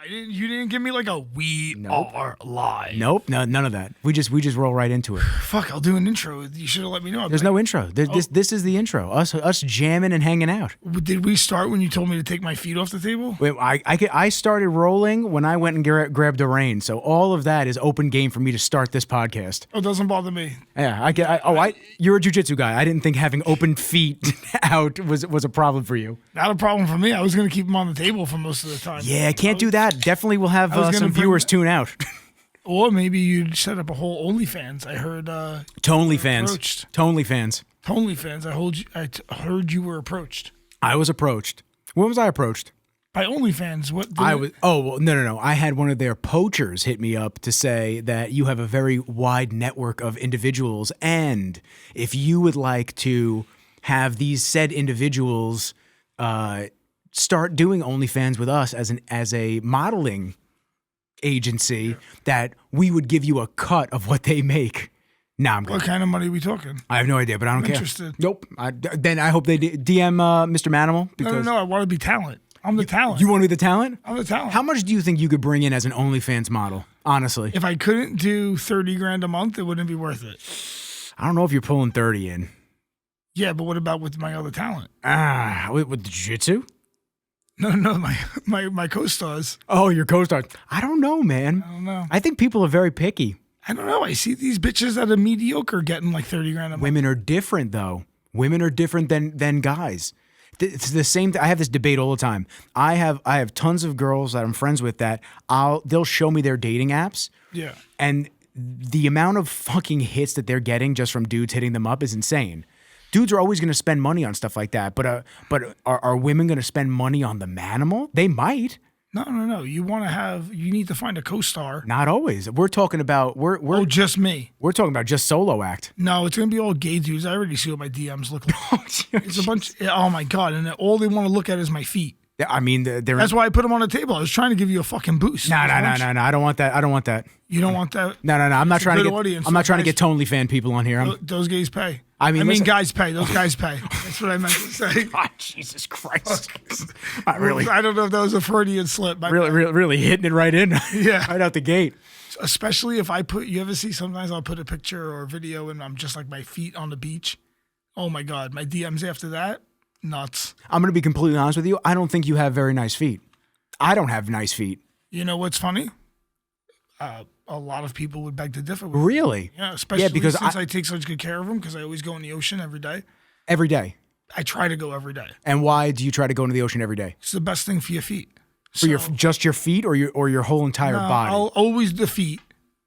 You didn't give me like a we are live. Nope, none of that. We just roll right into it. Fuck, I'll do an intro. You should have let me know. There's no intro. This is the intro. Us jamming and hanging out. Did we start when you told me to take my feet off the table? Wait, I started rolling when I went and grabbed a rain. So all of that is open game for me to start this podcast. Oh, it doesn't bother me. Yeah, you're a jiu-jitsu guy. I didn't think having open feet out was a problem for you. Not a problem for me. I was going to keep them on the table for most of the time. Yeah, I can't do that. Definitely will have some viewers tune out. Or maybe you'd set up a whole OnlyFans. I heard Tonelyfans. I heard you were approached. I was approached. When was I approached? By OnlyFans. No. I had one of their poachers hit me up to say that you have a very wide network of individuals, and if you would like to have these said individuals start doing OnlyFans with us as a modeling agency, that we would give you a cut of what they make. Nah, I'm good. What kind of money are we talking? I have no idea, but I don't care. Interested. Nope. Then I hope they DM Mr. Manimal. Because No. I want to be talent. I'm the talent. You want to be the talent? I'm the talent. How much do you think you could bring in as an OnlyFans model, honestly? If I couldn't do $30,000 a month, it wouldn't be worth it. I don't know if you're pulling 30 in. Yeah, but what about with my other talent? With the jiu-jitsu? No, my co-stars. Oh, your co-stars. I don't know, man. I don't know. I think people are very picky. I don't know. I see these bitches that are mediocre getting like $30,000 a month. Women are different, though. Women are different than guys. It's the same thing. I have this debate all the time. I have tons of girls that I'm friends with that they'll show me their dating apps. Yeah. And the amount of fucking hits that they're getting just from dudes hitting them up is insane. Dudes are always going to spend money on stuff like that, but are women going to spend money on the Manimal? They might. No. You need to find a co-star. Not always. We're talking about just me. We're talking about just solo act. No, it's gonna be all gay dudes. I already see what my DMs look like. It's a bunch. Oh my god! And all they want to look at is my feet. Yeah, I mean, that's why I put them on the table. I was trying to give you a fucking boost. No. I don't want that. I don't want that. You don't want that? No. I'm not trying to get. I'm not trying to get Tonely fan people on here. Those gays pay. I mean, guys pay. Those guys pay. That's what I meant to say. God, Jesus Christ! I don't know if that was a Freudian slip. Really hitting it right in. Yeah, right out the gate. Especially if you ever see, sometimes I'll put a picture or a video and I'm just like my feet on the beach. Oh my God, my DMs after that, nuts. I'm going to be completely honest with you. I don't think you have very nice feet. I don't have nice feet. You know what's funny? A lot of people would beg to differ with Really? me. Yeah, especially because since I take such good care of them, because I always go in the ocean every day. Every day? I try to go every day. And why do you try to go into the ocean every day? It's the best thing for your feet. For just your feet or your whole entire body? I'll always the feet.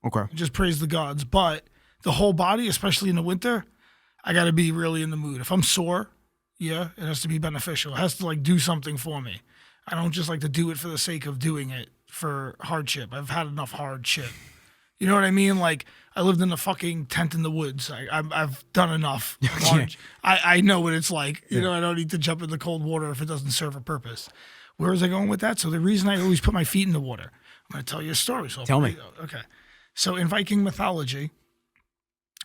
Okay. Just praise the gods. But the whole body, especially in the winter, I got to be really in the mood. If I'm sore, yeah, it has to be beneficial. It has to do something for me. I don't just like to do it for the sake of doing it for hardship. I've had enough hardship. You know what I mean? Like, I lived in a fucking tent in the woods. I've done enough. I know what it's like. You know, I don't need to jump in the cold water if it doesn't serve a purpose. Where was I going with that? So the reason I always put my feet in the water, I'm going to tell you a story. So tell me. Okay. So in Viking mythology,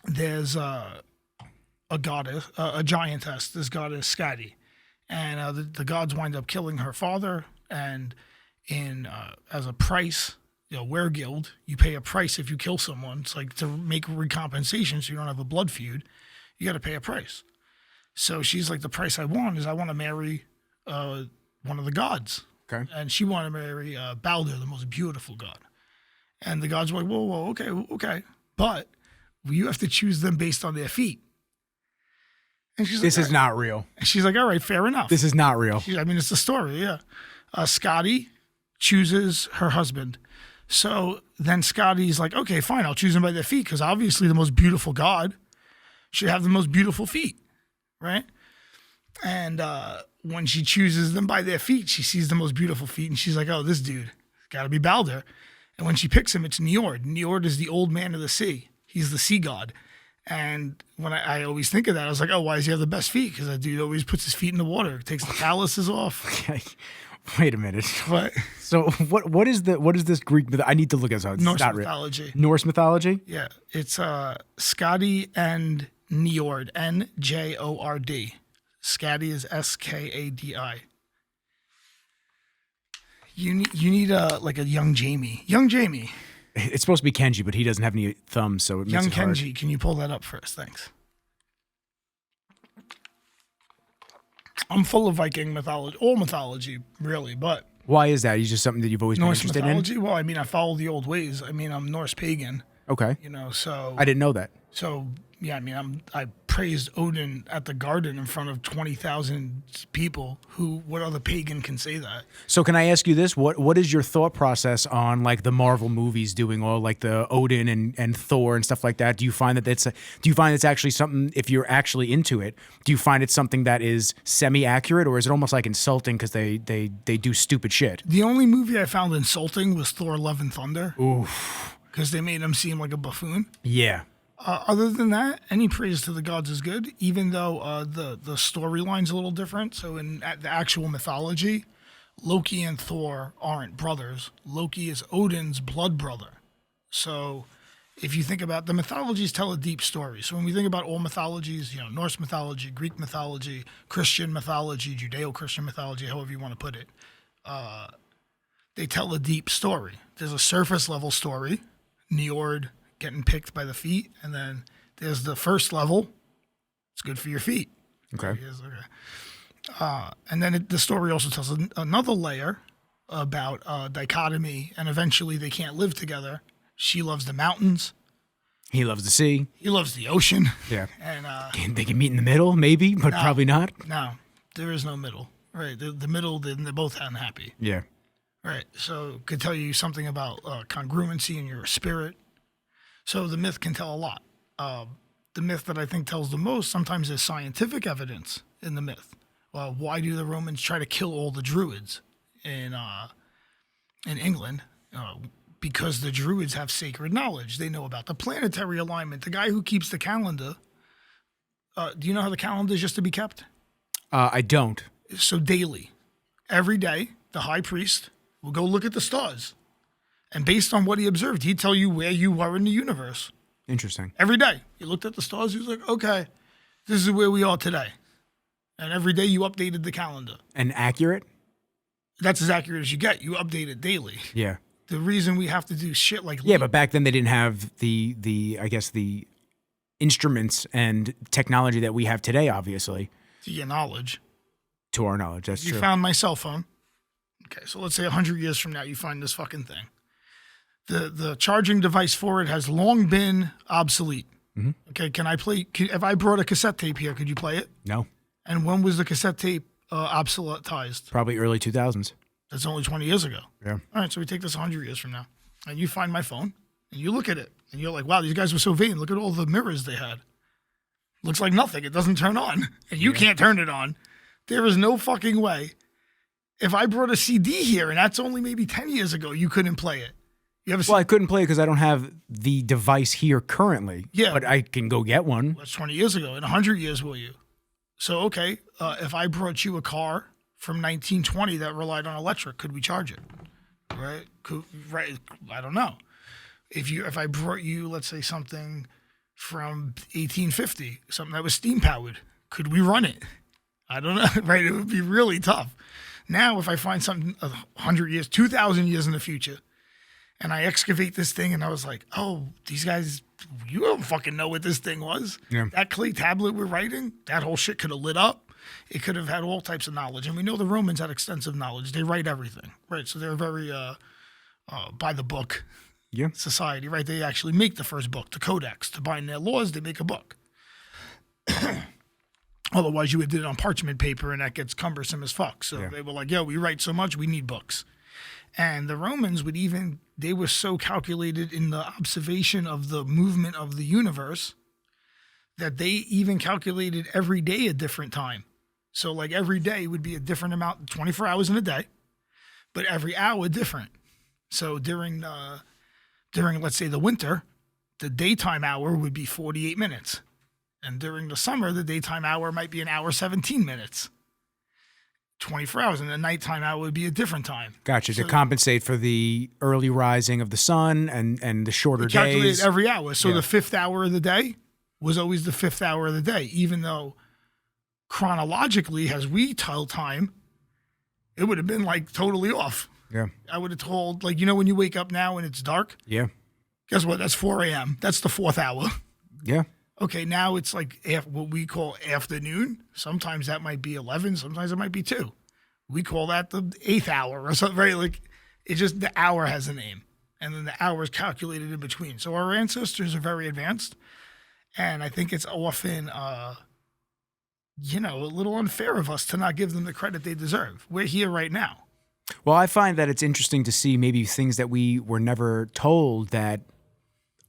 there's a goddess, a giantess, this goddess Skadi. And the gods wind up killing her father. And as a price, weregild, you pay a price if you kill someone. It's like to make recompensation so you don't have a blood feud. You got to pay a price. So she's like, the price I want is I want to marry one of the gods. Okay. And she wanted to marry Balder, the most beautiful god. And the gods were like, whoa, okay. But you have to choose them based on their feet. And she's like, this is not real. And she's like, all right, fair enough. This is not real. It's the story, yeah. Skadi chooses her husband. So then Scotty's like, okay, fine, I'll choose them by their feet because obviously the most beautiful god should have the most beautiful feet, right? And when she chooses them by their feet, she sees the most beautiful feet and she's like, oh, this dude, got to be Balder. And when she picks him, it's Njord. Njord is the old man of the sea. He's the sea god. And when I always think of that, I was like, oh, why does he have the best feet? Because that dude always puts his feet in the water, takes the calluses off. Okay. Wait a minute. What? So what is this Greek myth? I need to look at it. Norse mythology. Norse mythology? Yeah. It's Skadi and Njord. Njord. Skadi is Skadi. You need like a young Jamie. Young Jamie. It's supposed to be Kenji, but he doesn't have any thumbs, so it makes Young it hard. Kenji. Can you pull that up first? Thanks. I'm full of Viking mythology, all mythology, really, but Why is that? Is just something that you've always been Norse interested mythology. Well, I mean, I follow the old ways. I mean, I'm Norse pagan. in? Okay. So I didn't know that. So yeah, I mean, I praised Odin at the garden in front of 20,000 people. What other pagan can say that? So can I ask you this? What is your thought process on like the Marvel movies doing all like the Odin and Thor and stuff like that? Do you find that it's actually something, if you're actually into it, do you find it's something that is semi-accurate, or is it almost like insulting because they do stupid shit? The only movie I found insulting was Thor: Love and Thunder. Oof. Because they made him seem like a buffoon. Yeah. Other than that, any praise to the gods is good, even though the storyline's a little different. So in the actual mythology, Loki and Thor aren't brothers. Loki is Odin's blood brother. So if you think about the mythologies, tell a deep story. So when we think about all mythologies, Norse mythology, Greek mythology, Christian mythology, Judeo-Christian mythology, however you want to put it, they tell a deep story. There's a surface level story, Njord getting picked by the feet, and then there's the first level. It's good for your feet. Okay. And then the story also tells another layer about dichotomy, and eventually they can't live together. She loves the mountains. He loves the sea. He loves the ocean. Yeah. And They can meet in the middle, maybe, but probably not. no, there is no middle. Right. The middle, they're both unhappy. Yeah. Right. So could tell you something about congruency in your spirit. So the myth can tell a lot. The myth that I think tells the most sometimes is scientific evidence in the myth. Why do the Romans try to kill all the druids in England? Because the druids have sacred knowledge. They know about the planetary alignment. The guy who keeps the calendar, do you know how the calendar is just to be kept? I don't. So daily, every day, the high priest will go look at the stars. And based on what he observed, he'd tell you where you were in the universe. Interesting. Every day. He looked at the stars. He was like, okay, this is where we are today. And every day you updated the calendar. And accurate? That's as accurate as you get. You update it daily. Yeah. The reason we have to do shit like... Yeah, but back then they didn't have the I guess, the instruments and technology that we have today, obviously. To your knowledge. To our knowledge, that's true. You found my cell phone. Okay, so let's say 100 years from now you find this fucking thing. The charging device for it has long been obsolete. Mm-hmm. Okay, can I play? If I brought a cassette tape here, could you play it? No. And when was the cassette tape obsoletized? Probably early 2000s. That's only 20 years ago. Yeah. All right, so we take this 100 years from now, and you find my phone, and you look at it, and you're like, wow, these guys were so vain. Look at all the mirrors they had. Looks like nothing. It doesn't turn on, and you can't turn it on. There is no fucking way. If I brought a CD here, and that's only maybe 10 years ago, you couldn't play it. Well, I couldn't play it because I don't have the device here currently. Yeah. But I can go get one. That's 20 years ago. In 100 years, will you? So, okay, if I brought you a car from 1920 that relied on electric, could we charge it? Right? Right. I don't know. If I brought you, let's say, something from 1850, something that was steam powered, could we run it? I don't know. Right? It would be really tough. Now, if I find something 100 years, 2,000 years in the future, and I excavate this thing, and I was like, oh, these guys, you don't fucking know what this thing was. Yeah. That clay tablet we're writing, that whole shit could have lit up. It could have had all types of knowledge. And we know the Romans had extensive knowledge. They write everything, right? So they're very by the book society, right? They actually make the first book, the Codex. To bind their laws, they make a book. Otherwise, you would do it on parchment paper, and that gets cumbersome as fuck. So they were like, yo, we write so much, we need books. And the Romans they were so calculated in the observation of the movement of the universe that they even calculated every day a different time. So like every day would be a different amount, 24 hours in a day, but every hour different. So during let's say the winter, the daytime hour would be 48 minutes. And during the summer, the daytime hour might be an hour, 17 minutes. 24 hours, and the nighttime hour would be a different time. Gotcha. To compensate for the early rising of the sun and the shorter calculated days. Every hour. So the fifth hour of the day was always the fifth hour of the day, even though chronologically, as we tell time, it would have been like totally off. Yeah. I would have told, like, when you wake up now and it's dark, Yeah. guess what? That's 4 a.m. That's the 4th hour. Yeah. Okay, now it's like what we call afternoon. Sometimes that might be 11. Sometimes it might be 2. We call that the 8th hour or something, right? Like, it just, the hour has a name. And then the hour is calculated in between. So our ancestors are very advanced. And I think it's often, a little unfair of us to not give them the credit they deserve. We're here right now. Well, I find that it's interesting to see maybe things that we were never told that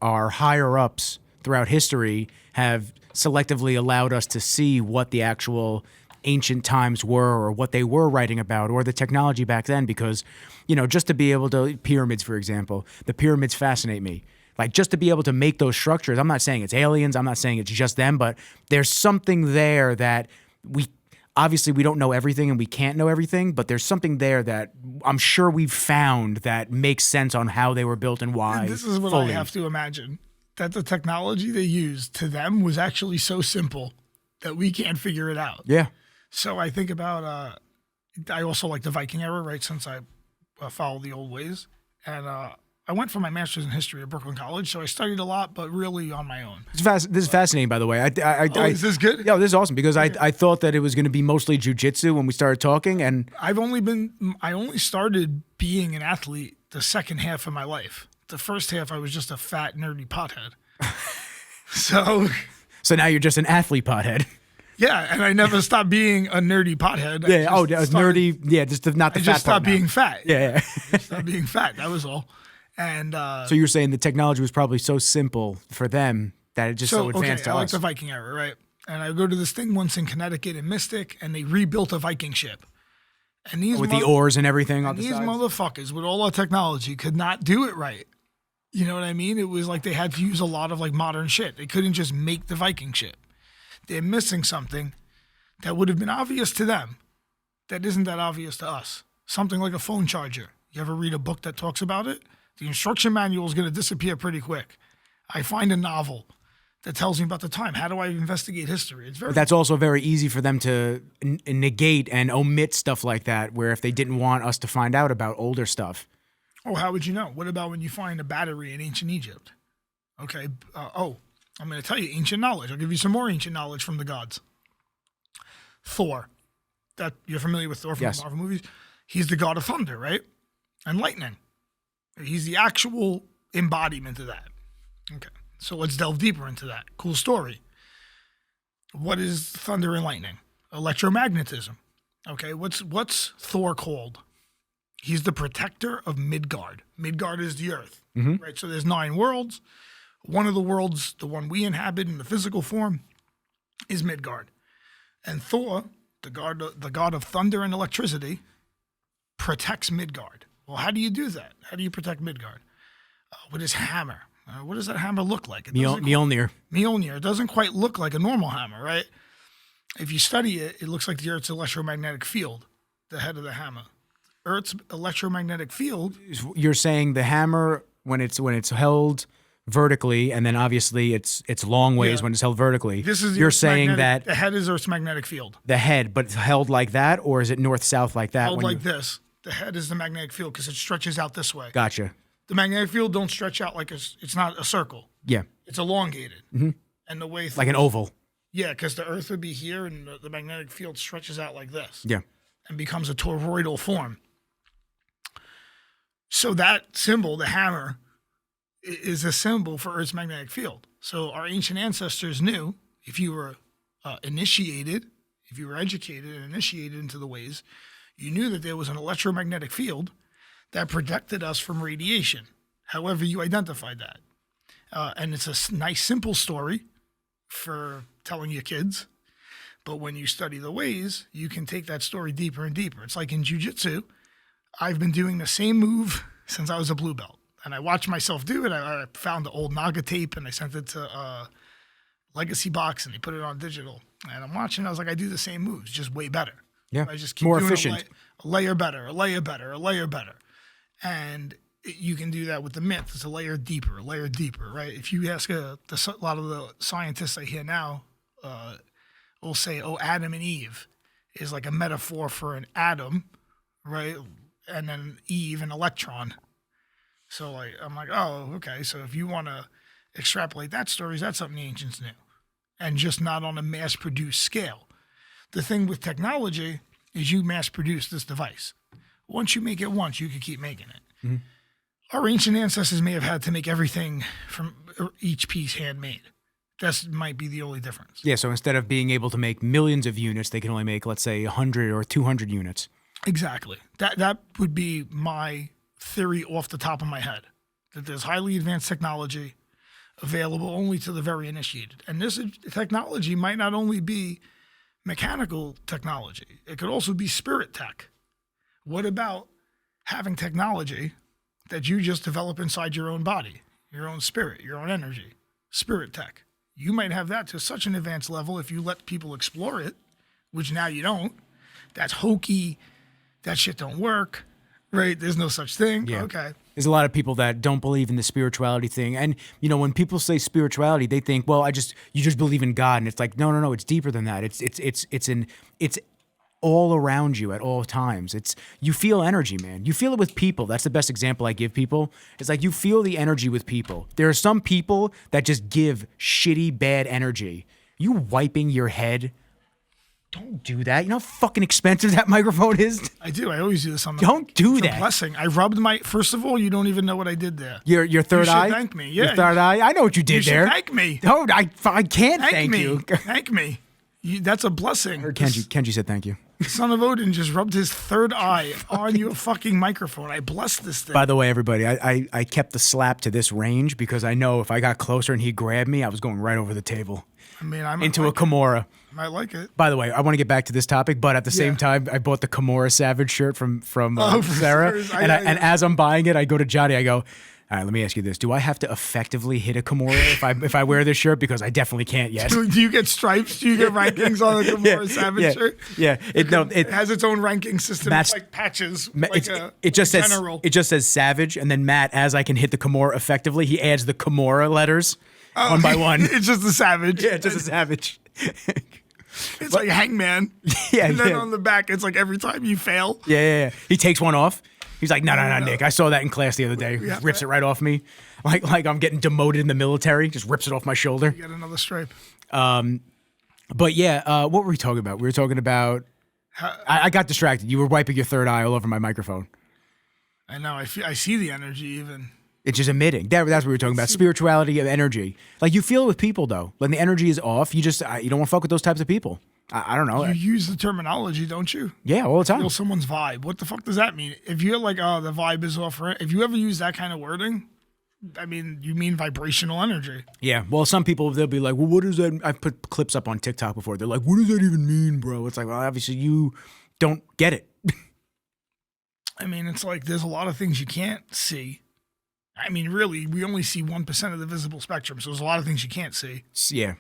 our higher ups throughout history have selectively allowed us to see what the actual ancient times were or what they were writing about or the technology back then because, just to be able to, pyramids, for example, the pyramids fascinate me. Like just to be able to make those structures, I'm not saying it's aliens, I'm not saying it's just them, but there's something there that obviously we don't know everything and we can't know everything, but there's something there that I'm sure we've found that makes sense on how they were built and why. And this is what I have to imagine, that the technology they used to them was actually so simple that we can't figure it out. Yeah. So I think about, I also like the Viking era, right, since I follow the old ways. And I went for my master's in history at Brooklyn College, so I studied a lot, but really on my own. This is fascinating, by the way. Is this good? Yeah, this is awesome because I thought that it was going to be mostly jiu-jitsu when we started talking, and I only started being an athlete the second half of my life. The first half, I was just a fat, nerdy pothead. So now you're just an athlete pothead. Yeah, and I never stopped being a nerdy pothead. Yeah. Nerdy. Yeah, just not the fat part. I just stopped now. being fat. Yeah. Stopped being fat. That was all. And so you're saying the technology was probably so simple for them that it just so advanced to us. I like the Viking era, right? And I go to this thing once in Connecticut in Mystic, and they rebuilt a Viking ship. And with the oars and everything on the sides. These motherfuckers, with all our technology, could not do it right. You know what I mean? It was like they had to use a lot of like modern shit. They couldn't just make the Viking ship. They're missing something that would have been obvious to them that isn't that obvious to us. Something like a phone charger. You ever read a book that talks about it? The instruction manual is going to disappear pretty quick. I find a novel that tells me about the time. How do I investigate history? But that's also very easy for them to negate and omit stuff like that, where if they didn't want us to find out about older stuff. Oh, how would you know? What about when you find a battery in ancient Egypt? Okay. I'm going to tell you ancient knowledge. I'll give you some more ancient knowledge from the gods. Thor. That you're familiar with Thor from the Marvel movies? He's the god of thunder, right? And lightning. He's the actual embodiment of that. Okay. So let's delve deeper into that. Cool story. What is thunder and lightning? Electromagnetism. Okay. What's Thor called? He's the protector of Midgard. Midgard is the earth, right? So there's 9 worlds. One of the worlds, the one we inhabit in the physical form, is Midgard. And Thor, the god of thunder and electricity, protects Midgard. Well, how do you do that? How do you protect Midgard? With his hammer. What does that hammer look like? Mjolnir. Mjolnir. It doesn't quite look like a normal hammer, right? If you study it, it looks like the Earth's electromagnetic field, the head of the hammer. Earth's electromagnetic field. You're saying the hammer, when it's held vertically, and then obviously it's long ways when it's held vertically. You're saying that the head is Earth's magnetic field. The head, but it's held like that, or is it north-south like that? Held like this. The head is the magnetic field because it stretches out this way. Gotcha. The magnetic field don't stretch out like it's not a circle. Yeah. It's elongated. And the way like an oval. Yeah, because the Earth would be here, and the magnetic field stretches out like this. Yeah. And becomes a toroidal form. So that symbol, the hammer, is a symbol for Earth's magnetic field. So our ancient ancestors knew if you were initiated, if you were educated and initiated into the ways, you knew that there was an electromagnetic field that protected us from radiation, however you identified that. And it's a nice, simple story for telling your kids. But when you study the ways, you can take that story deeper and deeper. It's like in Jiu-Jitsu. I've been doing the same move since I was a blue belt. And I watched myself do it. I found the old Naga tape and I sent it to Legacy Box and they put it on digital. And I'm watching. I was like, I do the same moves, just way better. Yeah, I just keep more doing efficient. A layer better, a layer better, a layer better. And you can do that with the myth. It's a layer deeper, right? If you ask a lot of the scientists I hear now, will say, oh, Adam and Eve is like a metaphor for an atom, right? and then Eve and Electron. So like I'm like, oh, okay. So if you want to extrapolate that story, that's something the ancients knew, and just not on a mass-produced scale. The thing with technology is you mass-produce this device. Once you make it once, you can keep making it. Mm-hmm. Our ancient ancestors may have had to make everything from each piece handmade. That might be the only difference. Yeah, so instead of being able to make millions of units, they can only make, let's say, 100 or 200 units. Exactly. That would be my theory off the top of my head, that there's highly advanced technology available only to the very initiated. And this technology might not only be mechanical technology, it could also be spirit tech. What about having technology that you just develop inside your own body, your own spirit, your own energy, spirit tech? You might have that to such an advanced level if you let people explore it, which now you don't. That's hokey. That shit don't work, right? There's no such thing. Yeah. Okay. There's a lot of people that don't believe in the spirituality thing. And, you know, when people say spirituality, they think, well, you just believe in God. And it's like, no, it's deeper than that. It's all around you at all times. You feel energy, man. You feel it with people. That's the best example I give people. It's like you feel the energy with people. There are some people that just give shitty, bad energy. You wiping your head. Don't do that. You know how fucking expensive that microphone is? I do. I always do this on the Don't do it's that. A blessing. I rubbed first of all, you don't even know what I did there. Your third eye? You should thank me. Yeah. Your third eye? I know what you did there. Thank me. No, I can't thank me. you. Thank me. That's a blessing. Kenji said thank you. The son of Odin just rubbed his third eye on your fucking microphone. I blessed this thing. By the way, everybody, I kept the slap to this range because I know if I got closer and he grabbed me, I was going right over the table. I mean, I'm into a Kimura. I might like it. By the way, I want to get back to this topic, but at the same time, I bought the Kimura Savage shirt from Sarah, and as I'm buying it, I go to Johnny. I go, all right, let me ask you this: do I have to effectively hit a Kimura if I wear this shirt? Because I definitely can't yet. Do you get stripes? Do you get rankings on the Kimura Savage shirt? Yeah, it has its own ranking system. It's like patches. It just says Savage, and then Matt, as I can hit the Kimura effectively, he adds the Kimura letters one by one. It's just a Savage. Yeah, just a Savage. It's like Hangman. Yeah, and then on the back, it's like every time you fail. Yeah. He takes one off. He's like, no, Nick. I saw that in class the other day. Yeah, rips it right off me. Like I'm getting demoted in the military. Just rips it off my shoulder. You got another stripe. But yeah, what were we talking about? We were talking about... I got distracted. You were wiping your third eye all over my microphone. I know. I see the energy even. It's just emitting. That's what we were talking about. Spirituality of energy. Like you feel it with people though. When the energy is off, you don't want to fuck with those types of people. I don't know. You use the terminology, don't you? Yeah, all the time. Feel someone's vibe. What the fuck does that mean? If you're like, oh, the vibe is off. If you ever use that kind of wording, I mean, you mean vibrational energy. Yeah. Well, some people, they'll be like, well, what does that... I've put clips up on TikTok before. They're like, what does that even mean, bro? It's like, well, obviously you don't get it. I mean, it's like there's a lot of things you can't see. I mean, really, we only see 1% of the visible spectrum, so there's a lot of things you can't see. Yeah.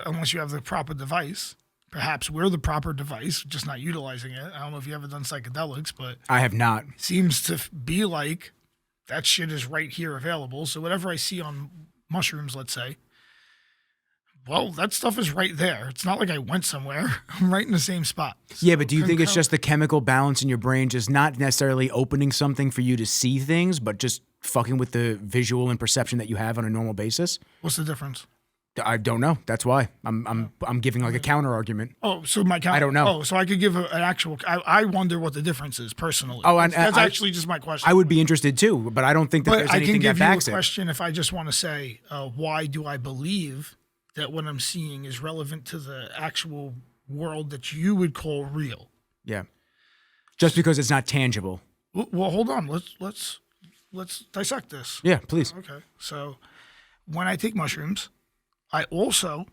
Unless you have the proper device. Perhaps we're the proper device, just not utilizing it. I don't know if you've ever done psychedelics, but... I have not. Seems to be like that shit is right here available. So whatever I see on mushrooms, let's say, well, that stuff is right there. It's not like I went somewhere. I'm right in the same spot. So yeah, but do you think it's just the chemical balance in your brain just not necessarily opening something for you to see things, but just fucking with the visual and perception that you have on a normal basis? What's the difference? I don't know. That's why I'm giving like a counter argument. Oh, so my counter. I don't know. Oh, so I could give an actual. I wonder what the difference is personally. Oh, and that's actually just my question. I would be interested too, but I don't think that there's anything that backs it. I can give you a question if I just want to say, why do I believe that what I'm seeing is relevant to the actual world that you would call real? Yeah. Just because it's not tangible. Well, hold on. Let's dissect this. Yeah, please. Okay. So when I take mushrooms, I also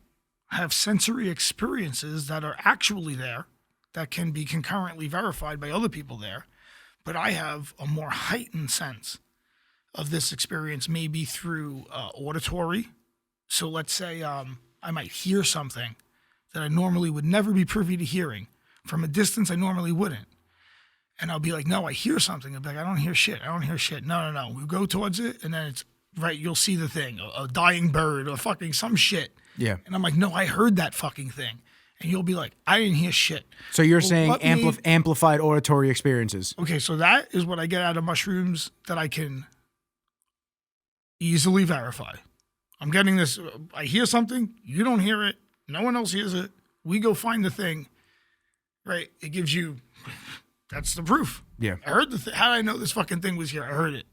have sensory experiences that are actually there that can be concurrently verified by other people there. But I have a more heightened sense of this experience, maybe through auditory. So let's say I might hear something that I normally would never be privy to hearing. From a distance, I normally wouldn't. And I'll be like, no, I hear something. I'll be like, I don't hear shit. No. We go towards it, and then it's right. You'll see the thing, a dying bird or fucking some shit. Yeah. And I'm like, no, I heard that fucking thing. and you'll be like, I didn't hear shit. So you're Well, saying what made- amplified auditory experiences. Okay, so that is what I get out of mushrooms that I can easily verify. I'm getting this. I hear something. You don't hear it. No one else hears it. We go find the thing. Right? It gives you. That's the proof. Yeah. I heard how did I know this fucking thing was here? I heard it.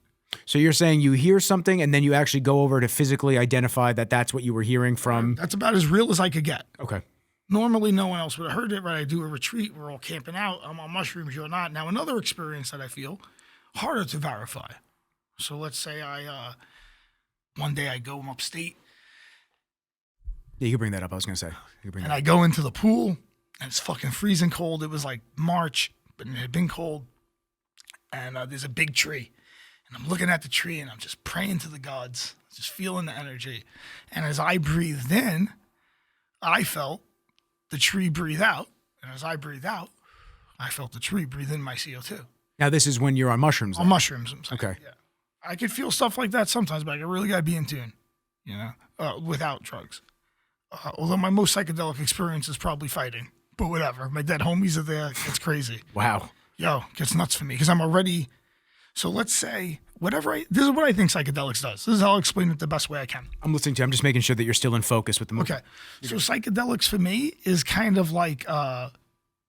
So you're saying you hear something and then you actually go over to physically identify that that's what you were hearing from. That's about as real as I could get. Okay. Normally, no one else would have heard it. Right? I do a retreat. We're all camping out. I'm on mushrooms. You're not. Now, another experience that I feel harder to verify. So let's say one day I go upstate. Yeah, you can bring that up. I was going to say. You can bring And that I go into the pool, and it's fucking freezing cold. It was like March, but it had been cold. And there's a big tree. And I'm looking at the tree, and I'm just praying to the gods, just feeling the energy. And as I breathed in, I felt the tree breathe out. And as I breathed out, I felt the tree breathe in my CO2. Now, this is when you're on mushrooms. On then? mushrooms, I'm saying. Okay. Yeah. I could feel stuff like that sometimes, but I really got to be in tune, without drugs. Although my most psychedelic experience is probably fighting, but whatever. My dead homies are there. It's crazy. Wow. Yo, gets nuts for me because I'm already. So let's say this is what I think psychedelics does. This is how I'll explain it the best way I can. I'm listening to you. I'm just making sure that you're still in focus with the movie. Okay. So psychedelics for me is kind of like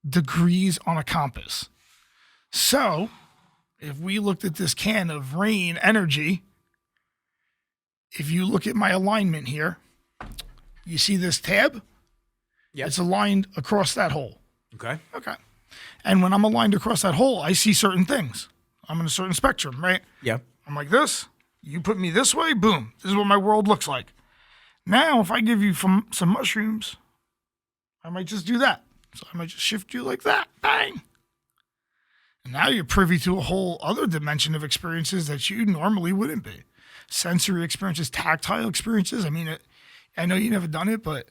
degrees on a compass. So if we looked at this can of rain energy, if you look at my alignment here, you see this tab? Yes. It's aligned across that hole. Okay. Okay. And when I'm aligned across that hole, I see certain things. I'm in a certain spectrum, right? Yeah. I'm like this. You put me this way, boom. This is what my world looks like. Now, if I give you some mushrooms, I might just do that. So I might just shift you like that. Bang. And now you're privy to a whole other dimension of experiences that you normally wouldn't be. Sensory experiences, tactile experiences. I mean, I know you never done it, but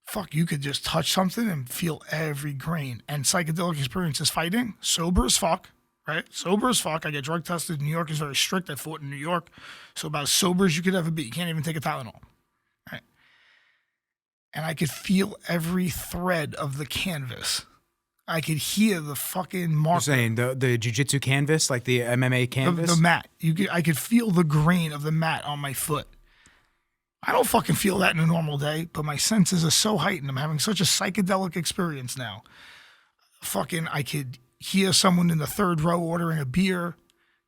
fuck, you could just touch something and feel every grain. And psychedelic experiences fighting, sober as fuck, right? Sober as fuck. I get drug tested. New York is very strict. I fought in New York. So about as sober as you could ever be. You can't even take a Tylenol, right? And I could feel every thread of the canvas. I could hear the fucking marker. You're saying the Jiu-Jitsu canvas, like the MMA canvas? The mat. I could feel the grain of the mat on my foot. I don't fucking feel that in a normal day, but my senses are so heightened. I'm having such a psychedelic experience now. Fucking, I could hear someone in the third row ordering a beer.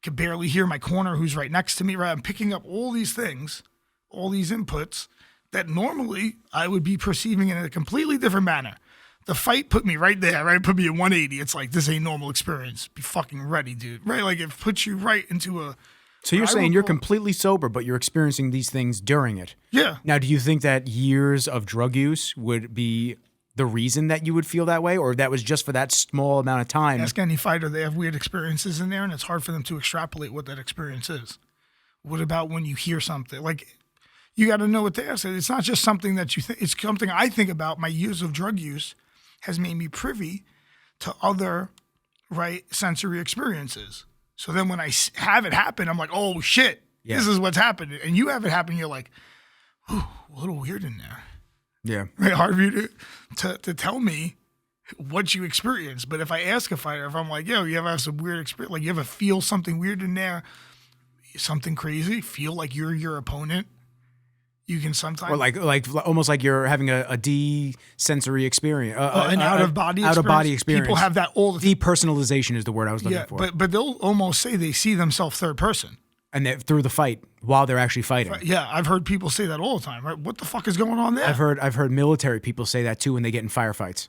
Could barely hear my corner who's right next to me. Right, I'm picking up all these things, all these inputs that normally I would be perceiving in a completely different manner. The fight put me right there, right? Put me at 180. It's like, this ain't normal experience. Be fucking ready, dude. Right? Like, it puts you right into a... So you're saying you're completely sober, but you're experiencing these things during it. Yeah. Now, do you think that years of drug use would be the reason that you would feel that way, or that was just for that small amount of time? Ask any fighter. They have weird experiences in there, and it's hard for them to extrapolate what that experience is. What about when you hear something? Like, you got to know what they are. It's not just something that you think. It's something I think about. My years of drug use has made me privy to other, right, sensory experiences. So then when I have it happen, I'm like, oh, shit, This is what's happening. And you have it happen, you're like, ooh, a little weird in there. Yeah. Right, hard for you to tell me what you experienced. But if I ask a fighter, if I'm like, yo, you ever have some weird experience? Like, you ever feel something weird in there? Something crazy? Feel like you're your opponent? You can sometimes... Or like almost like you're having a desensory experience. An out-of-body experience. People have that all the time. Depersonalization is the word I was looking for. But they'll almost say they see themselves third person. And through the fight, while they're actually fighting. Right, yeah, I've heard people say that all the time, right? What the fuck is going on there? I've heard military people say that too when they get in firefights.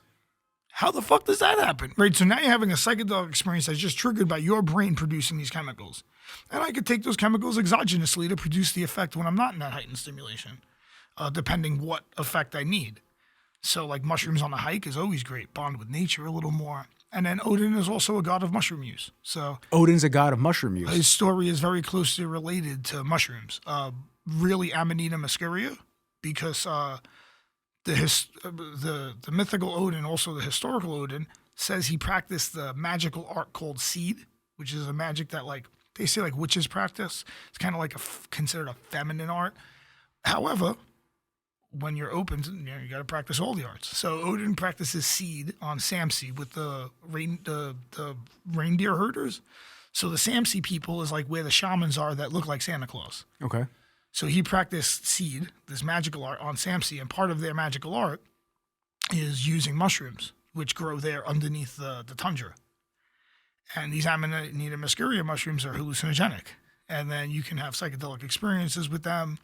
How the fuck does that happen? Right, so now you're having a psychedelic experience that's just triggered by your brain producing these chemicals. And I could take those chemicals exogenously to produce the effect when I'm not in that heightened stimulation, depending what effect I need. So like mushrooms on a hike is always great. Bond with nature a little more. And then Odin is also a god of mushroom use. So Odin's a god of mushroom use. His story is very closely related to mushrooms. Really Amanita muscaria, because the mythical Odin, also the historical Odin, says he practiced the magical art called seed, which is a magic that like they say like witches practice. It's kind of like considered a feminine art. However, when you're open, you got to practice all the arts. So Odin practices seed on Samsi with the reindeer herders. So the Samsi people is like where the shamans are that look like Santa Claus. Okay. So he practiced seed, this magical art on Samsi, and part of their magical art is using mushrooms, which grow there underneath the tundra. And these Amanita muscaria mushrooms are hallucinogenic. And then you can have psychedelic experiences with them.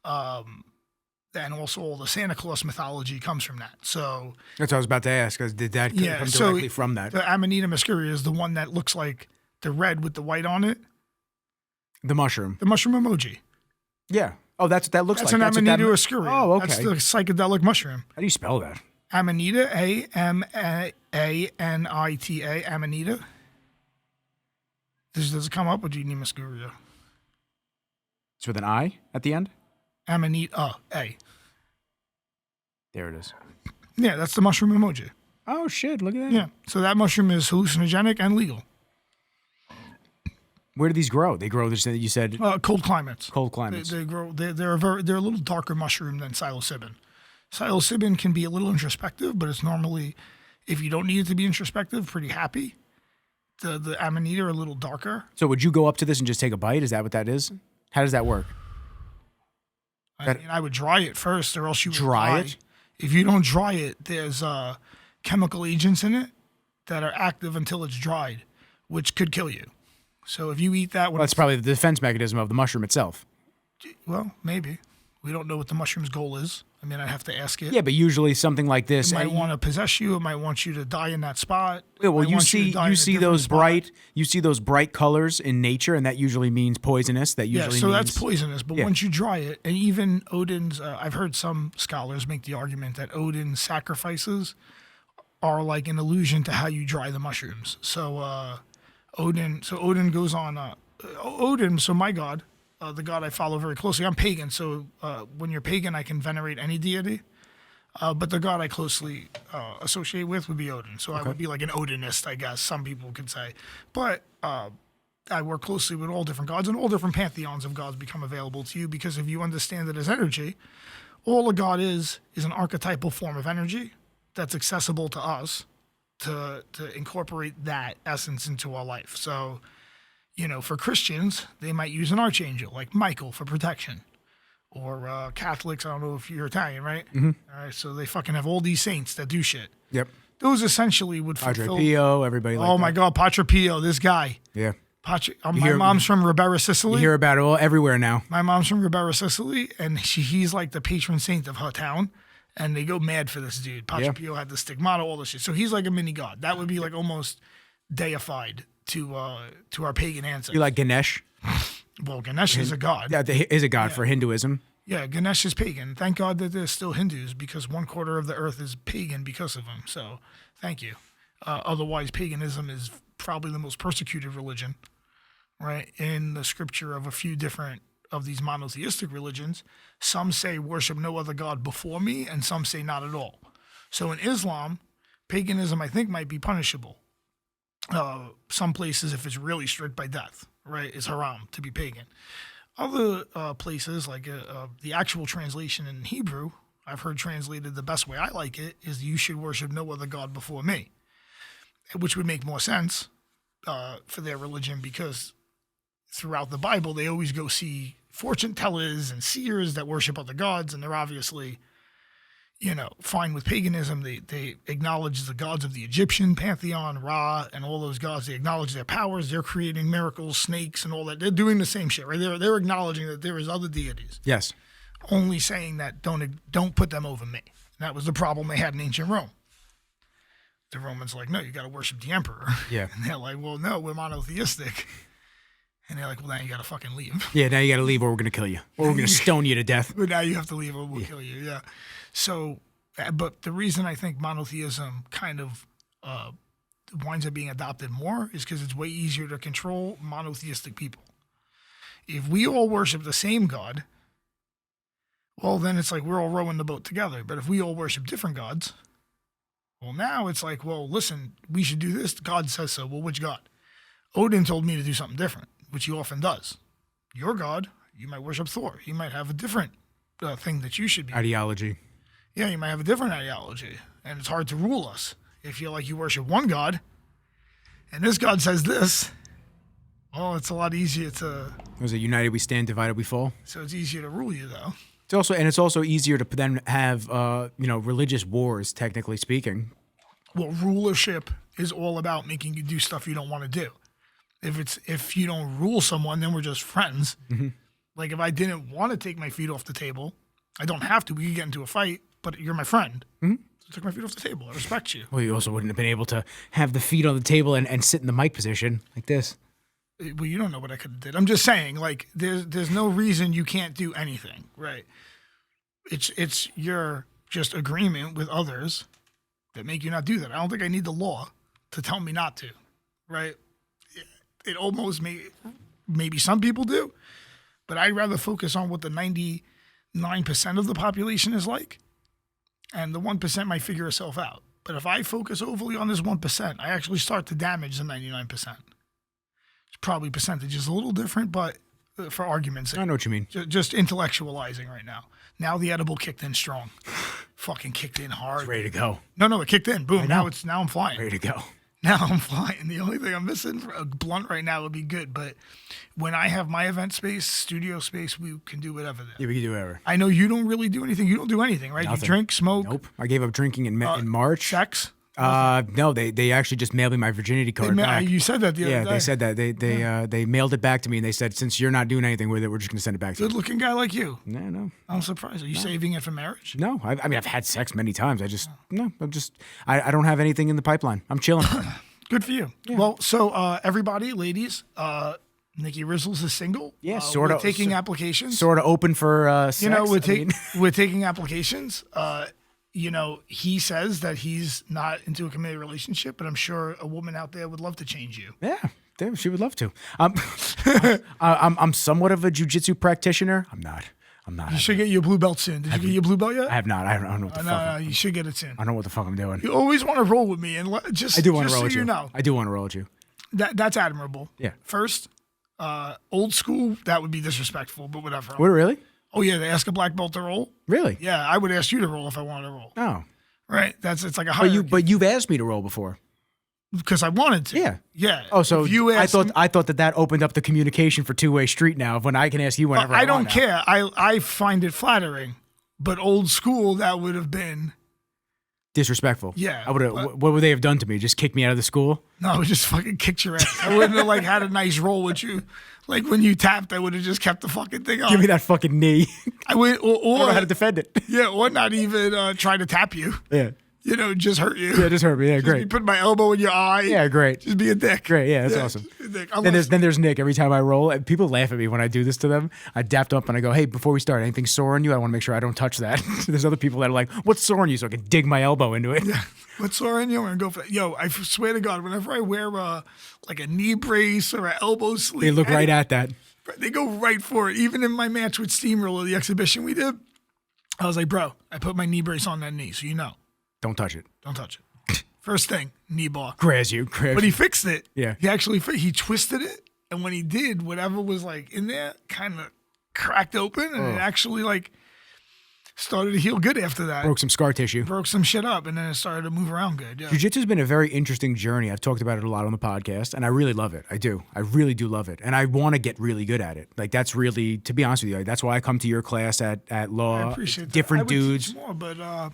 And also all the Santa Claus mythology comes from that. So That's what I was about to ask. 'Cause did that come directly from that? The Amanita muscaria is the one that looks like the red with the white on it. The mushroom. The mushroom emoji. Yeah. Oh, that's what that looks That's like. an That's what Amanita that- muscaria. Oh, okay. That's the psychedelic mushroom. How do you spell that? Amanita, Amanita. Amanita. Does it come up, or do you need muscaria? It's with an I at the end? Amanita, A. There it is. Yeah, that's the mushroom emoji. Oh, shit. Look at that. Yeah, so that mushroom is hallucinogenic and legal. Where do these grow? They grow, you said, Cold climates. cold climates. They grow. They're a little darker mushroom than psilocybin. Psilocybin can be a little introspective, but it's normally, if you don't need it to be introspective, pretty happy. The Amanita are a little darker. So would you go up to this and just take a bite? Is that what that is? How does that work? I mean, I would dry it first, or else you would Dry die. it? If you don't dry it, there's chemical agents in it that are active until it's dried, which could kill you. So if you eat that, Well, that's probably the defense mechanism of the mushroom itself. well, maybe. We don't know what the mushroom's goal is. I mean, I'd have to ask it. Yeah, but usually something like this. It might want to possess you. It might want you to die in that spot. Yeah, well, It might you want to see die in a different those spot. bright colors in nature, and that usually means poisonous. That Yeah, usually so means that's poisonous. But Yeah. once you dry it, and even Odin's, I've heard some scholars make the argument that Odin's sacrifices are like an allusion to how you dry the mushrooms. So Odin goes on. Odin, so my god, the god I follow very closely. I'm pagan, so when you're pagan, I can venerate any deity. But the god I closely associate with would be Odin. So I would be like an Odinist, I guess some people could say. But I work closely with all different gods, and all different pantheons of gods become available to you, because if you understand it as energy, all a god is an archetypal form of energy that's accessible to us to incorporate that essence into our life. So, for Christians, they might use an archangel like Michael for protection. Or Catholics, I don't know if you're Italian, right? Mm-hmm. All right, so they fucking have all these saints that do shit. Yep. Those essentially would Padre fulfill. Pio, everybody like Oh that. my God, Padre Pio, this guy. Yeah. My mom's from Ribera, Sicily. You hear about it all everywhere now. My mom's from Ribera, Sicily, and he's like the patron saint of her town. And they go mad for this dude. Padre Pio had the stigmata, all this shit. So he's like a mini god. That would be like almost deified to our pagan ancestors. You like Ganesh? Well, Ganesh is a god. Yeah, is a god for Hinduism. Yeah, Ganesh is pagan. Thank God that there's still Hindus, because 1/4 of the earth is pagan because of him. So thank you. Otherwise, paganism is probably the most persecuted religion, right? In the scripture of a few different of these monotheistic religions, some say worship no other god before me, and some say not at all. So in Islam, paganism, I think, might be punishable. Some places, if it's really strict, by death, right? It's haram to be pagan. Other places, like the actual translation in Hebrew, I've heard translated the best way I like it, is you should worship no other god before me, which would make more sense for their religion, because throughout the Bible, they always go see fortune tellers and seers that worship other gods, and they're obviously, fine with paganism. They acknowledge the gods of the Egyptian pantheon, Ra, and all those gods. They acknowledge their powers. They're creating miracles, snakes, and all that. They're doing the same shit, right? They're acknowledging that there is other deities. Yes. Only saying that don't put them over me. And that was the problem they had in ancient Rome. The Romans like, no, you got to worship the emperor. Yeah. And they're like, well, no, we're monotheistic. And they're like, well, now you got to fucking leave. Yeah, now you got to leave, or we're going to kill you. Or we're going to stone you to death. But now you have to leave, or we'll kill you. Yeah. So, but the reason I think monotheism kind of winds up being adopted more is because it's way easier to control monotheistic people. If we all worship the same God, well, then it's like we're all rowing the boat together. But if we all worship different gods, well, now it's like, well, listen, we should do this. God says so. Well, which God? Odin told me to do something different, which he often does. Your God, you might worship Thor. He might have a different thing that you should be. Ideology. Yeah, you might have a different ideology, and it's hard to rule us if you worship one God, and this God says this. Well, it's a lot easier to. Was it united we stand, divided we fall? So it's easier to rule you, though. It's also easier to then have religious wars, technically speaking. Well, rulership is all about making you do stuff you don't want to do. If you don't rule someone, then we're just friends. Mm-hmm. Like if I didn't want to take my feet off the table, I don't have to. We could get into a fight, but you're my friend. Mm-hmm. So I took my feet off the table. I respect you. Well, you also wouldn't have been able to have the feet on the table and sit in the mic position like this. Well, you don't know what I could have did. I'm just saying, like, there's no reason you can't do anything, right? It's your just agreement with others that make you not do that. I don't think I need the law to tell me not to, right? It almost maybe some people do, but I'd rather focus on what the 99% of the population is like, and the 1% might figure itself out. But if I focus overly on this 1%, I actually start to damage the 99%. Probably percentage is a little different, but for argument's sake. I know what you mean. Just intellectualizing right now. Now the edible kicked in strong. Fucking kicked in hard. It's ready to go. No, it kicked in. Boom. Now I'm flying. Ready to go. Now I'm flying. The only thing I'm missing for a blunt right now would be good, but when I have my event space, studio space, we can do whatever there. Yeah, we can do whatever. I know you don't really do anything. You don't do anything, right? Nothing. You drink, smoke. Nope. I gave up drinking in March. Sex. No, they actually just mailed me my virginity card back. You said that the other day. Yeah, they said that. They mailed it back to me, and they said, since you're not doing anything with it, we're just going to send it back to you. Good-looking guy like you. No. I'm surprised. Are you saving it for marriage? No. I mean, I've had sex many times. I don't have anything in the pipeline. I'm chilling. Good for you. Yeah. Well, so everybody, ladies, Nikki Rizzles is single. Yeah, sort of. We're taking applications. Sort of open for sex. We're taking applications. He says that he's not into a committed relationship, but I'm sure a woman out there would love to change you. Yeah, she would love to. I'm somewhat of a jiu-jitsu practitioner. I'm not. You should get your blue belt soon. Did you get your blue belt yet? I have not. I don't know what the fuck. No, you should get it soon. I don't know what the fuck I'm doing. You always want to roll with me, and I do want to roll with you. You know. I do want to roll with you. That's admirable. Yeah. First, old school, that would be disrespectful, but whatever. What, really? Oh yeah, they ask a black belt to roll. Really? Yeah, I would ask you to roll if I wanted to roll. Oh. Right. It's like a hierarchy. But you've asked me to roll before. Because I wanted to. Yeah. Yeah. Oh, so you I thought that opened up the communication for two-way street now of when I can ask you whenever I don't want care. I find it flattering. But old school, that would have been disrespectful. Yeah. I would have. What would they have done to me? Just kick me out of the school? No, I would just fucking kicked your ass. I wouldn't have had a nice roll with you. Like when you tapped, I would have just kept the fucking thing on. Give me that fucking knee. I would, or I don't know how to defend it. Yeah, or not even try to tap you. Yeah. Just hurt you. Yeah, just hurt me. Yeah, great. Put my elbow in your eye. Yeah, great. Just be a dick. Great. Yeah, that's awesome. Then there's Nick. Every time I roll, and people laugh at me when I do this to them. I dapped up and I go, "Hey, before we start, anything sore on you? I want to make sure I don't touch that." There's other people that are like, "What's sore on you?" So I can dig my elbow into it. Yeah. What's sore on you? I'm gonna go for that. Yo, I swear to God, whenever I wear like a knee brace or an elbow sleeve, they look right at that. They go right for it. Even in my match with Steamroller, the exhibition we did, I was like, bro, I put my knee brace on that knee, so you know. Don't touch it. Don't touch it. First thing, knee bar. Grazed you. But he fixed it. Yeah. He actually he twisted it, and when he did, whatever was like in there kind of cracked open, and it actually started to heal good after that. Broke some scar tissue. Broke some shit up, and then it started to move around good. Yeah. Jiu-Jitsu's been a very interesting journey. I've talked about it a lot on the podcast, and I really love it. I do. I really do love it, and I want to get really good at it. Like that's really, to be honest with you, that's why I come to your class at Law. I appreciate different that. I would dudes. teach more, but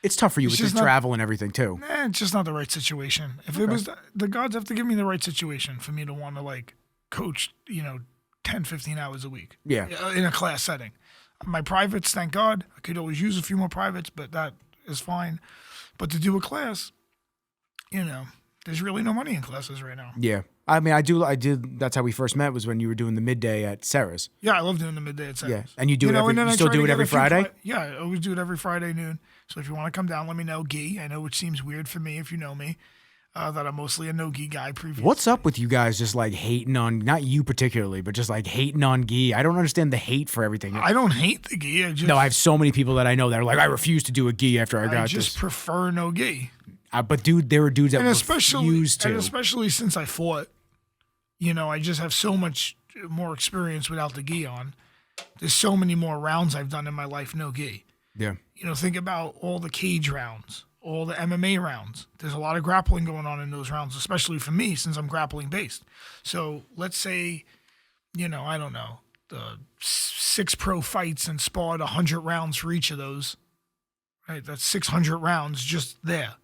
it's tough for you with the travel and everything too. It's just not the right situation. If it was, the gods have to give me the right situation for me to want to coach, 10, 15 hours a week. Yeah. In a class setting. My privates, thank God. I could always use a few more privates, but that is fine. But to do a class, there's really no money in classes right now. Yeah. I mean, I did. That's how we first met, was when you were doing the midday at Sarah's. Yeah, I love doing the midday at Sarah's. Yeah. And you do it you still do it every Friday? Yeah, I always do it every Friday noon. So if you want to come down, let me know, Gee. I know it seems weird for me if you know me, that I'm mostly a no-gi guy previously. What's up with you guys just hating on, not you particularly, but just hating on gi? I don't understand the hate for everything. I don't hate the gi. I have so many people that I know that are like, I refuse to do a gi after I got this. I just prefer no gi. But dude, there were dudes that refused to. And especially since I fought, I just have so much more experience without the gi on There's so many more rounds I've done in my life, no gi. Yeah. You know, think about all the cage rounds, all the MMA rounds. There's a lot of grappling going on in those rounds, especially for me since I'm grappling based. So let's say, you know, I don't know, the 6 pro fights and sparred 100 rounds for each of those. Right, that's 600 rounds just there,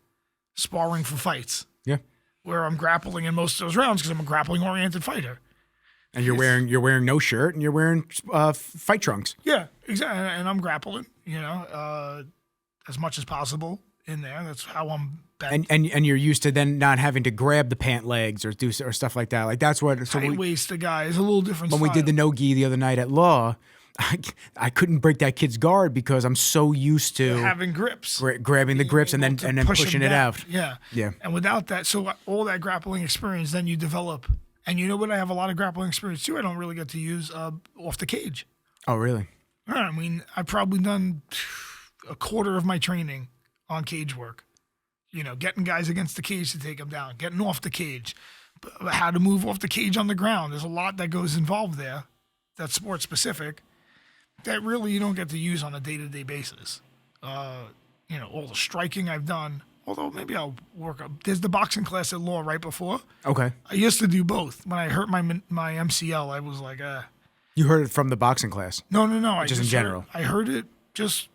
sparring for fights. Yeah. Where I'm grappling in most of those rounds because I'm a grappling oriented fighter. And you're wearing no shirt and you're wearing fight trunks. Yeah, exactly. And I'm grappling, you know, as much as possible in there. That's how I'm bent. And you're used to then not having to grab the pant legs or do or stuff like that. Like that's what. So Tight waist, the guy is a little different. When we did the no gi the other night at law, I couldn't break that kid's guard because I'm so used to having grips, grabbing the grips and then pushing it out. Yeah, yeah. And without that, so all that grappling experience, then you develop. And you know what? I have a lot of grappling experience too. I don't really get to use off the cage. Oh, really? I mean, I've probably done a quarter of my training on cage work. You know, getting guys against the cage to take them down, getting off the cage, how to move off the cage on the ground. There's a lot that goes involved there that's sport specific that really you don't get to use on a day-to-day basis. You know, all the striking I've done, although maybe I'll work up. There's the boxing class at law right before. Okay. I used to do both. When I hurt my MCL, I was like, You heard it from the boxing class? No. Just in general? I heard it just...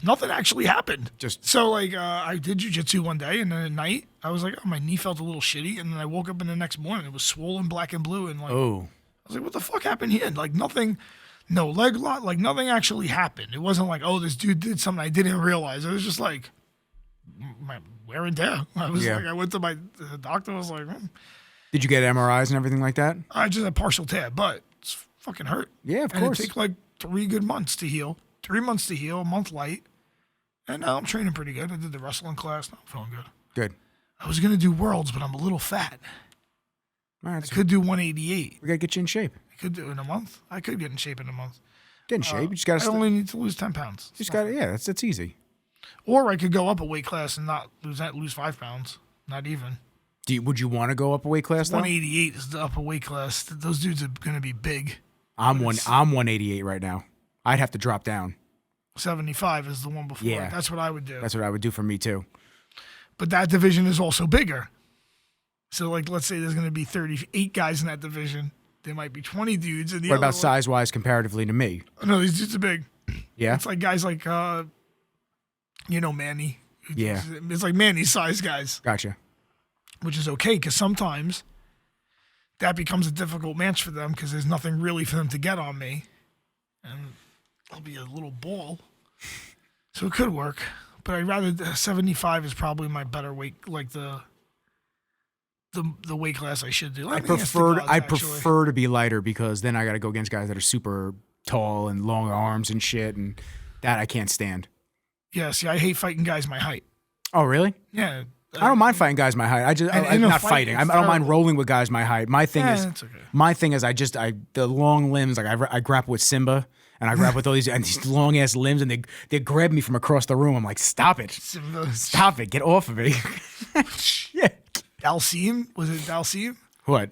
Nothing actually happened. So like I did jiu-jitsu one day, and then at night I was like, oh, my knee felt a little shitty, and then I woke up in the next morning, it was swollen black and blue, and like, I was like, what the fuck happened here? Like nothing, no leg lock, like nothing actually happened. It wasn't like, oh, this dude did something I didn't realize. It was just like my wear and tear. I was like, I went to the doctor. Was like, Did you get MRIs and everything like that? I just had partial tear, but it's fucking hurt. Yeah, of course. It took like 3 good months to heal. 3 months to heal, a month light. And now I'm training pretty good. I did the wrestling class. Now I'm feeling good. Good. I was going to do worlds, but I'm a little fat. All right, I could do 188. We got to get you in shape. I could do it in a month. I could get in shape in a month. Get in shape. You just got to. I only need to lose 10 pounds. You just got to. Yeah, that's easy. Or I could go up a weight class and not lose 5 pounds. Not even. Would you want to go up a weight class though? 188 is the upper weight class. Those dudes are going to be big. I'm 188 right now. I'd have to drop down. 75 is the one before. Yeah. That's what I would do. That's what I would do for me too. But that division is also bigger. So, like, let's say there's going to be 38 guys in that division. There might be 20 dudes. And what about size-wise comparatively to me? No, these dudes are big. Yeah? It's like guys like, you know, Manny. Yeah. It's like Manny's size guys. Gotcha. Which is okay, because sometimes that becomes a difficult match for them because there's nothing really for them to get on me. And I'll be a little ball. So it could work. But I'd rather 75 is probably my better weight, like the weight class I should do. I prefer to be lighter because then I got to go against guys that are super tall and long arms and shit, and that I can't stand. Yeah, see, I hate fighting guys my height. Oh, really? Yeah. I don't mind fighting guys my height. I'm not fighting. I don't mind rolling with guys my height. My thing is, the long limbs. Like I grapple with Simba, and I grapple with all these long ass limbs, and they grab me from across the room. I'm like, stop it, Simba. Stop it, get off of me. Yeah. Dalsim, was it Dalsim? What?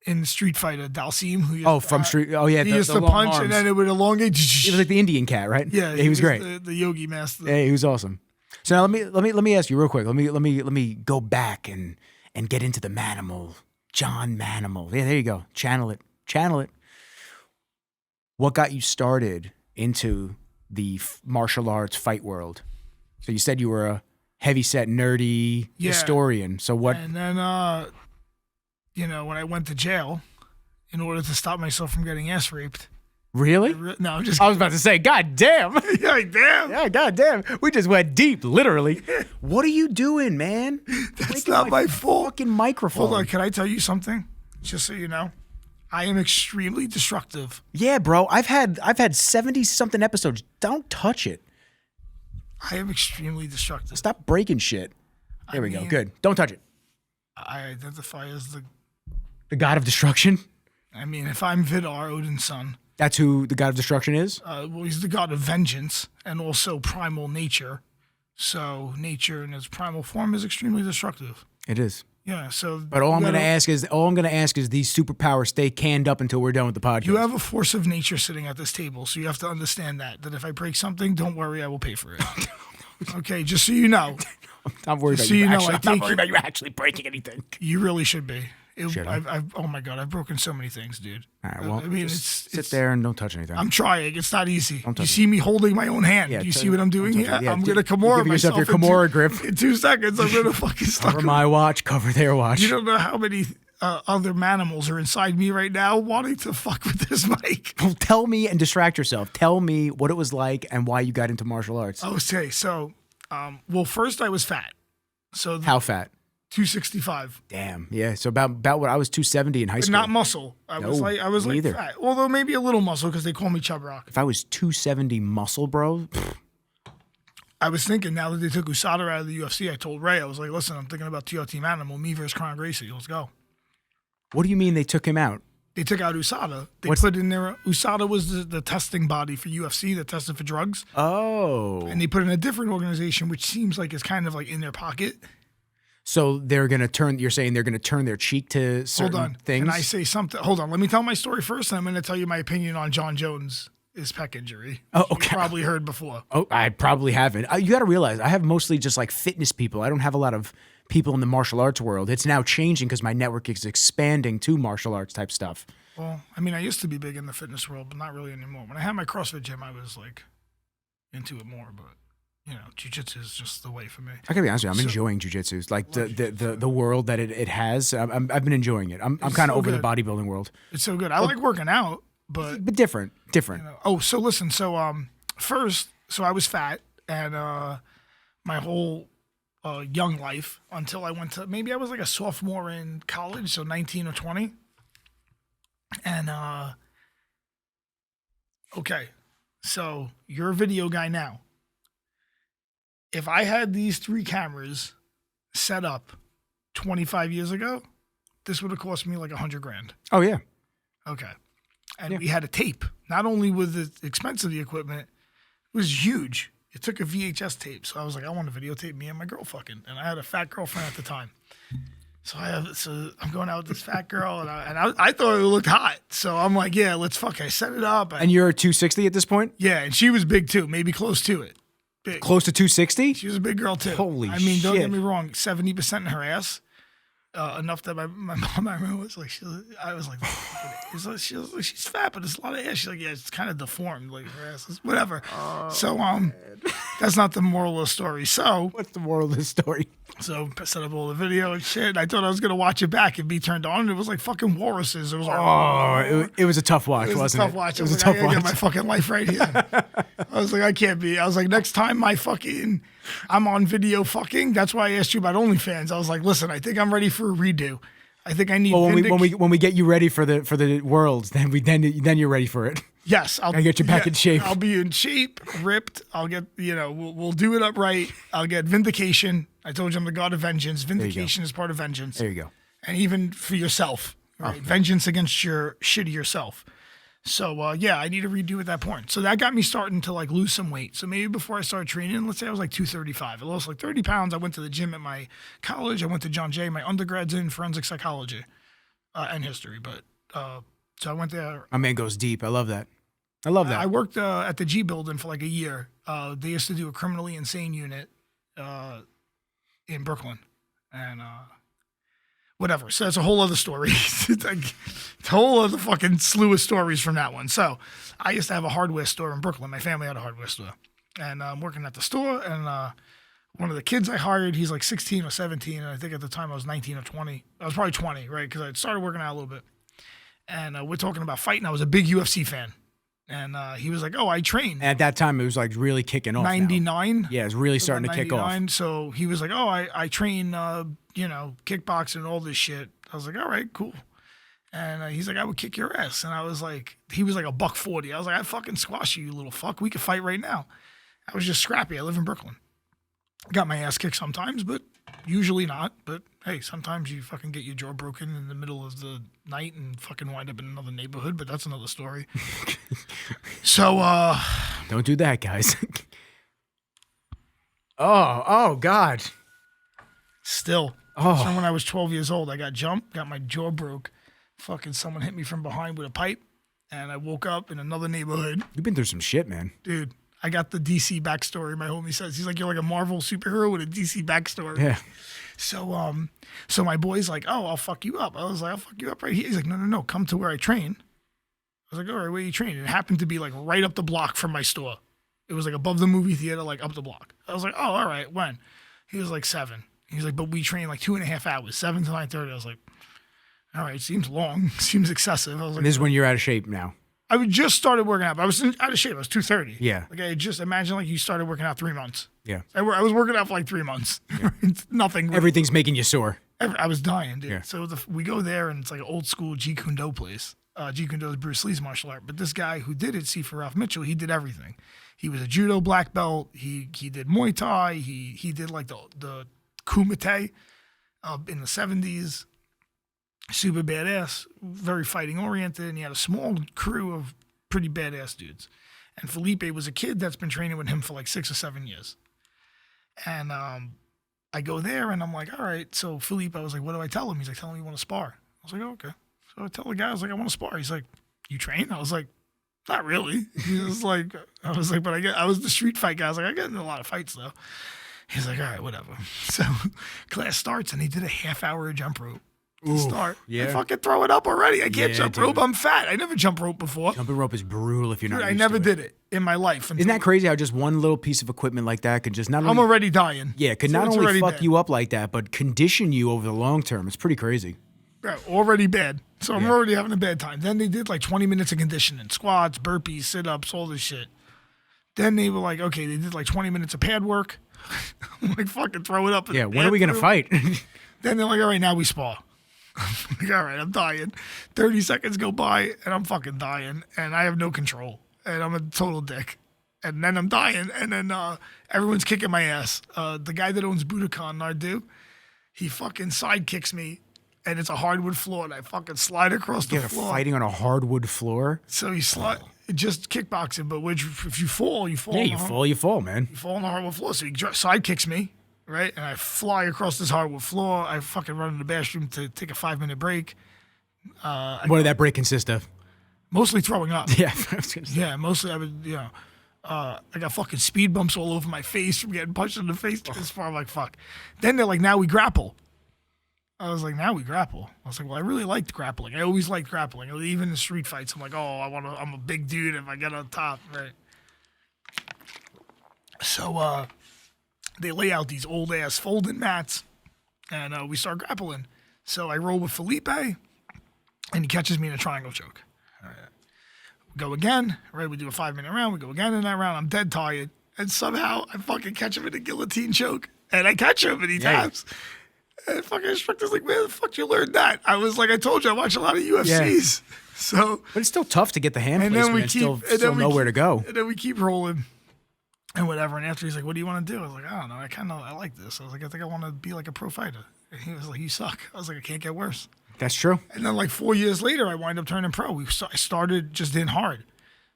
In Street Fighter, Dalsim. From Street. Oh yeah, he used to punch, and then it would elongate. He was like the Indian cat, right? Yeah, he was great. The yogi master. Yeah, he was awesome. So now let me ask you real quick. Let me go back and get into the Manimal, John Manimal. Yeah, there you go. Channel it. What got you started into the martial arts fight world? So you said you were a heavy-set, nerdy historian. So what? And then, when I went to jail, in order to stop myself from getting ass raped. Really? No, I'm just. I was about to say, God damn. Yeah, damn. Yeah, God damn. We just went deep, literally. What are you doing, man? That's not my fault. Fucking microphone. Hold on, can I tell you something? Just so you know, I am extremely destructive. Yeah, bro. I've had 70-something episodes. Don't touch it. I am extremely destructive. Stop breaking shit. There we go. Good. Don't touch it. I identify as the god of destruction. I mean, if I'm Vidar, Odin's son. That's who the god of destruction is? Well, he's the god of vengeance and also primal nature. So nature in its primal form is extremely destructive. It is. Yeah. So, But all I'm going to ask is these superpowers stay canned up until we're done with the podcast. you have a force of nature sitting at this table, so you have to understand that if I break something, don't worry, I will pay for it. Okay, just so you know. I'm worried about So you. you know, Actually, I I'm not take- worried about you actually breaking anything. You really should be. Should I? Oh my God, I've broken so many things, dude. All right, well, I mean, sit there and don't touch anything. I'm trying. It's not easy. touch You it. see me holding my own hand. Yeah, You see what I'm doing don't here? touch it. Yeah, I'm gonna give Kimura yourself your myself in Kimura grip. In 2 seconds, I'm gonna fucking start. Cover my watch, cover their watch. You don't know how many other manimals are inside me right now wanting to fuck with this mic. Well, tell me and distract yourself. Tell me what it was like and why you got into martial arts. Okay, so, well, first I was fat. So How fat? 265. Damn. Yeah. So about what I was 270 in high school. Not muscle. I was No, like me either. fat. Although maybe a little muscle because they call me Chub Rock. If I was 270 muscle, bro. I was thinking now that they took USADA out of the UFC, I told Ray, I was like, listen, I'm thinking about TRT Manimal, me versus Kron Gracie. Let's go. What do you mean they took him out? They took out USADA. They What's- put in there, USADA was the testing body for UFC that tested for drugs. Oh. And they put in a different organization, which seems like it's kind of like in their pocket. So they're going to turn, you're saying they're going to turn their cheek to certain Hold on. things? Can I say something? Hold on. Let me tell my story first, and I'm going to tell you my opinion on John Jones' pec injury. Oh, You okay. probably heard before. Oh, I probably haven't. You got to realize I have mostly just like fitness people. I don't have a lot of people in the martial arts world. It's now changing because my network is expanding to martial arts type stuff. Well, I mean, I used to be big in the fitness world, but not really anymore. When I had my CrossFit gym, I was like into it more, but you know, jiu-jitsu is just the way for me. I gotta be honest with you, I'm enjoying jujitsu. Like the world that it has. I've been enjoying it. I'm kind of so over good. the bodybuilding world, It's so good. I like working out, but but different. you know. Oh, so listen. So first, so I was fat, and my whole young life until I went to maybe I was like a sophomore in college, so 19 or 20, and okay, so you're a video guy now. If I had these 3 cameras set up 25 years ago, this would have cost me like $100,000. Oh yeah. Okay. And Yeah. we had a tape. Not only with the expense of the equipment, it was huge. It took a VHS tape. So I was like, I want to videotape me and my girl fucking. And I had a fat girlfriend at the time. So I'm going out with this fat girl, and I thought it looked hot. So I'm like, yeah, let's fuck. I set it up. And you're 260 at this point? yeah, and she was big too, maybe close to it. Big. Close to 260? She was a big girl too. Holy I mean, don't shit. get me wrong, 70% in her ass. Enough that my mom, I remember, was like, I was like, she's fat, but it's a lot of ass. She's like, yeah, it's kind of deformed, like her ass is whatever. So that's not the moral of the story. So What's the moral of this story? I set up all the video and shit. I thought I was gonna watch it back and be turned on, and it was like fucking walruses. It was like, Oh, it was a tough watch, it was wasn't a tough it? watch. It I was was a like, tough I gotta watch. get my fucking life right here. I was like, I can't be. I was like, next time I'm on video fucking. That's why I asked you about OnlyFans. I was like, listen, I think I'm ready for a redo. I think I need. Well, when we get you ready for the worlds, then you're ready for it. Yes, I'll get you back in shape. I'll be in shape, ripped. I'll get, we'll do it upright. I'll get vindication. I told you I'm the god of vengeance. Vindication is part of vengeance. There you go. And even for yourself, right? Okay. Vengeance against your shittier self. So yeah, I need to redo at that point. So that got me starting to like lose some weight. So maybe before I started training, let's say I was like 235. I lost like 30 pounds. I went to the gym at my college. I went to John Jay. My undergrad's in forensic psychology and history. But so I went there. My man goes deep. I love that. I love that. I worked at the G building for like a year. They used to do a criminally insane unit in Brooklyn, and whatever. So that's a whole other story. It's like a whole other fucking slew of stories from that one. So I used to have a hardware store in Brooklyn. My family had a hardware store, and I'm working at the store. And one of the kids I hired, he's like 16 or 17, and I think at the time I was 19 or 20. I was probably 20, right? Because I started working out a little bit. And we're talking about fighting. I was a big UFC fan. And he was like, oh, I train. At that time, it was like really kicking off. 99. Yeah, it's really starting to kick off. 99. So he was like, oh, I train, kickboxing and all this shit. I was like, all right, cool. And he's like, I would kick your ass. And I was like, he was like $140. I was like, I fucking squash you, you little fuck. We could fight right now. I was just scrappy. I live in Brooklyn. Got my ass kicked sometimes, but usually not. But hey, sometimes you fucking get your jaw broken in the middle of the night and fucking wind up in another neighborhood, but that's another story. So, Don't do that, guys. oh God. Still. Oh. So when I was 12 years old, I got jumped, got my jaw broke. Fucking someone hit me from behind with a pipe, and I woke up in another neighborhood. You've been through some shit, man. Dude, I got the DC backstory. My homie says he's like, you're like a Marvel superhero with a DC backstory. Yeah. So my boy's like, oh, I'll fuck you up. I was like, I'll fuck you up right here. He's like, no, come to where I train. I was like, all right, where you train? It happened to be like right up the block from my store. It was like above the movie theater, like up the block. I was like, oh, all right, when? He was like 7. He's like, but we train like 2.5 hours, 7 to 9:30. I was like, all right, seems long, seems excessive. I was like, This is when you're out of shape now. I would just started working out, but I was out of shape. I was 230. Yeah. Like I just imagine like you started working out 3 months. Yeah. I was working out for like 3 months. Yeah. It's nothing. Everything's making you sore. I was dying, dude. Yeah. So we go there and it's like an old school Jeet Kune Do place. Jeet Kune Do is Bruce Lee's martial art. But this guy who did it, Sifu Ralph Mitchell, he did everything. He was a judo black belt. He did Muay Thai. He did like the kumite in the 70s. Super badass, very fighting oriented, and he had a small crew of pretty badass dudes. And Felipe was a kid that's been training with him for like 6 or 7 years. And I go there and I'm like, all right. So Felipe, I was like, what do I tell him? He's like, tell him you want to spar. I was like, oh, okay. So I tell the guy, I was like, I want to spar. He's like, you train? I was like, not really. He was like, I was like, but I was the street fight guy. I was like, I get in a lot of fights though. He's like, all right, whatever. So class starts and he did a half-hour jump rope. Start. Yeah. I fucking throw it up already. I can't Yeah, jump dude. rope. I'm fat. I never jumped rope before. Jumping rope is brutal if you're not Dude, I used never to it. did it in my life. Isn't that crazy how just one little piece of equipment like that can just not only... I'm already dying. Yeah, could So not it's only already fuck dead. you up like that, but condition you over the long term. It's pretty crazy. Right, already bad. So I'm Yeah. already having a bad time. Then they did like 20 minutes of conditioning, squats, burpees, sit-ups, all this shit. Then they were like, okay, they did like 20 minutes of pad work. I'm like, fucking throw it up. in Yeah, the when are we going to bathroom. fight? Then they're like, all right, now we spar. I'm like, all right, I'm dying. 30 seconds go by and I'm fucking dying and I have no control and I'm a total dick. And then I'm dying and then everyone's kicking my ass. The guy that owns Budokan, Nardu, he fucking sidekicks me and it's a hardwood floor and I fucking slide across the You're floor. fighting on a hardwood floor? So he slide, just kickboxing, but if you fall, you fall. Yeah, on you the fall, you fall, man. You fall on the hardwood floor. So he sidekicks me. Right, and I fly across this hardwood floor. I fucking run in the bathroom to take a 5-minute break. What did that break consist of? Mostly throwing up. Yeah, I was gonna say. Yeah, mostly I would, I got fucking speed bumps all over my face from getting punched in the face this far. I'm like, fuck. Then they're like, now we grapple. I was like, now we grapple. I was like, well, I really liked grappling. I always liked grappling. Even in street fights, I'm like, oh, I'm a big dude if I get on top, right? So, they lay out these old ass folding mats and we start grappling. So I roll with Felipe and he catches me in a triangle choke. All right. We go again, right? We do a 5-minute round. We go again in that round. I'm dead tired. And somehow I fucking catch him in a guillotine choke and I catch him and he taps. And the fucking instructor's like, where the fuck you learned that? I was like, I told you, I watch a lot of UFCs. Yeah. So, But it's still tough to get the hand and placement then we and keep, still know where to go. And then we keep rolling. And whatever. And after he's like, what do you want to do? I was like, I don't know. I like this. I was like, I think I want to be like a pro fighter. And he was like, you suck. I was like, I can't get worse. That's true. And then like 4 years later, I wind up turning pro. I started just in hard.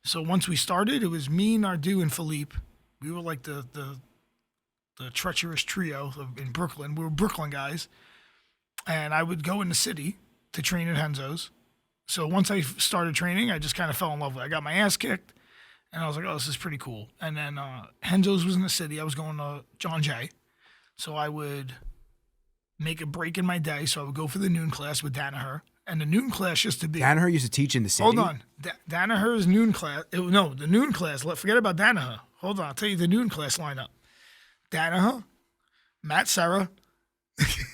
So once we started, it was me, Nardu, and Philippe. We were like the treacherous trio in Brooklyn. We were Brooklyn guys. And I would go in the city to train at Henzo's. So once I started training, I just kind of fell in love with it. I got my ass kicked. And I was like, oh, this is pretty cool. And then Henzo's was in the city. I was going to John Jay. So I would make a break in my day. So I would go for the noon class with Danaher. And the noon class used to be... Danaher used to teach in the city? Hold on. Danaher's noon class... the noon class. Forget about Danaher. Hold on. I'll tell you the noon class lineup. Danaher, Matt Serra,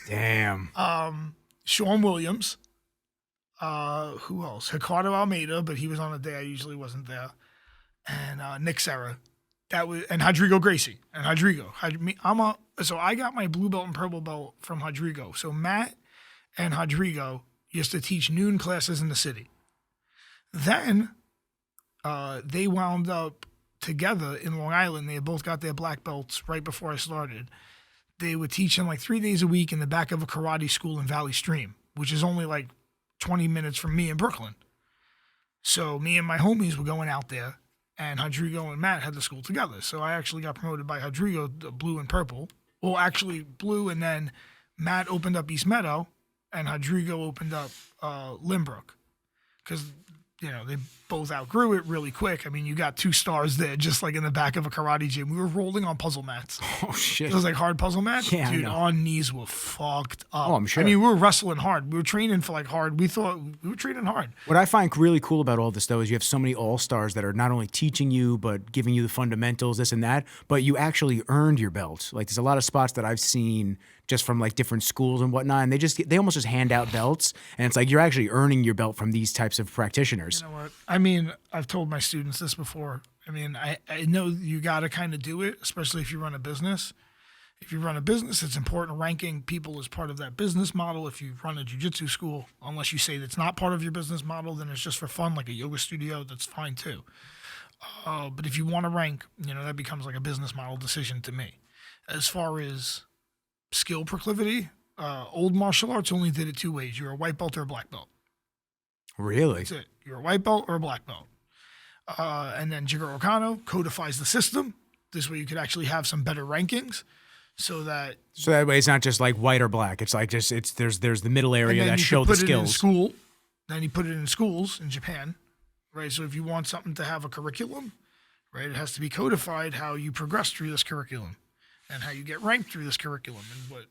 Damn. Sean Williams, who else? Ricardo Almeida, but he was on a day I usually wasn't there. And Nick Serra, and Rodrigo Gracie, and Rodrigo. So I got my blue belt and purple belt from Rodrigo. So Matt and Rodrigo used to teach noon classes in the city. Then they wound up together in Long Island. They had both got their black belts right before I started. They were teaching like 3 days a week in the back of a karate school in Valley Stream, which is only like 20 minutes from me in Brooklyn. So me and my homies were going out there. And Rodrigo and Matt had the school together. So I actually got promoted by Rodrigo, the blue and purple. Well, actually blue, and then Matt opened up East Meadow and Rodrigo opened up Limbrook. Because, they both outgrew it really quick. I mean, you got 2 stars there, just like in the back of a karate gym. We were rolling on puzzle mats. Oh, shit. It was like hard puzzle mats. Yeah, dude, I know. our knees were fucked up. Oh, I'm sure. I mean, we were wrestling hard. We were training for hard. We thought we were training hard. What I find really cool about all this, though, is you have so many all-stars that are not only teaching you, but giving you the fundamentals, this and that, but you actually earned your belt. Like, there's a lot of spots that I've seen just from like different schools and whatnot, and they almost just hand out belts, and it's like you're actually earning your belt from these types of practitioners. You know what? I mean, I've told my students this before. I mean, I know you got to kind of do it, especially if you run a business. If you run a business, it's important ranking people as part of that business model. If you run a jiu-jitsu school, unless you say that's not part of your business model, then it's just for fun, like a yoga studio, that's fine too. But if you want to rank, that becomes like a business model decision to me. As far as skill proclivity, old martial arts only did it 2 ways. You're a white belt or a black belt. Really? That's it. You're a white belt or a black belt. And then Jigoro Kano codifies the system. This way you could actually have some better rankings so that way it's not just like white or black. It's like there's the middle area that show the skills. Then you put it in schools in Japan, right? So if you want something to have a curriculum, right, it has to be codified how you progress through this curriculum and how you get ranked through this curriculum and what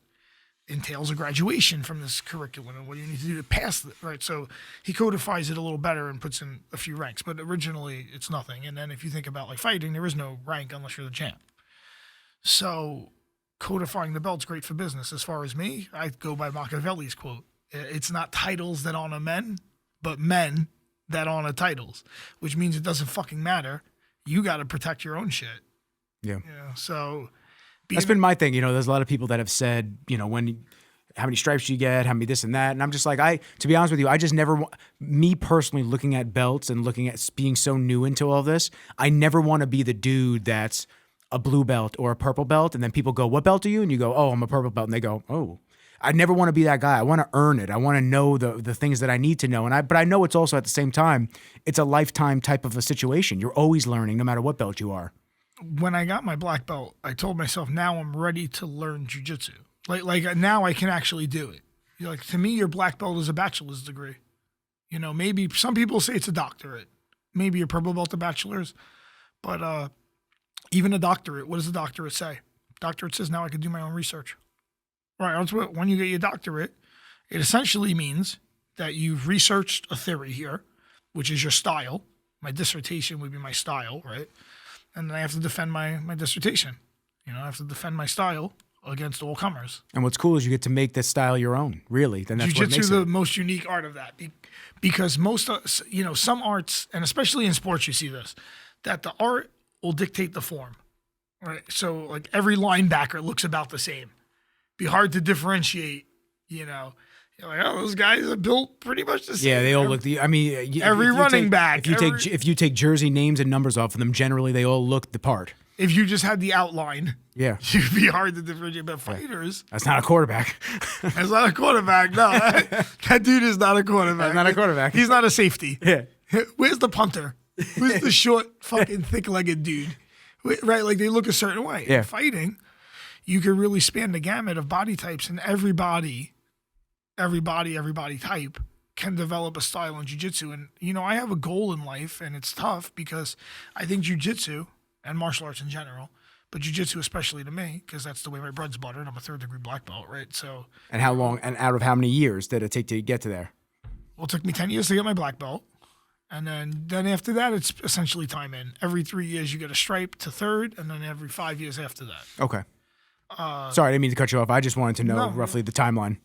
entails a graduation from this curriculum and what you need to do to pass it, right? So he codifies it a little better and puts in a few ranks, but originally it's nothing. And then if you think about like fighting, there is no rank unless you're the champ. So codifying the belt's great for business. As far as me, I go by Machiavelli's quote. It's not titles that honor men, but men that honor titles, which means it doesn't fucking matter. You got to protect your own shit. Yeah. So that's been my thing. There's a lot of people that have said, how many stripes you get, how many this and that. And I'm just like, to be honest with you, I just never, me personally looking at belts and looking at being so new into all this, I never want to be the dude that's a blue belt or a purple belt. And then people go, what belt are you? And you go, oh, I'm a purple belt. And they go, oh, I never want to be that guy. I want to earn it. I want to know the things that I need to know. But I know it's also at the same time, it's a lifetime type of a situation. You're always learning no matter what belt you are. When I got my black belt, I told myself, now I'm ready to learn jiu-jitsu. Like now I can actually do it. Like, to me, your black belt is a bachelor's degree. Maybe some people say it's a doctorate. Maybe a purple belt, a bachelor's. But even a doctorate, what does a doctorate say? Doctorate says now I can do my own research. Right. That's what, when you get your doctorate, it essentially means that you've researched a theory here, which is your style. My dissertation would be my style, right? And then I have to defend my dissertation. I have to defend my style against all comers. And what's cool is you get to make this style your own, really. Then that's what makes it. Jiu-jitsu, the most unique art of that. Because most, some arts, and especially in sports you see this, that the art will dictate the form, right? So like every linebacker looks about the same. Be hard to differentiate, You're like, oh, those guys are built pretty much the same. Yeah, they all look. Every running back. If you take jersey names and numbers off of them, generally they all look the part. If you just had the outline, yeah, you'd be hard to differentiate. But fighters, that's not a quarterback. That's not a quarterback. No, that dude is not a quarterback. That's not a quarterback. He's not a safety. Yeah. Where's the punter? Who's the short, fucking thick-legged dude? Right, like they look a certain way. Yeah. In fighting, you can really span the gamut of body types, and every body type can develop a style in jiu-jitsu. And, I have a goal in life, and it's tough because I think jiu-jitsu and martial arts in general, but jiu-jitsu especially to me, because that's the way my bread's buttered. I'm a 3rd-degree black belt, right? So. And how long, and out of how many years did it take to get to there? Well, it took me 10 years to get my black belt. And then after that, it's essentially time in. Every 3 years, you get a stripe to 3rd, and then every 5 years after that. Okay. Sorry, I didn't mean to cut you off. I just wanted to know roughly the timeline.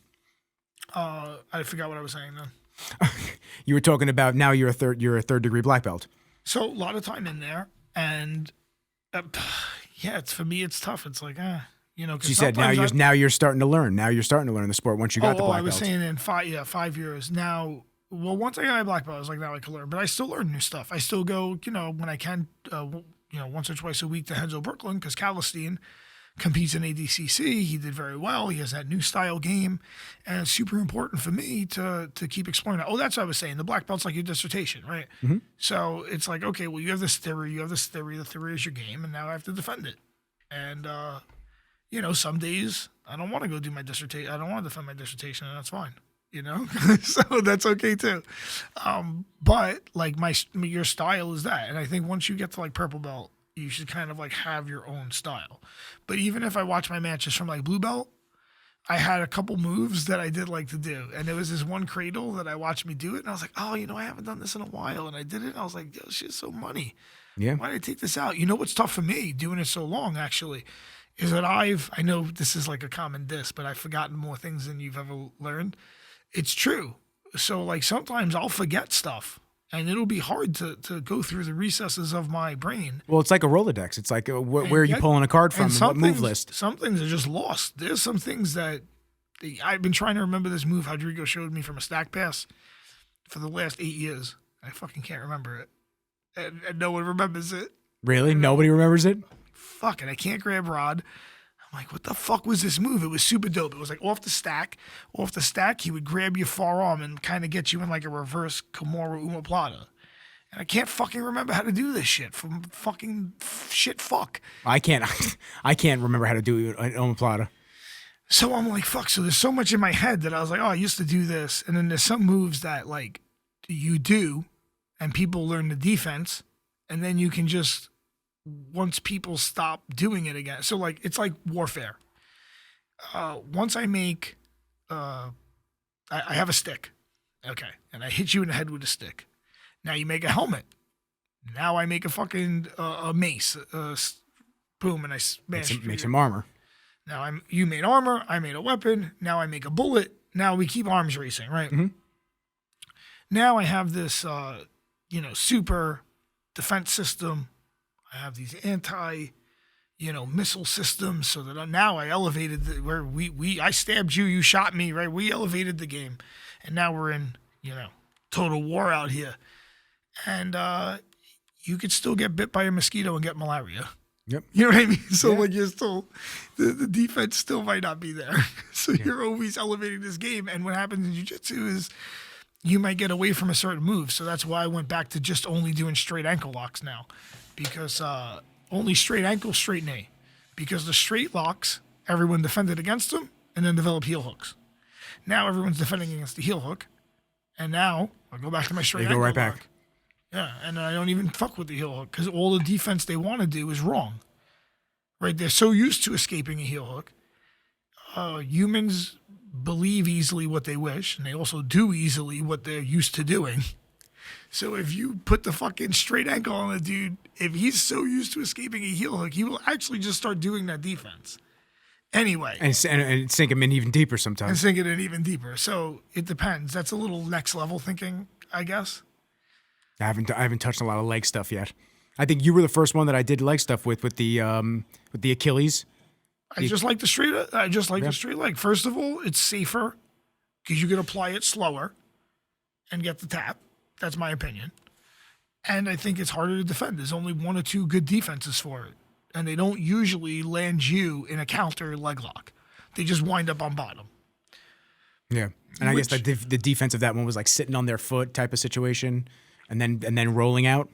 I forgot what I was saying then. You were talking about now you're a 3rd-degree black belt. So a lot of time in there, and for me it's tough. It's like You said now you're starting to learn. Now you're starting to learn the sport once you got the black belt. I was saying in 5 years now. Well, once I got my black belt, I was like, now I can learn. But I still learn new stuff. I still go, when I can, once or twice a week to Henzo Brooklyn, because Calistine competes in ADCC. He did very well. He has that new style game. And it's super important for me to keep exploring that. Oh, that's what I was saying. The black belt's like your dissertation, right? Mm-hmm. So it's like, okay, well, you have this theory. The theory is your game, and now I have to defend it. And, some days I don't want to go do my dissertation. I don't want to defend my dissertation, and that's fine. You know, so that's okay too. But like your style is that, and I think once you get to like purple belt, you should kind of like have your own style. But even if I watch my matches from like blue belt, I had a couple moves that I did like to do, and there was this one cradle that I watched me do it, and I was like, oh, I haven't done this in a while, and I did it, and I was like, yo, shit's so money. Yeah. Why did I take this out? You know what's tough for me doing it so long actually is that I know this is like a common diss, but I've forgotten more things than you've ever learned. It's true. So like sometimes I'll forget stuff. And it'll be hard to go through the recesses of my brain. Well, it's like a Rolodex. It's like where are you pulling a card from and what move list? Some things are just lost. There's some things that I've been trying to remember this move Rodrigo showed me from a stack pass for the last 8 years. I fucking can't remember it. And no one remembers it. Really? Nobody remembers it? Fuck it. I can't grab Rod. I'm like, what the fuck was this move? It was super dope. It was like off the stack. Off the stack, he would grab your forearm and kind of get you in like a reverse Kimura omoplata. And I can't fucking remember how to do this shit from fucking shit fuck. I can't remember how to do an omoplata. So I'm like, fuck. So there's so much in my head that I was like, oh, I used to do this. And then there's some moves that like you do and people learn the defense. And then you can just, once people stop doing it again. So like, it's like warfare. Once I make, I have a stick. Okay. And I hit you in the head with a stick. Now you make a helmet. Now I make a fucking a mace. Boom. And I smash. Make some armor. Now you made armor. I made a weapon. Now I make a bullet. Now we keep arms racing, right? Mm-hmm. Now I have this, super defense system. I have these missile systems, so that now I elevated where I stabbed you, you shot me, right? We elevated the game, and now we're in, total war out here. And you could still get bit by a mosquito and get malaria. Yep. You know what I mean? So like you're still, the defense still might not be there. So you're always elevating this game. And what happens in jiu-jitsu is you might get away from a certain move. So that's why I went back to just only doing straight ankle locks now. Because only straight ankle, straight knee. Because the straight locks, everyone defended against them and then developed heel hooks. Now everyone's defending against the heel hook. And now I'll go back to my straight ankle. Go right lock. back. Yeah, and I don't even fuck with the heel hook because all the defense they want to do is wrong. Right? They're so used to escaping a heel hook. Humans believe easily what they wish, and they also do easily what they're used to doing. So if you put the fucking straight ankle on a dude, if he's so used to escaping a heel hook, he will actually just start doing that defense. Anyway. And sink him in even deeper sometimes. And sink it in even deeper. So it depends. That's a little next level thinking, I guess. I haven't touched a lot of leg stuff yet. I think you were the first one that I did leg stuff with the Achilles. I just like the straight leg. First of all, it's safer because you can apply it slower and get the tap. That's my opinion. And I think it's harder to defend. There's only one or two good defenses for it. And they don't usually land you in a counter leg lock. They just wind up on bottom. Yeah. And I guess the defense of that one was like sitting on their foot type of situation and then rolling out.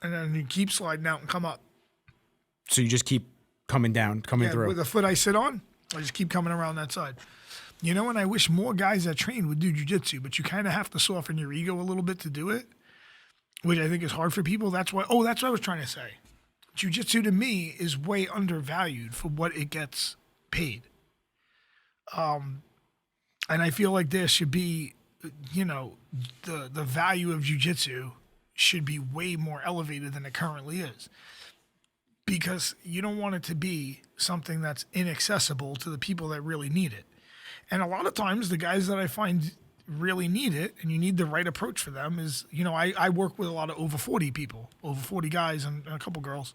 And then you keep sliding out and come up. So you just keep coming through. With the foot I sit on, I just keep coming around that side. And I wish more guys that train would do jiu-jitsu, but you kind of have to soften your ego a little bit to do it, which I think is hard for people. That's what I was trying to say. Jiu-jitsu to me is way undervalued for what it gets paid. And I feel like there should be, the value of jiu-jitsu should be way more elevated than it currently is. Because you don't want it to be something that's inaccessible to the people that really need it. And a lot of times the guys that I find really need it, and you need the right approach for them is, I work with a lot of over 40 people, over 40 guys and a couple girls.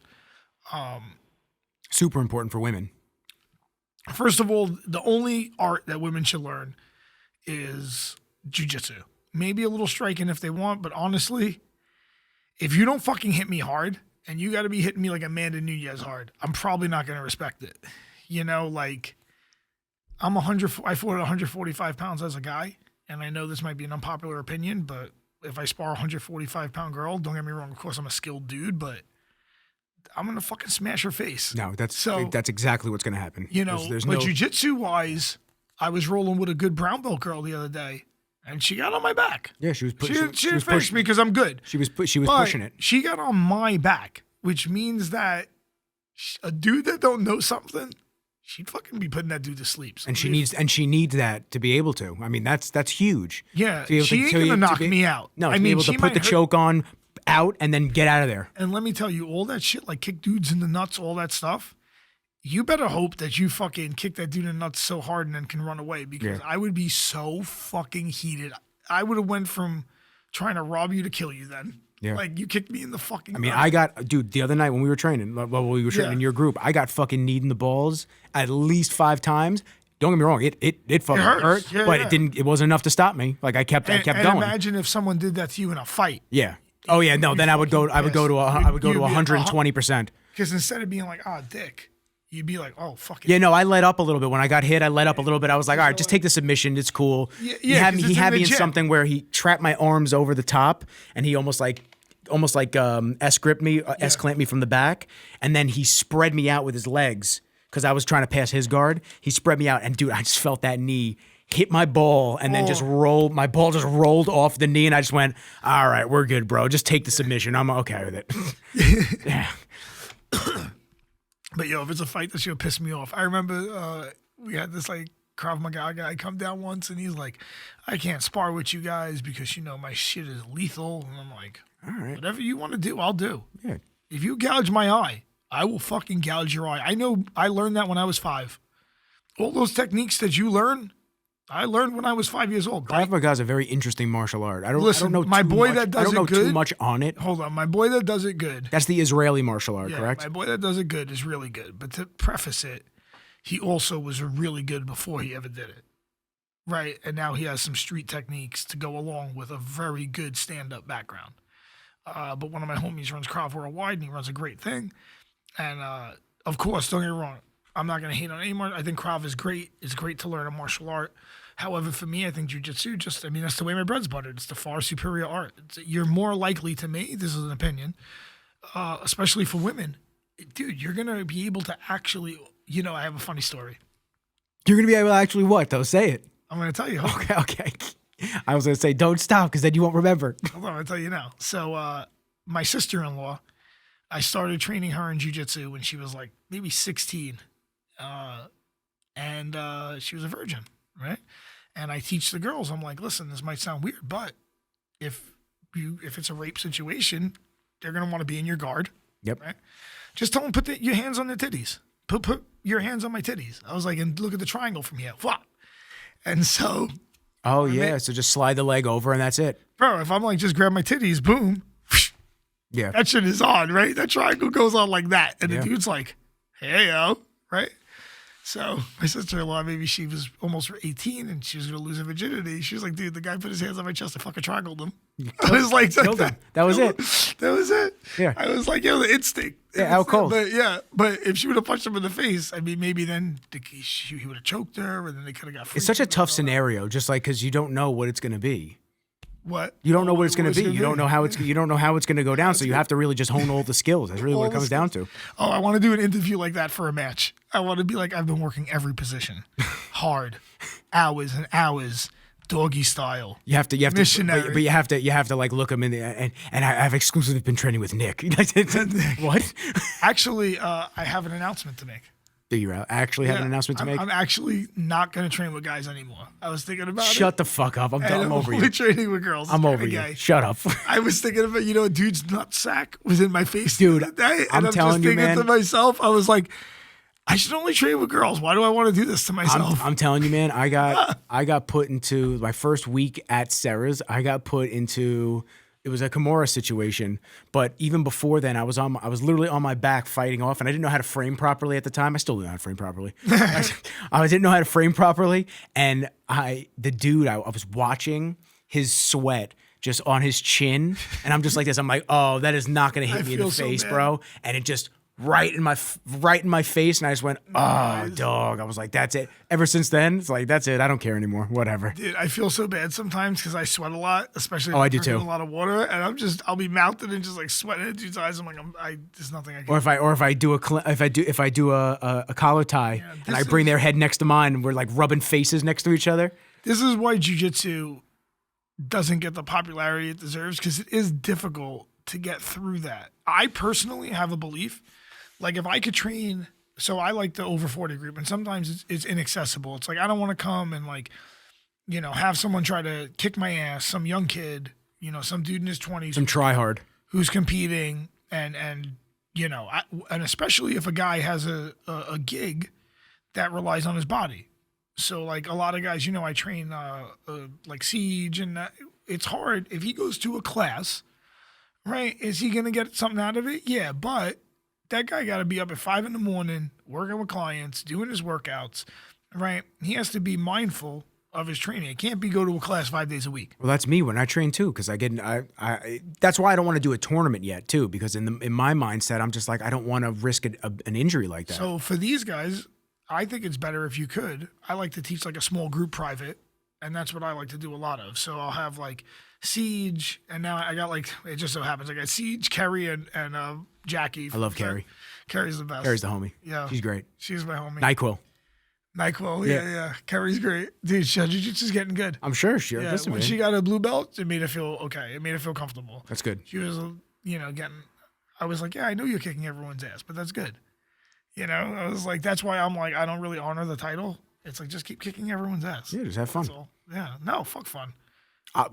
Super important for women. First of all, the only art that women should learn is jiu-jitsu. Maybe a little striking if they want, but honestly, if you don't fucking hit me hard, and you got to be hitting me like Amanda Nunez hard, I'm probably not going to respect it. I fought at 145 pounds as a guy, and I know this might be an unpopular opinion, but if I spar a 145-pound girl, don't get me wrong, of course I'm a skilled dude, but I'm gonna fucking smash her face. No, that's exactly what's going to happen. You know, there's but no jiu-jitsu wise, I was rolling with a good brown belt girl the other day, and she got on my back. Yeah, she was She pushing. didn't finish me because I'm good. She was But pushing it. She got on my back, which means that a dude that don't know something, she'd fucking be putting that dude to sleep. So And she needs that to be able to. I mean, that's huge. Yeah, To be able she ain't gonna knock me out. No, I to be mean, able to she put the might hurt- choke on out and then get out of there. And let me tell you, all that shit, like kick dudes in the nuts, all that stuff, you better hope that you fucking kick that dude in the nuts so hard and then can run away, because I would be so fucking heated. I would have went from trying to rob you to kill you then. Yeah. Like, you kicked me in the fucking I mean, nuts. dude, the other night when we were training, in your group, I got fucking kneed in the balls at least 5 times. Don't get me wrong, it fucking hurt, Yeah, but yeah. it wasn't enough to stop me. Like I kept And going. imagine if someone did that to you in a fight. Yeah. Oh yeah, no, then I would go to 120%. Because instead of being like, oh, dick, you'd be like, oh, fuck it. Yeah, no, I let up a little bit when I got hit. I let up a little bit. I was like, all right, just take the submission. It's cool. Yeah, he had 'cause me. He it's had in the me in gym. something where he trapped my arms over the top, and he almost like S-gripped me, S-clamped me from the back, and then he spread me out with his legs because I was trying to pass his guard. He spread me out, and dude, I just felt that knee hit my ball and then just rolled. My ball just rolled off the knee, and I just went, all right, we're good, bro. Just take the submission. I'm okay with it. Yeah. But yo, if it's a fight, that shit piss me off. I remember we had this like Krav Maga guy come down once, and he's like, I can't spar with you guys because, you know, my shit is lethal. And I'm like, All right. whatever you want to do, I'll do. Yeah. If you gouge my eye, I will fucking gouge your eye. I know I learned that when I was 5. All those techniques that you learn, I learned when I was 5 years old. Krav Maga is a very interesting martial art. I don't know my too boy much, that does I don't know it good, too much on it. Hold on, my boy that does it good. That's the Israeli martial art, correct? My boy that does it good is really good. But to preface it, he also was really good before he ever did it. Right? And now he has some street techniques to go along with a very good stand-up background. But one of my homies runs Krav Worldwide, and he runs a great thing. And of course, don't get me wrong, I'm not going to hate on anyone. I think Krav is great. It's great to learn a martial art. However, for me, I think Jiu-Jitsu that's the way my bread's buttered. It's the far superior art. You're more likely to me, this is an opinion, especially for women, dude, you're going to be able to actually, you know, I have a funny story. You're going to be able to actually what, though? Say it. I'm going to tell you. Okay. I was going to say, don't stop, because then you won't remember. Hold on, I'll tell you now. So my sister-in-law, I started training her in Jiu-Jitsu when she was like maybe 16. And she was a virgin, right? And I teach the girls, I'm like, listen, this might sound weird, but if it's a rape situation, they're going to want to be in your guard. Yep. Right? Just tell them, put your hands on their titties. Put your hands on my titties. I was like, and look at the triangle from here. Flop. And so. Oh, yeah. So just slide the leg over and that's it. Bro, if I'm like, just grab my titties, boom. Yeah. That shit is on, right? That triangle goes on like that. And the dude's like, hey, yo, right? So my sister-in-law, maybe she was almost 18 and she was going to lose her virginity. She was like, dude, the guy put his hands on my chest. I fucking triangled him. I was like, killed him. That was it. That was it. Yeah. I was like, yo, the instinct. Yeah, how cold. But if she would have punched him in the face, I mean, maybe then he would have choked her and then they could have got free. It's such a tough scenario, just like because you don't know what it's going to be. What? You don't know what it's going to be. You don't know how it's going to go down. So you have to really just hone all the skills. That's really what it comes down to. Oh, I want to do an interview like that for a match. I want to be like, I've been working every position, hard, hours and hours, doggy style. You have to, missionary. but you have to like look them in the and I've exclusively been training with Nick. What? Actually, I have an announcement to make. Do you actually have an announcement to make? I'm actually not going to train with guys anymore. I was thinking about it. Shut the fuck up. I'm done. I'm over you. We're training with girls. I'm over you. Shut up. I was thinking about, a dude's nutsack was in my face Dude, the other day. I'm telling you, man. To myself, I was like, I should only train with girls. Why do I want to do this to myself? I'm telling you, man. I got put into my first week at Sarah's. I got put into. It was a Kimura situation, but even before then, I was literally on my back fighting off, and I didn't know how to frame properly at the time. I still don't know how to frame properly. I didn't know how to frame properly, and I was watching his sweat just on his chin, and I'm just like this. I'm like, oh, that is not going to hit me in the face, bro. And it just right in my face, and I just went, oh, dog. I was like, that's it. Ever since then, it's like, that's it. I don't care anymore. Whatever. Dude, I feel so bad sometimes because I sweat a lot, especially if I I'm do drinking too. a lot of water, and I'll be mounted and just like sweating at 2 times. I'm like, there's nothing I can. Or if I do a collar tie and I bring their head next to mine, and we're like rubbing faces next to each other. This is why jiu-jitsu doesn't get the popularity it deserves, because it is difficult to get through that. I personally have a belief, like if I could train, so I like the over 40 group, and sometimes it's inaccessible. It's like, I don't want to come and like, have someone try to kick my ass, some young kid, some dude in his 20s. Some try hard. Who's competing, and and especially if a guy has a gig that relies on his body. So like a lot of guys, I train like Siege, and it's hard if he goes to a class, right? Is he gonna get something out of it? Yeah, but that guy got to be up at 5 a.m, working with clients, doing his workouts, right? He has to be mindful of his training. It can't be go to a class 5 days a week. Well, that's me when I train too, because that's why I don't want to do a tournament yet too, because in my mindset, I'm just like, I don't want to risk an injury like that. So for these guys, I think it's better if you could. I like to teach like a small group private, and that's what I like to do a lot of. So I'll have like Siege, and now I got like, it just so happens I got Siege, Kerry, and Jackie. I love Kerry. Kerry's the best. Kerry's the homie. Yeah. She's great. She's my homie. NyQuil. Yeah. Kerry's great. Dude, jiu-jitsu's getting good. I'm sure she. Yeah, Listen, when man. she got a blue belt, it made her feel okay. It made her feel comfortable. That's good. She was, I was like, yeah, I know you're kicking everyone's ass, but that's good. I was like, that's why I'm like, I don't really honor the title. It's like, just keep kicking everyone's ass. Yeah, just have fun. That's all. Yeah. No, fuck fun.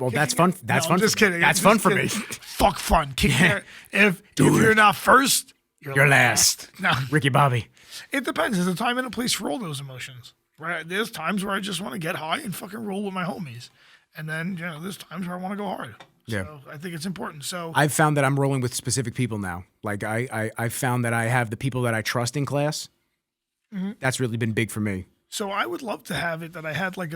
Well, that's fun. That's No, fun. I'm just kidding. That's I'm fun just for kidding. me. Fuck fun. If you're not first, you're last. No, Ricky Bobby. it depends. There's a time and a place for all those emotions, right? There's times where I just want to get high and fucking roll with my homies. And then, there's times where I want to go hard. Yeah. So I think it's important. So I've found that I'm rolling with specific people now. Like I found that I have the people that I trust in class. Mm-hmm. That's really been big for me. So I would love to have it that I had like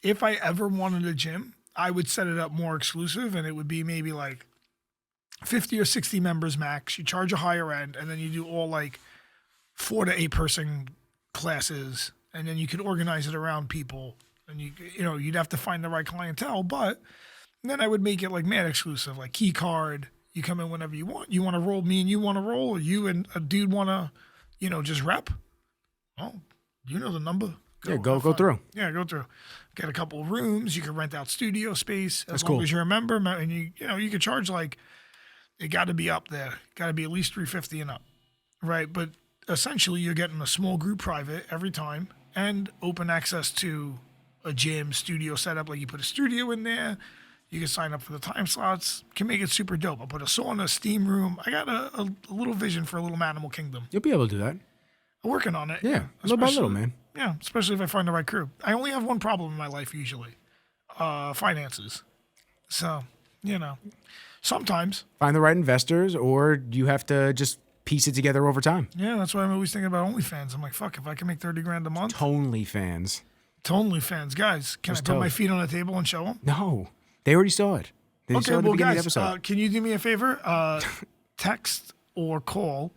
if I ever wanted a gym, I would set it up more exclusive, and it would be maybe like 50 or 60 members max. You charge a higher end, and then you do all like 4 to 8 person classes, and then you could organize it around people, and you'd have to find the right clientele, but then I would make it like mad exclusive, like key card. You come in whenever you want. You want to roll, me and you want to roll, or you and a dude want to, just rep. Oh, you know the number. Go through. Yeah, go through. Get a couple of rooms. You can rent out studio space as long cool. as you're a member, and you could charge like, it got to be up there. Got to be at least $350 and up, right? But essentially, you're getting a small group private every time, and open access to a gym studio setup. Like you put a studio in there. You can sign up for the time slots. Can make it super dope. I'll put a sauna, steam room. I got a little vision for a little Manimal kingdom. You'll be able to do that. I'm working on it. Yeah, little by little, man. Yeah, especially if I find the right crew. I only have one problem in my life usually, finances. So, sometimes. Find the right investors, or you have to just piece it together over time. Yeah, that's why I'm always thinking about OnlyFans. I'm like, fuck, if I can make $30,000 a month. OnlyFans. To OnlyFans, guys, can I put my feet on the table and show them? No, they already saw it. They saw it at the beginning of the episode. Can you do me a favor? Text or call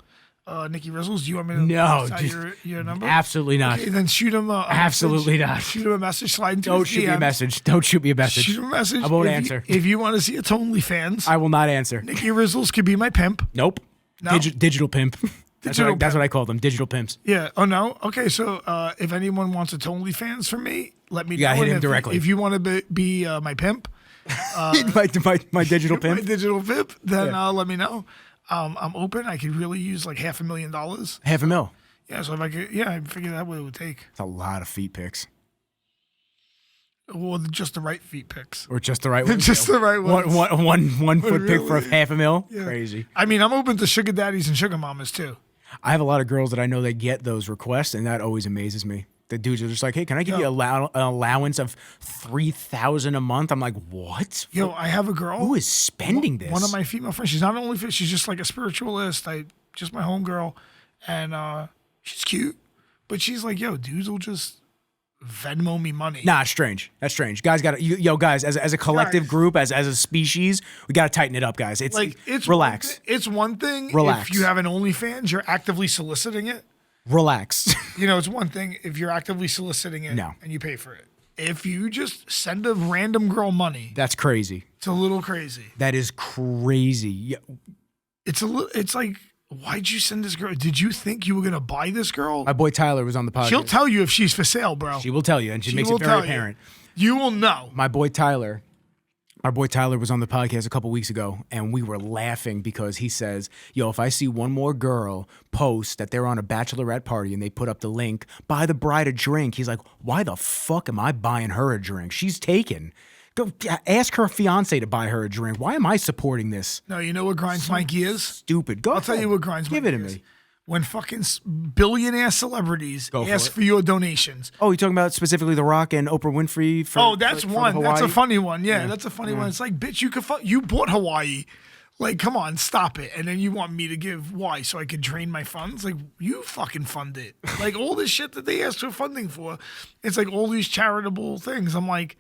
Nikki Rizzles. Do you want me to your number? Absolutely not. Okay, then shoot him Absolutely not. Shoot him a message. Slide into Don't his shoot me a DMs. message. Don't shoot me a message. Shoot him a message. I won't If answer. If you want to see a to OnlyFans, I will not answer. Nikki Rizzles could be my pimp. Nope. No? Digital pimp. That's what I call them. Digital pimps. Yeah. Oh no. Okay. So if anyone wants a to OnlyFans from me, let me know. Yeah, hit him And directly. If you want to be my pimp, my digital pimp. my digital pimp, then let me know. I'm open. I could really use like $500,000. $500,000. Yeah. So if I could, I figured that what it would take. It's a lot of feet pics. Well, just the right feet picks. Or just the right one. Just the right ones. One foot pick for Really? $500,000. Yeah. Crazy. I mean, I'm open to sugar daddies and sugar mamas too. I have a lot of girls that I know that get those requests, and that always amazes me. The dudes are just like, "Hey, can I give you an allowance of $3,000 a month?" I'm like, "What? Yo, I have a girl. Who is spending this?" One of my female friends. She's not only fit. She's just like a spiritualist. Just my homegirl, and she's cute. But she's like, yo, dudes will just Venmo me money. Nah, strange. That's strange. Guys, guys, as a collective Guys. group, as a species, we got to tighten it up, guys. It's relax. It's one thing Relax. if you have an OnlyFans, you're actively soliciting it. Relax. It's one thing if you're actively soliciting it and you pay for it. If you just send a random girl money, That's crazy. it's a little crazy. That is crazy. Yeah. It's like, why'd you send this girl? Did you think you were gonna buy this girl? My boy Tyler was on the podcast. She'll tell you if she's for sale, bro. She will tell you, and she makes will it very tell you. apparent. You will know. My boy Tyler was on the podcast a couple weeks ago, and we were laughing because he says, yo, if I see one more girl post that they're on a bachelorette party and they put up the link, buy the bride a drink, he's like, why the fuck am I buying her a drink? She's taken. Go ask her fiance to buy her a drink. Why am I supporting this? No, you know what grinds my gears? Stupid. Go I'll tell you what grinds my Give it gears. to me. When fucking billionaire celebrities ask for your donations. Oh, you're talking about specifically The Rock and Oprah Winfrey? That's one. That's a funny one. Yeah, that's a funny one. It's like, bitch, you bought Hawaii. Like, come on, stop it. And then you want me to give why? So I could drain my funds? Like, you fucking fund it. Like, all this shit that they asked for funding for, it's like all these charitable things. I'm like,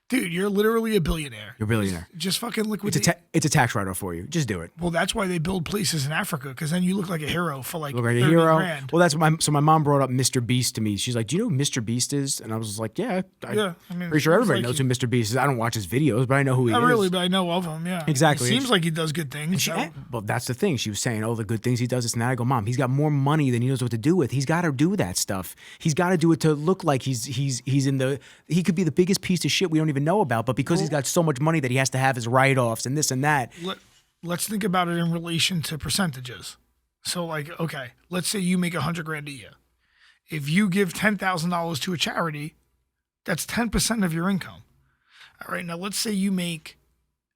dude, you're literally a billionaire. You're a billionaire. Just fucking liquidate. It's a tax write-off for you. Just do it. Well, that's why they build places in Africa, because then you look like a hero for like, Look like a 30 hero. grand. Well, that's my mom brought up Mr. Beast to me. She's like, "Do you know who Mr. Beast is?" And I was like, "Yeah, I mean, pretty sure everybody like knows who Mr. Beast is. I don't watch his videos, but I know who he Not is." really, but I know of him. Yeah, Exactly. It seems like he does good things. Well, that's the thing. She was saying, "Oh, the good things he does this and that." I go, "Mom, he's got more money than he knows what to do with. He's got to do that stuff. He's got to do it to look like he's in the. He could be the biggest piece of shit we don't even know about, but because he's got so much money that he has to have his write-offs and this and that." Let's think about it in relation to percentages. So, like, okay, let's say you make $100,000 a year. If you give $10,000 to a charity, that's 10% of your income. All right, now let's say you make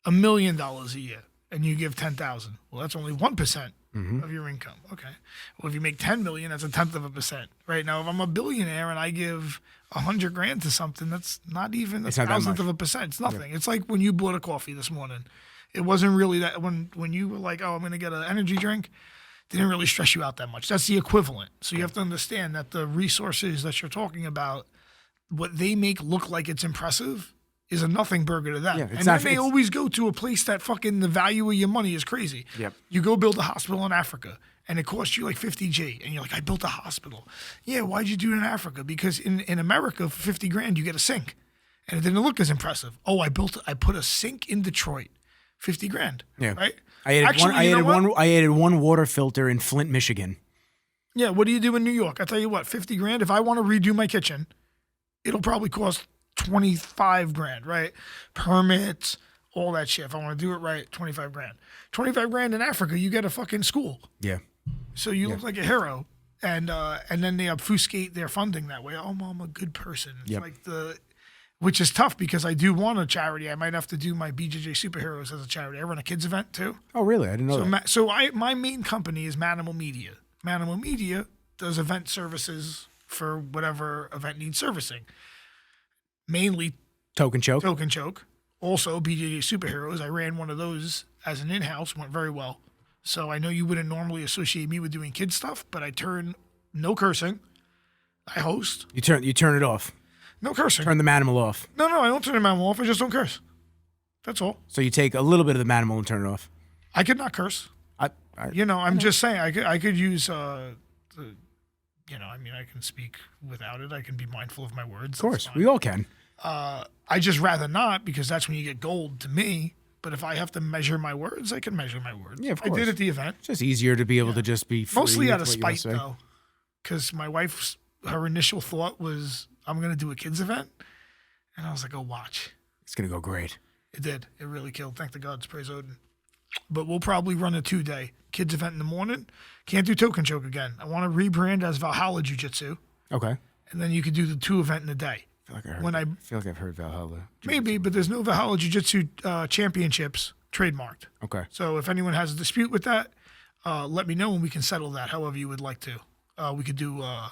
$1 million a year and you give 10,000. Well, that's only 1% of your income. Okay. Well, if you make 10 million, that's 1/10%. Right now, if I'm a billionaire and I give $100,000 to something, that's not even a 1,000th of a percent. It's nothing. Yeah. It's like when you bought a coffee this morning. It wasn't really that when you were like, oh, I'm going to get an energy drink, it didn't really stress you out that much. That's the equivalent. So you have to understand that the resources that you're talking about, what they make look like it's impressive is a nothing burger to them. Yeah, and then they always go to a place that fucking the value of your money is crazy. Yep. You go build a hospital in Africa and it costs you like 50G and you're like, I built a hospital. Yeah, why'd you do it in Africa? Because in America, for 50 grand, you get a sink. And it didn't look as impressive. Oh, I put a sink in Detroit. 50 grand. Yeah. Right? I added one water filter in Flint, Michigan. Yeah, what do you do in New York? I tell you what, 50 grand. If I want to redo my kitchen, it'll probably cost 25 grand, right? Permits, all that shit. If I want to do it right, 25 grand. 25 grand in Africa, you get a fucking school. Yeah. So you look like a hero. And then they obfuscate their funding that way. Oh, I'm a good person. It's like which is tough because I do want a charity. I might have to do my BJJ Superheroes as a charity. I run a kids event too. Oh, really? I didn't know that. So my main company is Manimal Media. Manimal Media does event services for whatever event needs servicing. Mainly Token Choke. Also BJJ Superheroes. I ran one of those as an in-house. Went very well. So I know you wouldn't normally associate me with doing kid stuff, but I turn no cursing. I host. You turn it off. No cursing. Turn the Manimal off. No, I don't turn the Manimal off. I just don't curse. That's all. So you take a little bit of the Manimal and turn it off. I could not curse. I'm just saying. I could use. I can speak without it. I can be mindful of my words. Of course, we all can. I just rather not because that's when you get gold to me. But if I have to measure my words, I can measure my words. Yeah, of course. I did at the event. It's just easier to be able to just be free. Mostly out of spite, though. Because my wife's, her initial thought was, I'm going to do a kids event. And I was like, oh, watch. It's going to go great. It did. It really killed. Thank the gods. Praise Odin. But we'll probably run a 2-day kids event in the morning. Can't do Token Choke again. I want to rebrand as Valhalla Jiu-Jitsu. Okay. And then you could do the 2 event in a day. I feel like I've heard Valhalla. Maybe, but there's no Valhalla Jiu-Jitsu championships trademarked. Okay. So if anyone has a dispute with that, let me know and we can settle that however you would like to. We could do a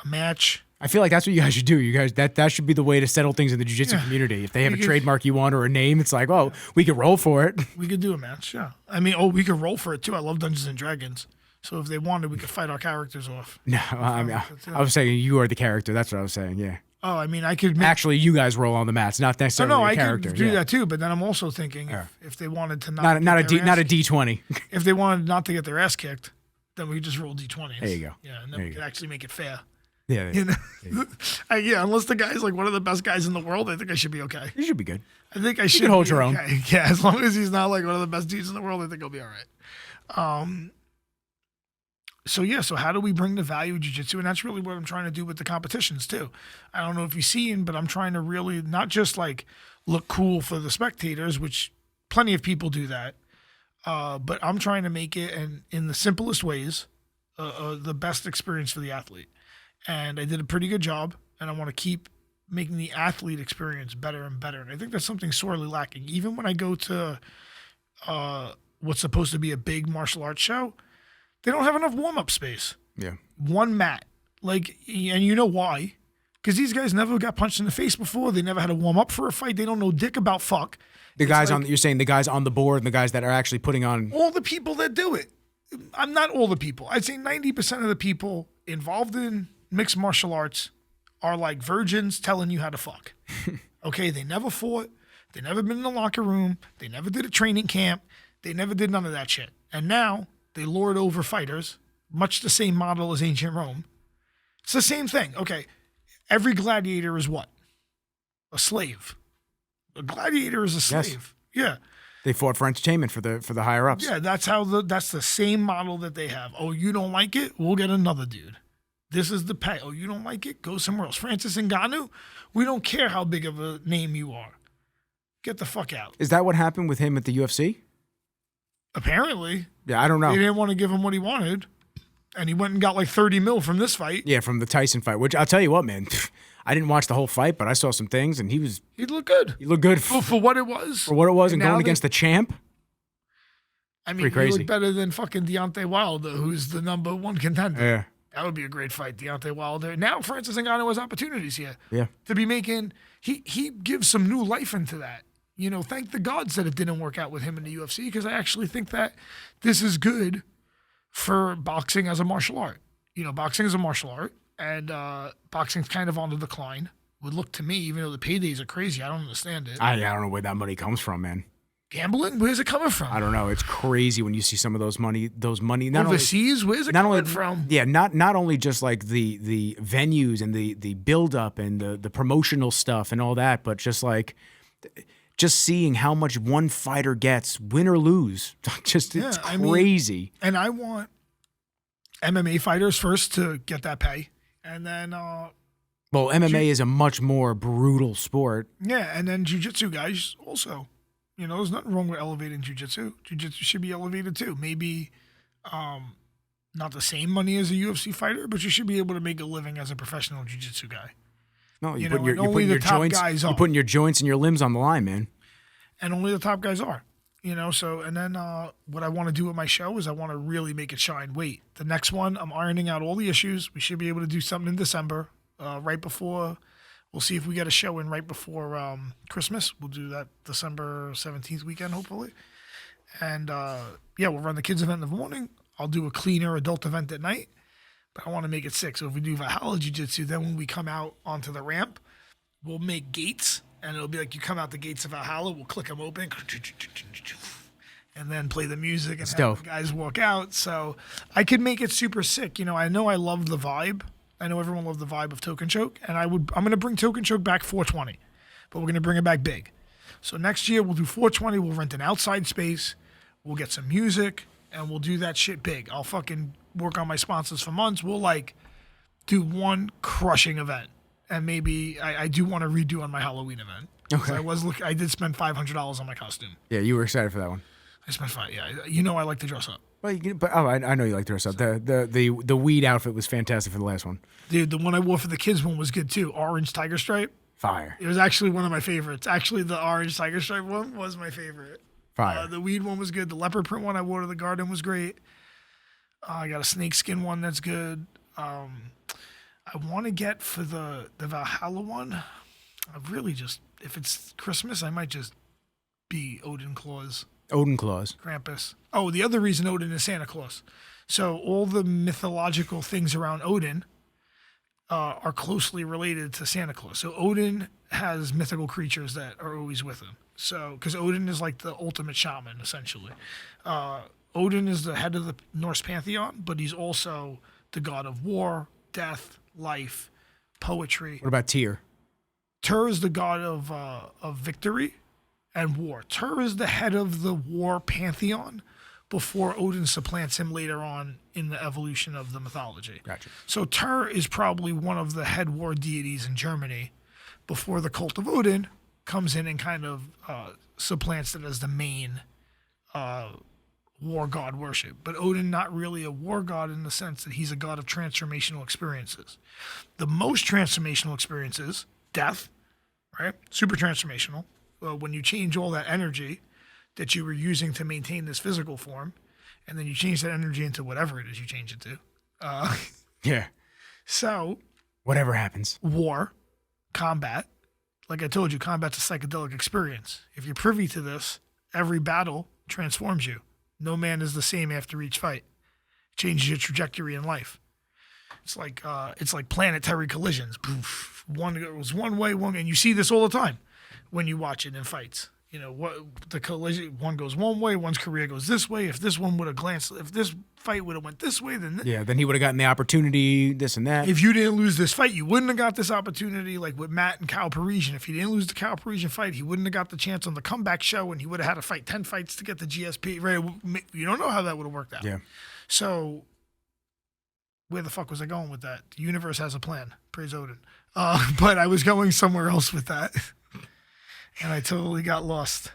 match. I feel like that's what you guys should do. You guys, that should be the way to settle things in the jiu-jitsu community. If they have a trademark you want or a name, it's like, oh, we could roll for it. We could do a match, yeah. I mean, we could roll for it too. I love Dungeons and Dragons. So if they wanted, we could fight our characters off. No, I was saying you are the character. That's what I was saying, yeah. Oh, I mean, I could make, Actually, you guys roll on the mats, not necessarily no, your I characters. could do yeah. that too. But then I'm also thinking if they wanted to Not a D20. if they wanted not to get their ass kicked, then we could just roll D20s. There you go. Yeah, and then we could actually make it fair. Yeah. You know? Yeah, unless the guy's like one of the best guys in the world, I think I should be okay. You should be good. I think I should hold be your own. okay. Yeah, as long as he's not like one of the best dudes in the world, I think I'll be all right. So how do we bring the value of jiu-jitsu? And that's really what I'm trying to do with the competitions too. I don't know if you've seen, but I'm trying to really not just like look cool for the spectators, which plenty of people do that, but I'm trying to make it in the simplest ways, the best experience for the athlete. And I did a pretty good job, and I want to keep making the athlete experience better and better. And I think that's something sorely lacking. Even when I go to what's supposed to be a big martial arts show, they don't have enough warm-up space. Yeah. One mat. Like, and you know why? Because these guys never got punched in the face before. They never had to warm up for a fight. They don't know dick about fuck. The guys you're saying the guys on the board and the guys that are actually putting on. All the people that do it. I'm not all the people. I'd say 90% of the people involved in mixed martial arts are like virgins telling you how to fuck. Okay, they never fought. They never been in the locker room. They never did a training camp. They never did none of that shit. And now they lord over fighters, much the same model as ancient Rome. It's the same thing. Okay, every gladiator is what? A slave. A gladiator is a slave. Yes. Yeah. They fought for entertainment for the higher ups. Yeah, that's the same model that they have. Oh, you don't like it? We'll get another dude. This is the pay. Oh, you don't like it? Go somewhere else. Francis Ngannou, we don't care how big of a name you are. Get the fuck out. Is that what happened with him at the UFC? Apparently. Yeah, I don't know. They didn't want to give him what he wanted. And he went and got like 30 mil from this fight. Yeah, from the Tyson fight, which I'll tell you what, man. I didn't watch the whole fight, but I saw some things, and he looked good. He looked good. For what it was. For what it was, and going against the champ. I mean, he looked better than fucking Deontay Wilder, who's the number one contender. Yeah. That would be a great fight, Deontay Wilder. Now Francis Ngannou has opportunities here. Yeah. To be making, he gives some new life into that. You know, thank the gods that it didn't work out with him in the UFC, because I actually think that this is good for boxing as a martial art. You know, boxing is a martial art, and boxing's kind of on the decline. Would look to me, even though the paydays are crazy, I don't understand it. I don't know where that money comes from, man. Gambling? Where's it coming from? I don't know. It's crazy when you see some of those money. Not overseas. Where's it coming from? Yeah, not only just like the venues and the build up and the promotional stuff and all that, but just seeing how much one fighter gets, win or lose. It's crazy. And I want MMA fighters first to get that pay, and then well, MMA is a much more brutal sport. Yeah, and then jiu-jitsu guys also. You know, there's nothing wrong with elevating jiu-jitsu. Jiu-jitsu should be elevated too. Maybe not the same money as a UFC fighter, but you should be able to make a living as a professional jiu-jitsu guy. No, you're putting your joints and your limbs on the line, man. And only the top guys are. You know, so, and then what I want to do with my show is I want to really make it shine. Wait, the next one, I'm ironing out all the issues. We should be able to do something in December, right before. We'll see if we get a show in right before Christmas. We'll do that December 17th weekend, hopefully. And, we'll run the kids event in the morning. I'll do a cleaner adult event at night. But I want to make it sick. So if we do Valhalla Jiu-Jitsu, then when we come out onto the ramp, we'll make gates. And it'll be like you come out the gates of Valhalla, we'll click them open. And then play the music and have the guys walk out. So I could make it super sick. You know I love the vibe. I know everyone loved the vibe of Token Choke, and I'm going to bring Token Choke back 420, but we're going to bring it back big. So next year we'll do 420. We'll rent an outside space. We'll get some music, and we'll do that shit big. I'll fucking work on my sponsors for months. We'll do one crushing event, and maybe I do want to redo on my Halloween event. Okay. I did spend $500 on my costume. Yeah, you were excited for that one. I spent $500. Yeah, you know I like to dress up. Well, I know you like to dress up. The weed outfit was fantastic for the last one. Dude, the one I wore for the kids one was good too. Orange tiger stripe. Fire. It was actually one of my favorites. Actually, the orange tiger stripe one was my favorite. Fire. The weed one was good. The leopard print one I wore to the garden was great. I got a snakeskin one that's good. I want to get for the Valhalla one. I really just, if it's Christmas, I might just be Odin Claus. Odin Claus. Krampus. Oh, the other reason Odin is Santa Claus. So all the mythological things around Odin, are closely related to Santa Claus. So Odin has mythical creatures that are always with him. So, because Odin is like the ultimate shaman, essentially. Odin is the head of the Norse pantheon, but he's also the god of war, death, life, poetry. What about Tyr? Tyr is the god of victory and war. Tyr is the head of the war pantheon before Odin supplants him later on in the evolution of the mythology. Gotcha. So Tyr is probably one of the head war deities in Germany before the cult of Odin comes in and kind of supplants it as the main war god worship. But Odin, not really a war god in the sense that he's a god of transformational experiences. The most transformational experiences, death, right? Super transformational. When you change all that energy that you were using to maintain this physical form, and then you change that energy into whatever it is you change it to. Yeah. So, Whatever happens. war, combat. Like I told you, combat's a psychedelic experience. If you're privy to this, every battle transforms you. No man is the same after each fight. It changes your trajectory in life. It's like planetary collisions. Poof. One goes one way, and you see this all the time when you watch it in fights. You know, what the collision, one goes one way, one's career goes this way. If this one would have glanced, if this fight would have went this way, then Yeah, then he would have gotten the opportunity, this and that. if you didn't lose this fight, you wouldn't have got this opportunity. Like with Matt and Cal Parisian, if he didn't lose the Cal Parisian fight, he wouldn't have got the chance on the comeback show, and he would have had to fight 10 fights to get the GSP. Right? You don't know how that would have worked out. Yeah. So, where the fuck was I going with that? The universe has a plan. Praise Odin. But I was going somewhere else with that. And I totally got lost.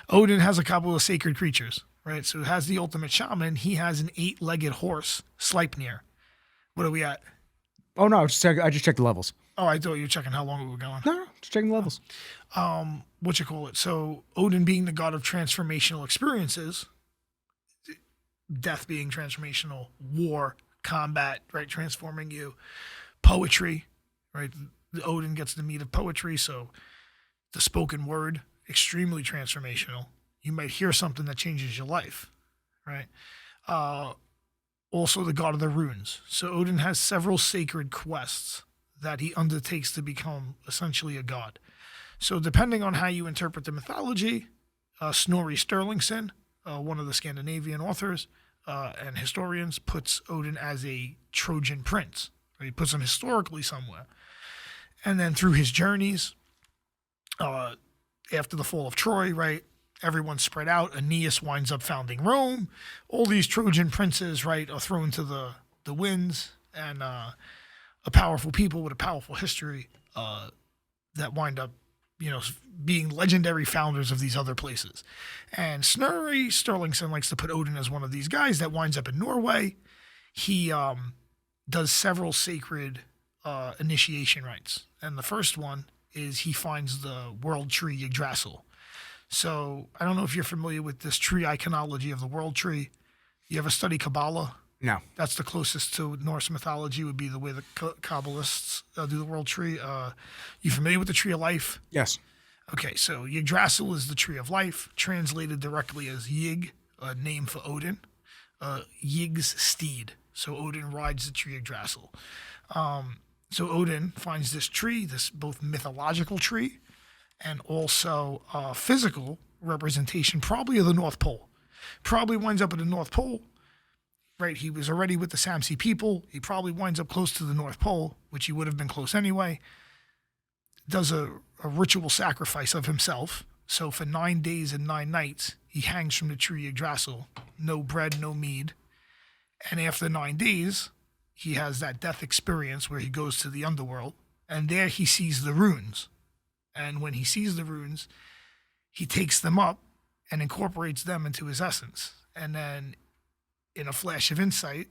Odin has a couple of sacred creatures, right? So it has the ultimate shaman. He has an 8-legged horse, Sleipnir. What are we at? Oh, no, I just checked the levels. Oh, I thought you were checking how long we were going. No, just checking the levels. What you call it? So Odin being the god of transformational experiences, death being transformational, war, combat, right? Transforming you, poetry, right? Odin gets the meat of poetry, so the spoken word, extremely transformational. You might hear something that changes your life, right? Also the god of the runes. So Odin has several sacred quests that he undertakes to become essentially a god. So depending on how you interpret the mythology, Snorri Sturluson, one of the Scandinavian authors and historians, puts Odin as a Trojan prince. Right? He puts him historically somewhere. And then through his journeys, after the fall of Troy, right, everyone's spread out. Aeneas winds up founding Rome. All these Trojan princes, right, are thrown to the winds, and a powerful people with a powerful history that wind up, you know, being legendary founders of these other places. And Snorri Sturluson likes to put Odin as one of these guys that winds up in Norway. He does several sacred initiation rites, and the first one is he finds the world tree Yggdrasil. So I don't know if you're familiar with this tree iconology of the world tree. You ever study Kabbalah? No. That's the closest to Norse mythology, would be the way the Kabbalists do the world tree. You familiar with the tree of life? Yes. Okay, so Yggdrasil is the tree of life, translated directly as Yig, a name for Odin. Ygg's steed. So Odin rides the tree Yggdrasil. So Odin finds this tree, this both mythological tree and also physical representation, probably of the North Pole. Probably winds up at the North Pole, right? He was already with the Samsi people. He probably winds up close to the North Pole, which he would have been close anyway. Does a ritual sacrifice of himself. So for 9 days and 9 nights, he hangs from the tree Yggdrasil. No bread, no mead. And after 9 days, he has that death experience where he goes to the underworld, and there he sees the runes. And when he sees the runes, he takes them up and incorporates them into his essence. And then in a flash of insight,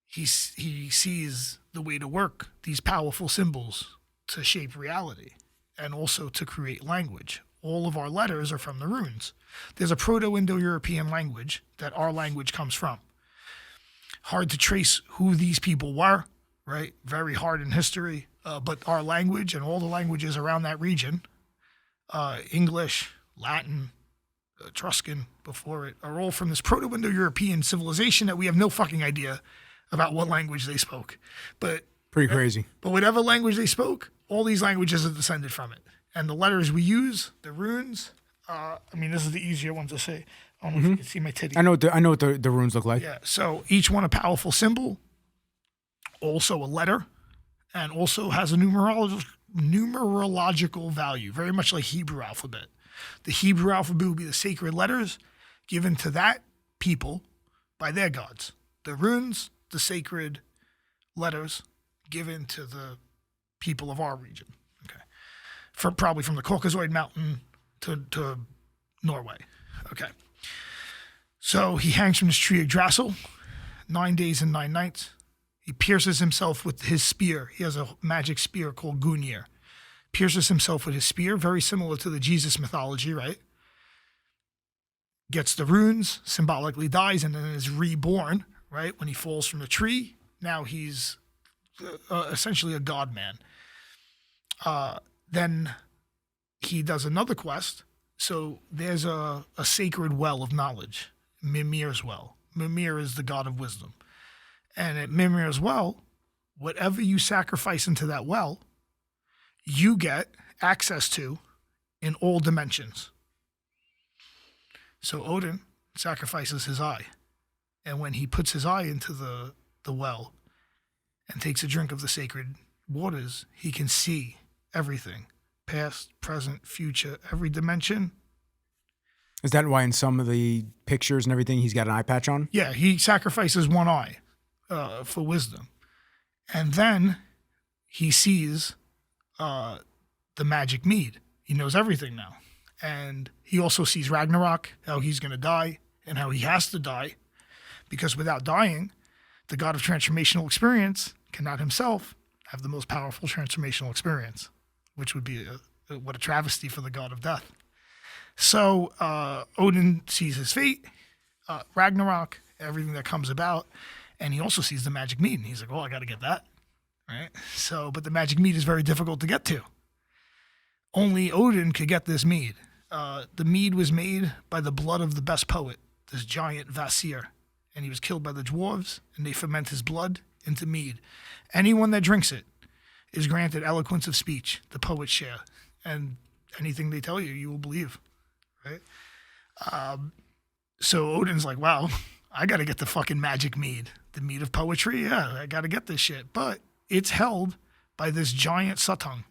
he sees the way to work these powerful symbols to shape reality and also to create language. All of our letters are from the runes. There's a Proto-Indo-European language that our language comes from. Hard to trace who these people were, right? Very hard in history. But our language and all the languages around that region, English, Latin, Etruscan before it, are all from this Proto-Indo-European civilization that we have no fucking idea about what language they spoke. But Pretty crazy. But whatever language they spoke, all these languages are descended from it. And the letters we use, the runes, this is the easier one to say. I don't know if you can see my titty. I know what the runes look like. Yeah, so each one a powerful symbol, also a letter, and also has a numerological value, very much like Hebrew alphabet. The Hebrew alphabet would be the sacred letters given to that people by their gods. The runes, the sacred letters given to the people of our region. Okay, probably from the Caucasoid Mountain to Norway. Okay. So he hangs from this tree of Drassel, 9 days and 9 nights. He pierces himself with his spear. He has a magic spear called Gungnir. Pierces himself with his spear, very similar to the Jesus mythology, right? Gets the runes, symbolically dies, and then is reborn, right? When he falls from the tree, now he's essentially a god man. Then he does another quest. So there's a sacred well of knowledge, Mimir's well. Mimir is the god of wisdom. And at Mimir's well, whatever you sacrifice into that well, you get access to in all dimensions. So Odin sacrifices his eye. And when he puts his eye into the well and takes a drink of the sacred waters, he can see everything. Past, present, future, every dimension. Is that why in some of the pictures and everything he's got an eye patch on? Yeah, he sacrifices one eye for wisdom. And then he sees the magic mead. He knows everything now. And he also sees Ragnarok, how he's going to die and how he has to die. Because without dying, the god of transformational experience cannot himself have the most powerful transformational experience, which would be what a travesty for the god of death. So Odin sees his fate, Ragnarok, everything that comes about, and he also sees the magic mead. And he's like, I got to get that, right? So, but the magic mead is very difficult to get to. Only Odin could get this mead. The mead was made by the blood of the best poet, this giant Vasir, and he was killed by the dwarves, and they ferment his blood into mead. Anyone that drinks it is granted eloquence of speech, the poet's share, and anything they tell you, you will believe, right? So Odin's like, wow, I got to get the fucking magic mead, the mead of poetry. Yeah, I got to get this shit. But it's held by this giant Suttung.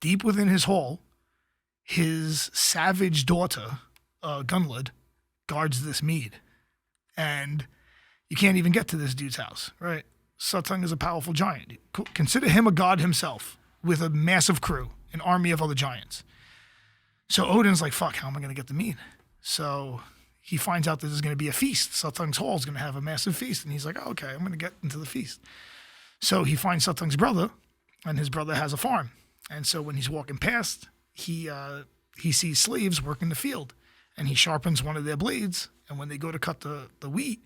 Deep within his hall, his savage daughter, Gunlod, guards this mead. And you can't even get to this dude's house, right? Suttung is a powerful giant. Consider him a god himself with a massive crew, an army of other giants. So Odin's like, fuck, how am I going to get the mead? So he finds out that there's going to be a feast. Suttung's hall is going to have a massive feast. And he's like, oh, okay, I'm going to get into the feast. So he finds Suttung's brother, and his brother has a farm. And so when he's walking past, he sees slaves working the field. And he sharpens one of their blades. And when they go to cut the wheat,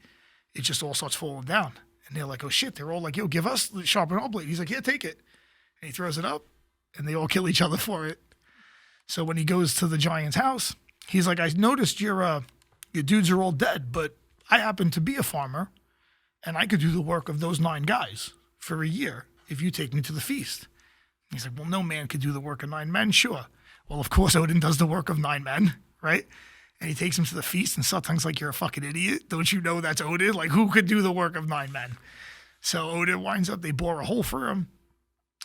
it just all starts falling down. And they're like, oh, shit. They're all like, yo, give us the sharpen our blade. He's like, yeah, take it. And he throws it up, and they all kill each other for it. So when he goes to the giant's house, he's like, I noticed your dudes are all dead, but I happen to be a farmer, and I could do the work of those 9 guys for a year if you take me to the feast. He's like, well, no man could do the work of 9 men. Sure. Well, of course, Odin does the work of 9 men, right? And he takes him to the feast, and Suttung's like, you're a fucking idiot. Don't you know that's Odin? Like, who could do the work of 9 men? So Odin winds up, they bore a hole for him.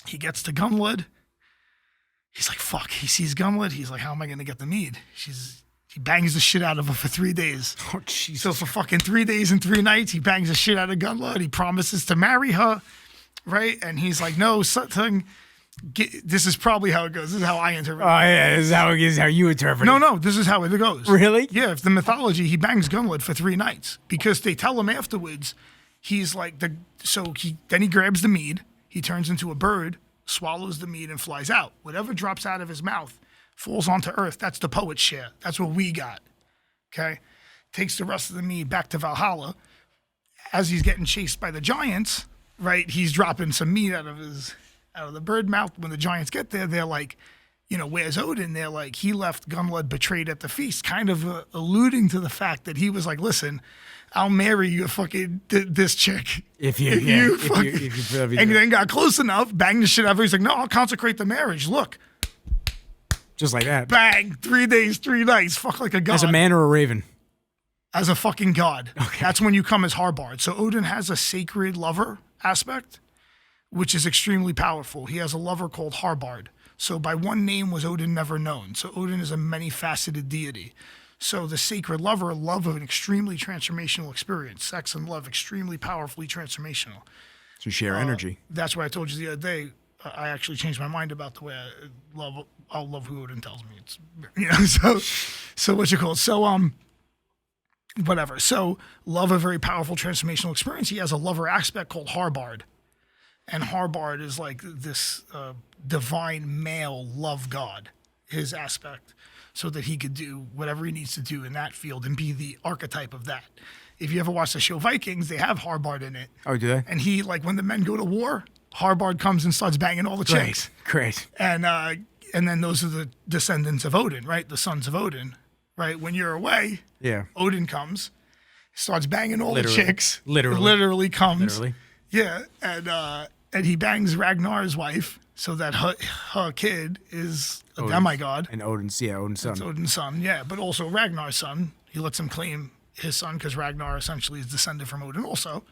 He gets to Gunlod. He's like, fuck. He sees Gunlod. He's like, how am I going to get the mead? He bangs the shit out of her for 3 days. Oh, Jesus. So for fucking 3 days and 3 nights, he bangs the shit out of Gunlod. He promises to marry her, right? And he's like, no, Suttung, this is probably how it goes. This is how I interpret it. Oh, yeah, this is how you interpret it. No, this is how it goes. Really? Yeah, if the mythology, he bangs Gunlod for 3 nights because they tell him afterwards, he's like, then he grabs the mead, he turns into a bird, swallows the mead and flies out. Whatever drops out of his mouth falls onto earth. That's the poet's share. That's what we got. Okay? Takes the rest of the mead back to Valhalla. As he's getting chased by the giants, right, he's dropping some mead out of the bird mouth. When the giants get there, they're like, where's Odin? They're like, he left Gunlod betrayed at the feast, kind of alluding to the fact that he was like, listen, I'll marry you fucking this chick. If you And then got close enough, bang the shit out of her. He's like, no, I'll consecrate the marriage. Look, just like that. bang, 3 days, 3 nights, fuck like a god. As a man or a raven? As a fucking god. Okay. That's when you come as Harbard. So Odin has a sacred lover aspect, which is extremely powerful. He has a lover called Harbard. So by one name was Odin never known. So Odin is a many-faceted deity. So the sacred lover, love of an extremely transformational experience. Sex and love, extremely powerfully transformational. To share energy. That's what I told you the other day. I actually changed my mind about the way I love. I'll love who Odin tells me. It's so what you call it. So whatever. So love a very powerful transformational experience. He has a lover aspect called Harbard, and Harbard is like this divine male love god. His aspect, so that he could do whatever he needs to do in that field and be the archetype of that. If you ever watch the show Vikings, they have Harbard in it. Oh, do they? And he, like, when the men go to war, Harbard comes and starts banging all the chicks. Great. And then those are the descendants of Odin, right? The sons of Odin, right? When you're away, Yeah. Odin comes, starts banging all the chicks. Literally. Literally comes. Literally. Yeah. And he bangs Ragnar's wife so that her kid is a demigod. And Odin's son. It's Odin's son, yeah. But also Ragnar's son. He lets him claim his son because Ragnar essentially is descended from Odin also.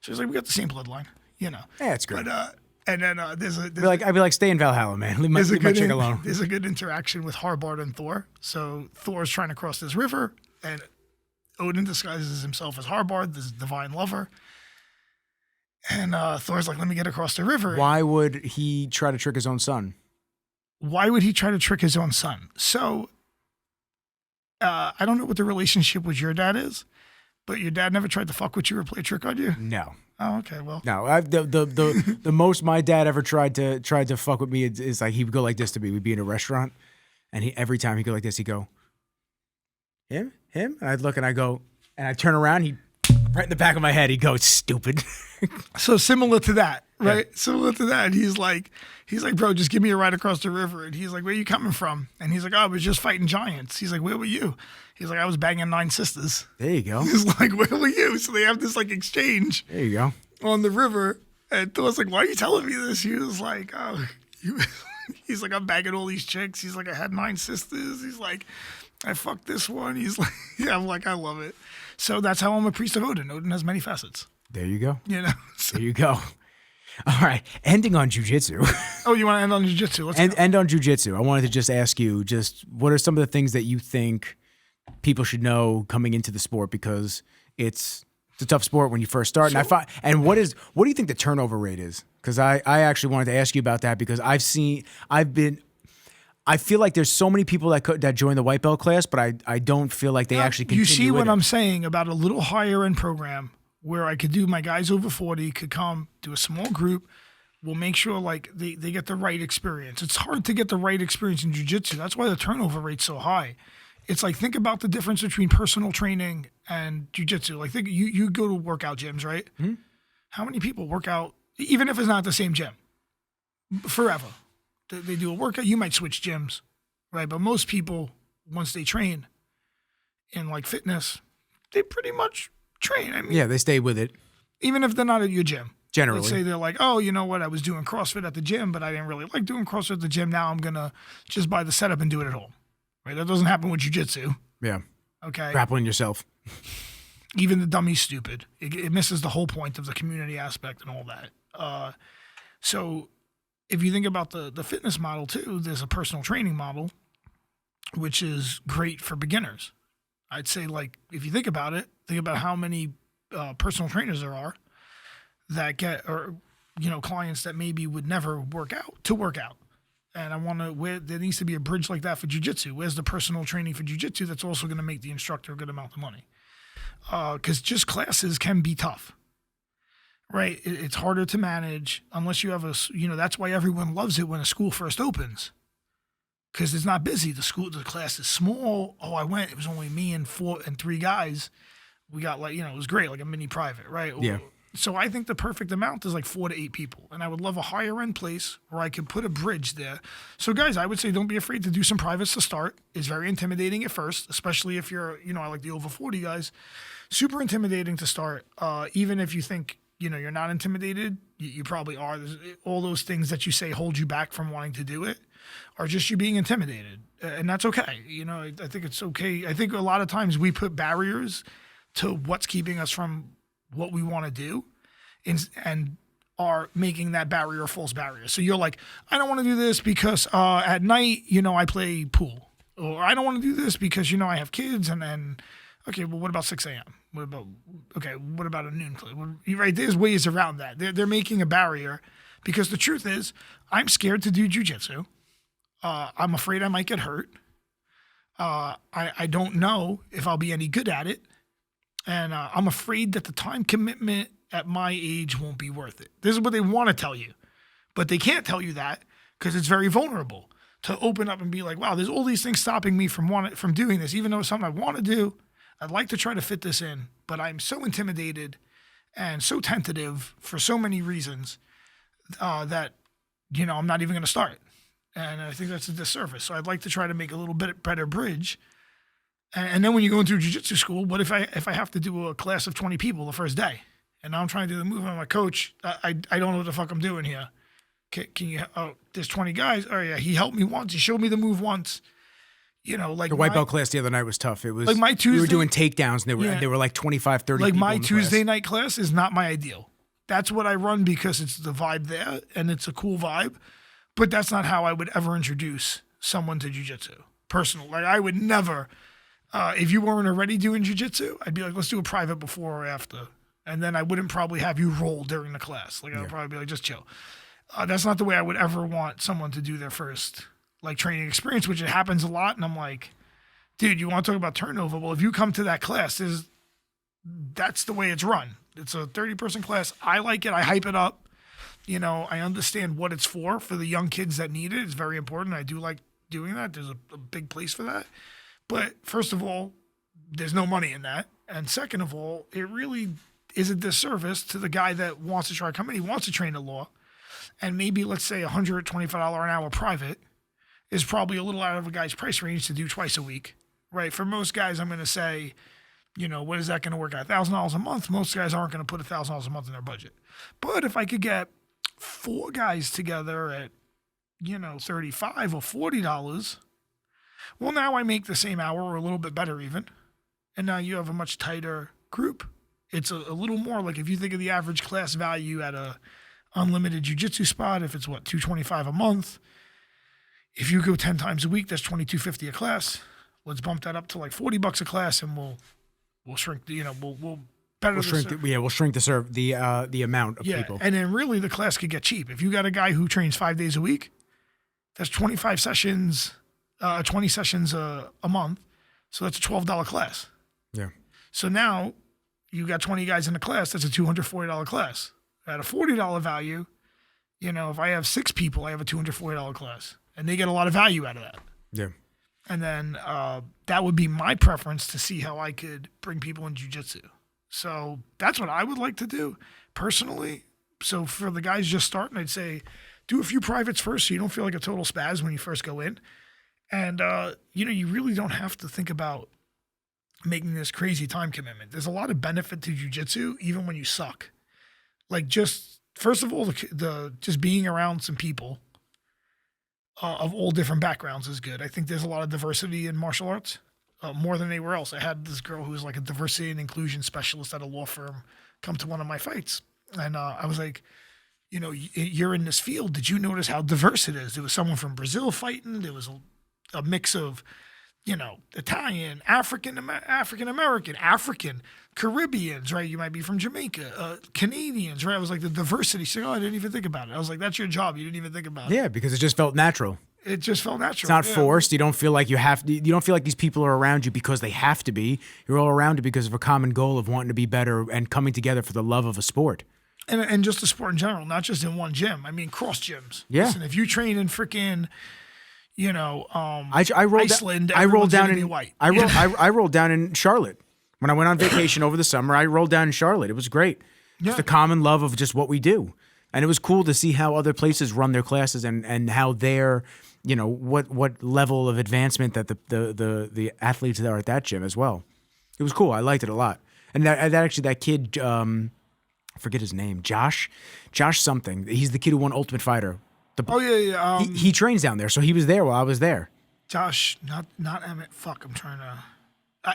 So he's like, we got the same bloodline, you know. Yeah, it's great. But and then I'd be like, stay in Valhalla, man. Leave my chick alone. There's a good interaction with Harbard and Thor. So Thor's trying to cross this river, and Odin disguises himself as Harbard, this divine lover. And Thor's like, let me get across the river. Why would he try to trick his own son? Why would he try to trick his own son? So I don't know what the relationship with your dad is, but your dad never tried to fuck with you or play a trick on you? No. Oh, okay. Well, No. The most my dad ever tried to fuck with me is like he would go like this to me. We'd be in a restaurant, and every time he'd go like this, he'd go, him? And I'd look and I go, and I'd turn around, he'd right in the back of my head, he'd go, stupid. so similar to that, right? Yeah. Similar to that. He's like, bro, just give me a ride across the river. And he's like, where are you coming from? And he's like, oh, I was just fighting giants. He's like, where were you? He's like, I was banging 9 sisters. There you go. He's like, where were you? So they have this like exchange. There you go. On the river. And Thor's like, why are you telling me this? He was like, he's like, I'm banging all these chicks. He's like, I had 9 sisters. He's like, I fucked this one. He's like, yeah, I'm like, I love it. So that's how I'm a priest of Odin. Odin has many facets. There you go. You know? So, there you go. All right. Ending on jiu-jitsu. Oh, you want to end on jiu-jitsu? Let's end on jiu-jitsu. I wanted to just ask you, what are some of the things that you think people should know coming into the sport, because it's a tough sport when you first start. And what do you think the turnover rate is? Because I actually wanted to ask you about that, because I feel like there's so many people that join the white belt class, but I don't feel like they actually continue. You see what I'm saying about a little higher end program where I could do my guys over 40 could come do a small group. We'll make sure like they get the right experience. It's hard to get the right experience in jiu-jitsu. That's why the turnover rate's so high. It's like, think about the difference between personal training and jiu-jitsu. Like, think you go to workout gyms, right? Mm-hmm. How many people work out, even if it's not the same gym, forever? They do a workout. You might switch gyms, right? But most people, once they train in like fitness, they pretty much train. I mean, yeah, they stay with it. Even if they're not at your gym. Generally. Let's say they're like, oh, you know what? I was doing CrossFit at the gym, but I didn't really like doing CrossFit at the gym. Now I'm going to just buy the setup and do it at home. Right? That doesn't happen with jiu-jitsu. Yeah. Okay. Grappling yourself. Even the dummy's stupid. It misses the whole point of the community aspect and all that. So if you think about the fitness model too, there's a personal training model, which is great for beginners. I'd say, like, if you think about it, think about how many personal trainers there are that get, or, you know, clients that maybe would never work out. And there needs to be a bridge like that for jiu-jitsu. Where's the personal training for jiu-jitsu that's also going to make the instructor a good amount of money? Because just classes can be tough, right? It's harder to manage unless you have that's why everyone loves it when a school first opens. Because it's not busy. The class is small. Oh, I went. It was only me and 3 guys. We got it was great, like a mini private, right? Yeah. So I think the perfect amount is like 4 to 8 people. And I would love a higher end place where I could put a bridge there. So guys, I would say don't be afraid to do some privates to start. It's very intimidating at first, especially if you're, I like the over 40 guys. Super intimidating to start. Even if you think, you're not intimidated, you probably are. All those things that you say hold you back from wanting to do it are just you being intimidated. And that's okay. I think it's okay. I think a lot of times we put barriers to what's keeping us from what we want to do and are making that barrier a false barrier. So you're like, I don't want to do this because at night, I play pool. Or I don't want to do this because, I have kids and then, okay, well, what about 6 a.m.? What about a noon play? Right, there's ways around that. They're making a barrier because the truth is I'm scared to do jiu-jitsu. I'm afraid I might get hurt. I don't know if I'll be any good at it. And I'm afraid that the time commitment at my age won't be worth it. This is what they want to tell you. But they can't tell you that because it's very vulnerable to open up and be like, wow, there's all these things stopping me from doing this. Even though it's something I want to do, I'd like to try to fit this in. But I'm so intimidated and so tentative for so many reasons that, I'm not even going to start. And I think that's a disservice. So I'd like to try to make a little bit better bridge. And then when you go into jiu-jitsu school, what if I have to do a class of 20 people the first day? And now I'm trying to do the movement. I'm like, coach, I don't know what the fuck I'm doing here. Can you, there's 20 guys. Oh yeah, he helped me once. He showed me the move once. Like the white belt class the other night was tough. It was like my Tuesday. We were doing takedowns and they were like 25, 30 like people my in the Tuesday class. night class is not my ideal. That's what I run because it's the vibe there and it's a cool vibe. But that's not how I would ever introduce someone to jiu-jitsu. Personal. Like I would never... if you weren't already doing jiu-jitsu, I'd be like, let's do a private before or after. And then I wouldn't probably have you roll during the class. Like I would probably be like, just chill. That's not the way I would ever want someone to do their first training experience, which it happens a lot. And I'm like, dude, you want to talk about turnover? Well, if you come to that class, that's the way it's run. It's a 30-person class. I like it. I hype it up. I understand what it's for the young kids that need it. It's very important. I do like doing that. There's a big place for that. But first of all, there's no money in that. And second of all, it really is a disservice to the guy that wants to try to come in. He wants to train the law. And maybe, let's say, $125 an hour private is probably a little out of a guy's price range to do twice a week, right? For most guys, I'm going to say, what is that going to work out? $1,000 a month. Most guys aren't going to put $1,000 a month in their budget. But if I could get 4 guys together at, $35 or $40, well, now I make the same hour or a little bit better even. And now you have a much tighter group. It's a little more like if you think of the average class value at a unlimited jiu-jitsu spot, if it's $225 a month. If you go 10 times a week, that's $22.50 a class. Let's bump that up to like $40 a class and we'll shrink we'll shrink the amount of people. And then really the class could get cheap. If you got a guy who trains 5 days a week, that's 25 sessions 20 sessions a month. So that's a $12 class. Yeah. So now you got 20 guys in the class. That's a $240 class. At a $40 value, if I have 6 people, I have a $240 class. And they get a lot of value out of that. Yeah. And then that would be my preference to see how I could bring people in jiu-jitsu. So that's what I would like to do personally. So for the guys just starting, I'd say do a few privates first so you don't feel like a total spaz when you first go in. And, you really don't have to think about making this crazy time commitment. There's a lot of benefit to jiu-jitsu, even when you suck. Like just, first of all, the just being around some people of all different backgrounds is good. I think there's a lot of diversity in martial arts, more than anywhere else. I had this girl who was like a diversity and inclusion specialist at a law firm come to one of my fights. And I was like, you're in this field. Did you notice how diverse it is? There was someone from Brazil fighting. There was a mix of, Italian, African-American, African, Caribbeans, right? You might be from Jamaica, Canadians, right? I was like, the diversity. She's like, oh, I didn't even think about it. I was like, that's your job. You didn't even think about it. Yeah, because it just felt natural. It just felt natural. It's not forced. You don't feel like you have to. You don't feel like these people are around you because they have to be. You're all around you because of a common goal of wanting to be better and coming together for the love of a sport. And just the sport in general, not just in one gym. I mean, cross gyms. Yeah. Listen, if you train in freaking, I rolled Iceland, I rolled down in white. I rolled down in Charlotte when I went on vacation over the summer. I rolled down in Charlotte. It was great. Just the common love of just what we do. And it was cool to see how other places run their classes and how they're, what level of advancement that the athletes that are at that gym as well. It was cool. I liked it a lot. And that kid, I forget his name, Josh something. He's the kid who won Ultimate Fighter. Yeah. He trains down there, so he was there while I was there. Josh, not Emmett. Fuck, I'm trying to.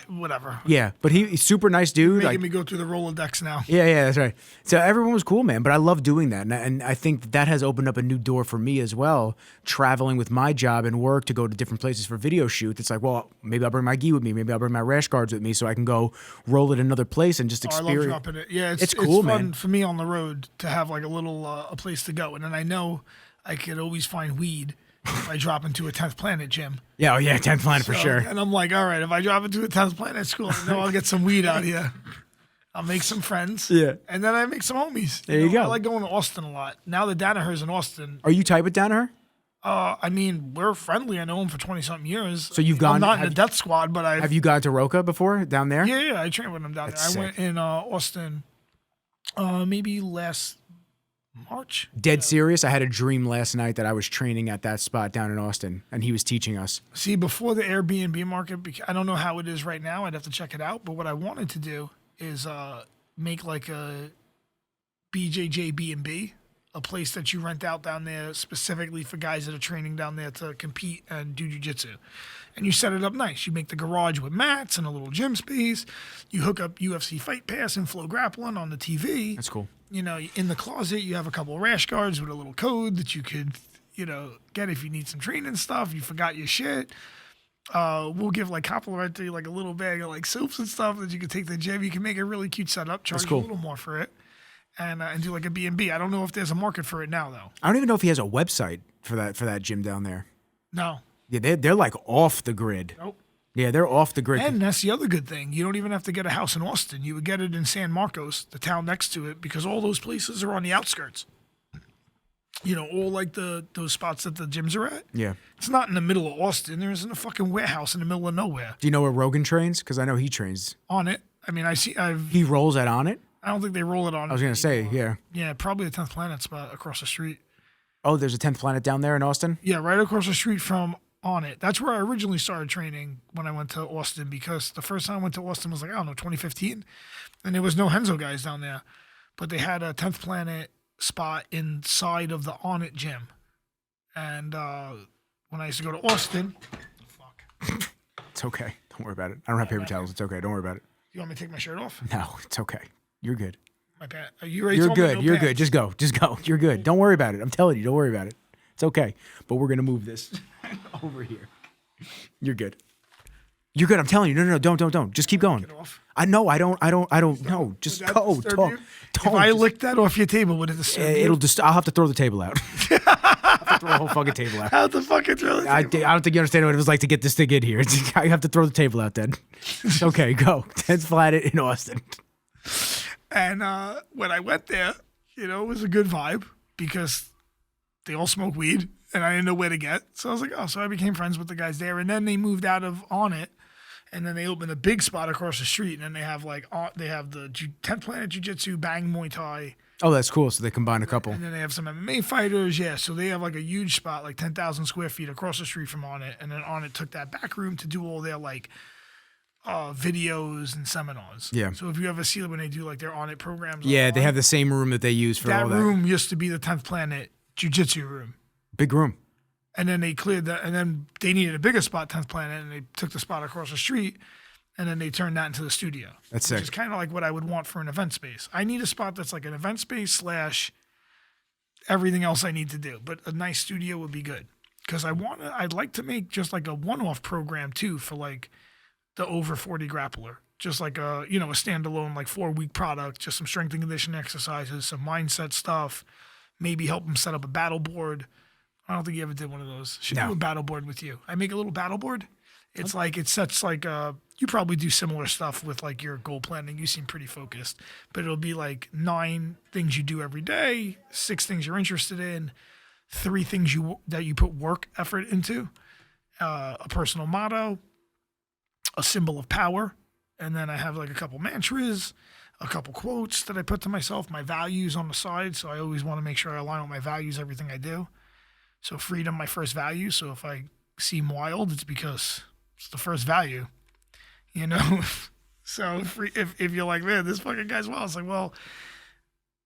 Whatever. Yeah, but he's super nice dude. Making me go through the Rolodex now. Yeah, that's right. So everyone was cool, man. But I love doing that, and I think that has opened up a new door for me as well. Traveling with my job and work to go to different places for video shoots. It's like, well, maybe I'll bring my gi with me. Maybe I'll bring my rash guards with me, so I can go roll it another place and just experience. I love dropping it. Yeah, it's cool, it's fun man. for me on the road to have like a little a place to go, and then I know I could always find weed. If I drop into a 10th Planet gym. Yeah, 10th Planet for sure. And I'm like, all right, if I drop into a 10th Planet school, I know I'll get some weed out here. I'll make some friends. Yeah. And then I make some homies. There you go. I like going to Austin a lot. Now that Danaher's in Austin. Are you tight with Danaher? I mean, we're friendly. I know him for 20-something years. So you've gone. I'm not in the death squad, but have you gone to Roca before down there? Yeah, I trained with him down That's there. I went in Austin maybe last March. Dead serious. I had a dream last night that I was training at that spot down in Austin, and he was teaching us. See, before the Airbnb market, I don't know how it is right now. I'd have to check it out. But what I wanted to do is make like a BJJ B&B, a place that you rent out down there specifically for guys that are training down there to compete and do jiu-jitsu. And you set it up nice. You make the garage with mats and a little gym space. You hook up UFC Fight Pass and Flow Grappling on the TV. That's cool. In the closet, you have a couple of rash guards with a little code that you could, get if you need some training stuff. You forgot your shit. We'll give like complimentary, like a little bag of like soaps and stuff that you can take to the gym. You can make a really cute setup, charge a little more for it, and do like a B&B. I don't know if there's a market for it now though. I don't even know if he has a website for that gym down there. No. Yeah, they're like off the grid. Nope. Yeah, they're off the grid. And that's the other good thing. You don't even have to get a house in Austin. You would get it in San Marcos, the town next to it, because all those places are on the outskirts. All like those spots that the gyms are at. Yeah. It's not in the middle of Austin. There isn't a fucking warehouse in the middle of nowhere. Do you know where Rogan trains? Because I know he trains. On it. I mean, He rolls at On It? I don't think they roll it on. I was going to say, yeah. Yeah, probably the 10th Planet spot across the street. Oh, there's a 10th Planet down there in Austin? Yeah, right across the street from On It. That's where I originally started training when I went to Austin, because the first time I went to Austin was like, I don't know, 2015. And there was no Henzo guys down there. But they had a 10th Planet spot inside of the On It gym. And when I used to go to Austin... Fuck. It's okay. Don't worry about it. I don't have paper towels. It's okay. Don't worry about it. You want me to take my shirt off? No, it's okay. You're good. My pants. Are you ready? You're good. You're good. Just go. You're good. Don't worry about it. I'm telling you, don't worry about it. It's okay. But we're gonna move this over here. You're good. You're good. I'm telling you. No. Don't. Just keep going. Get off. I know. I don't. No. Just go. Talk. If I lick that off your table, would it disturb you? It'll just. I'll have to throw the table out. I'll have to throw the whole fucking table out. How the fucking throw the table? I don't think you understand what it was like to get this thing in here. I have to throw the table out then. Okay, go. 10th Planet in Austin. And when I went there, it was a good vibe because they all smoke weed and I didn't know where to get. So I was like, so I became friends with the guys there. And then they moved out of On It, and then they opened a big spot across the street. And then they have the 10th Planet Jiu-Jitsu, Bang Muay Thai. Oh, that's cool. So they combine a couple. And then they have some MMA fighters. Yeah, so they have like a huge spot, like 10,000 square feet across the street from On It. And then On It took that back room to do all their like videos and seminars. Yeah. So if you ever see when they do like their On It programs. Yeah, they have the same room that they use for all that. That room used to be the 10th Planet Jiu-Jitsu room. Big room. And then they cleared that, and then they needed a bigger spot, 10th Planet, and they took the spot across the street, and then they turned that into the studio. That's sick. Which is kind of like what I would want for an event space. I need a spot that's like an event space / everything else I need to do, but a nice studio would be good. Because I'd like to make just like a one-off program too for like the over 40 grappler. Just like a standalone like 4-week product, just some strength and conditioning exercises, some mindset stuff, maybe help them set up a battle board. I don't think you ever did one of those. Should do a battle board with you. I make a little battle board. It's like, it sets like, you probably do similar stuff with like your goal planning. You seem pretty focused, but it'll be like 9 things you do every day, 6 things you're interested in, 3 things that you put work effort into, a personal motto, a symbol of power. And then I have like a couple mantras, a couple quotes that I put to myself, my values on the side. So I always want to make sure I align with my values, everything I do. So freedom, my first value. So if I seem wild, it's because it's the first value, you know? So if you're like, man, this fucking guy's wild, it's like, well,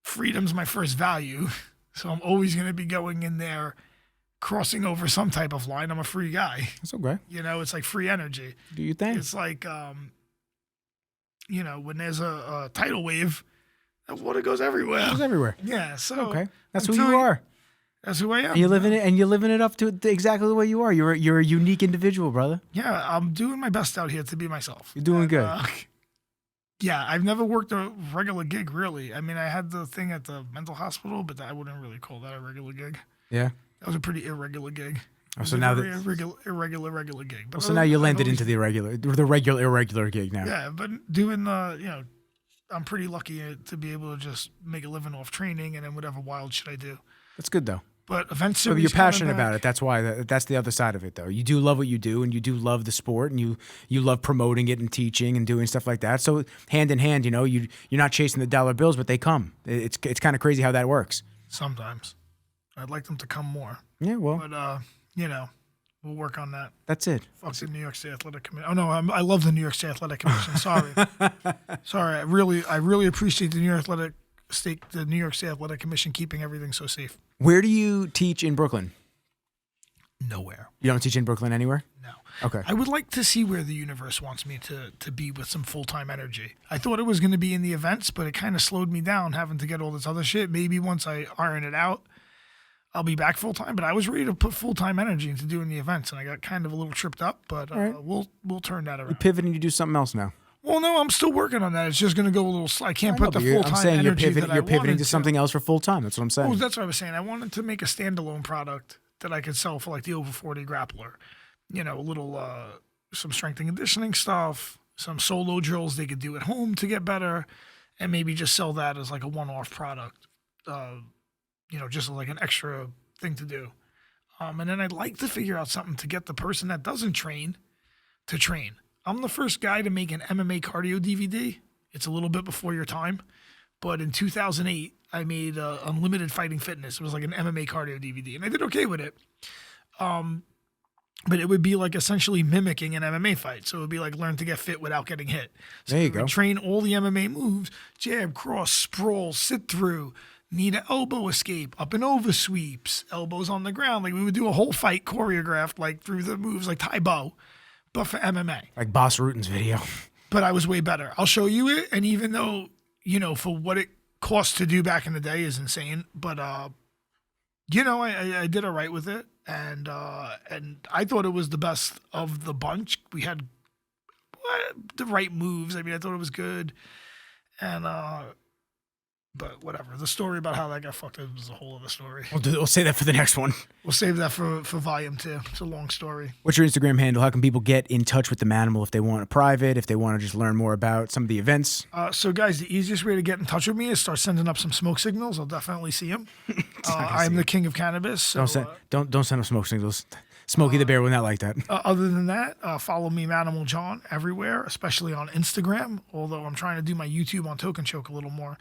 freedom's my first value. So I'm always going to be going in there, crossing over some type of line. I'm a free guy. That's okay. You know, it's like free energy. Do you think? It's like, you know, when there's a tidal wave, that water goes everywhere. It goes everywhere. Yeah. So okay, that's who you are. That's who I am. And you're living it, and you're living it up to exactly the way you are. You're a unique individual, brother. Yeah, I'm doing my best out here to be myself. You're doing good. Yeah, I've never worked a regular gig, really. I mean, I had the thing at the mental hospital, but I wouldn't really call that a regular gig. Yeah. That was a pretty irregular gig. Oh, so now irregular gig. But so now you landed into the irregular gig now. Yeah, but doing the, you know, I'm pretty lucky to be able to just make a living off training and then whatever wild shit I do. That's good though. But event So series, you're passionate about it. That's why. That's the other side of it, though. You do love what you do, and you do love the sport, and you love promoting it and teaching and doing stuff like that. So hand in hand, you know, you're not chasing the dollar bills, but they come. It's kind of crazy how that works. Sometimes, I'd like them to come more. Yeah, well, but you know, we'll work on that. That's it. Fuck the New York State Athletic Commission. Oh no, I love the New York State Athletic Commission. Sorry, sorry. I really appreciate the New York State Athletic Commission keeping everything so safe. Where do you teach in Brooklyn? Nowhere. You don't teach in Brooklyn anywhere? No. Okay. I would like to see where the universe wants me to be with some full-time energy. I thought it was going to be in the events, but it kind of slowed me down having to get all this other shit. Maybe once I iron it out, I'll be back full-time. But I was ready to put full-time energy into doing the events, and I got kind of a little tripped up. But right. we'll turn that around. You're pivoting to do something else now. Well, no, I'm still working on that. It's just going to go a little slow. I can't put the full-time I'm saying energy you're pivoting to something else for full-time. That's what I'm saying. Well, that's what I was saying. I wanted to make a standalone product that I could sell for like the over 40 grappler. You know, a little, some strength and conditioning stuff, some solo drills they could do at home to get better, and maybe just sell that as like a one-off product, you know, just like an extra thing to do. And then I'd like to figure out something to get the person that doesn't train to train. I'm the first guy to make an MMA cardio DVD. It's a little bit before your time, but in 2008, I made Unlimited Fighting Fitness. It was like an MMA cardio DVD, and I did okay with it. But it would be like essentially mimicking an MMA fight. So it would be like learn to get fit without getting hit. So there you go. Train all the MMA moves: jab, cross, sprawl, sit through, need an elbow escape, up and over sweeps, elbows on the ground. Like we would do a whole fight choreographed like through the moves like Tai Bo, but for MMA. Like Boss Rutan's video. But I was way better. I'll show you it. And even though, you know, for what it cost to do back in the day is insane, but you know, I did all right with it, and I thought it was the best of the bunch. We had the right moves. I mean, I thought it was good, and but whatever. The story about how that got fucked up was a whole other story. We'll say that for the next one. We'll save that for volume 2. It's a long story. What's your Instagram handle? How can people get in touch with the Manimal if they want a private, if they want to just learn more about some of the events? So, guys, the easiest way to get in touch with me is start sending up some smoke signals. I'll definitely see them. I'm the king of cannabis. So, don't send up smoke signals. Smokey the Bear will not like that. Other than that, follow me, Manimal John, everywhere, especially on Instagram, although I'm trying to do my YouTube on Token Choke a little more.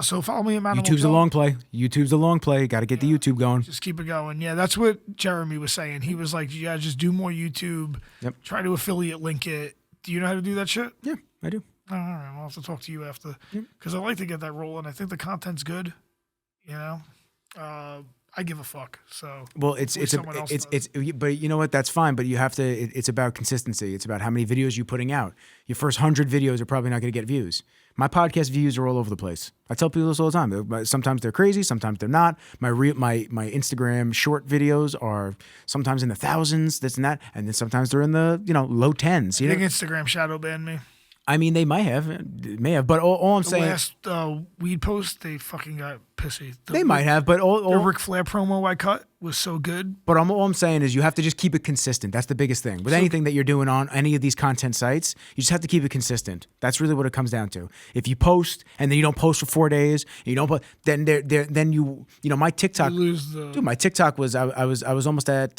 So follow me at Manimal YouTube's John. a long play. YouTube's a long play. Got to get the YouTube going. Just keep it going. Yeah, that's what Jeremy was saying. He was like, yeah, just do more YouTube. Yep. Try to affiliate link it. Do you know how to do that shit? Yeah, I do. All right, I'll have to talk to you after. Because I like to get that rolling. I think the content's good. You know? I give a fuck. So well, but you know what? That's fine. But you have to. It's about consistency. It's about how many videos you're putting out. Your first 100 videos are probably not going to get views. My podcast views are all over the place. I tell people this all the time. Sometimes they're crazy. Sometimes they're not. My Instagram short videos are sometimes in the thousands. This and that, and then sometimes they're in the low tens. I think Instagram shadow banned me. I mean, they may have, but all I'm saying. The last weed post, they fucking got pissy. They might have, but The Ric Flair promo I cut was so good. But all I'm saying is you have to just keep it consistent. That's the biggest thing. With anything that you're doing on any of these content sites, you just have to keep it consistent. That's really what it comes down to. If you post and then you don't post for 4 days, you don't post, then you know, my TikTok, dude, my TikTok was I was almost at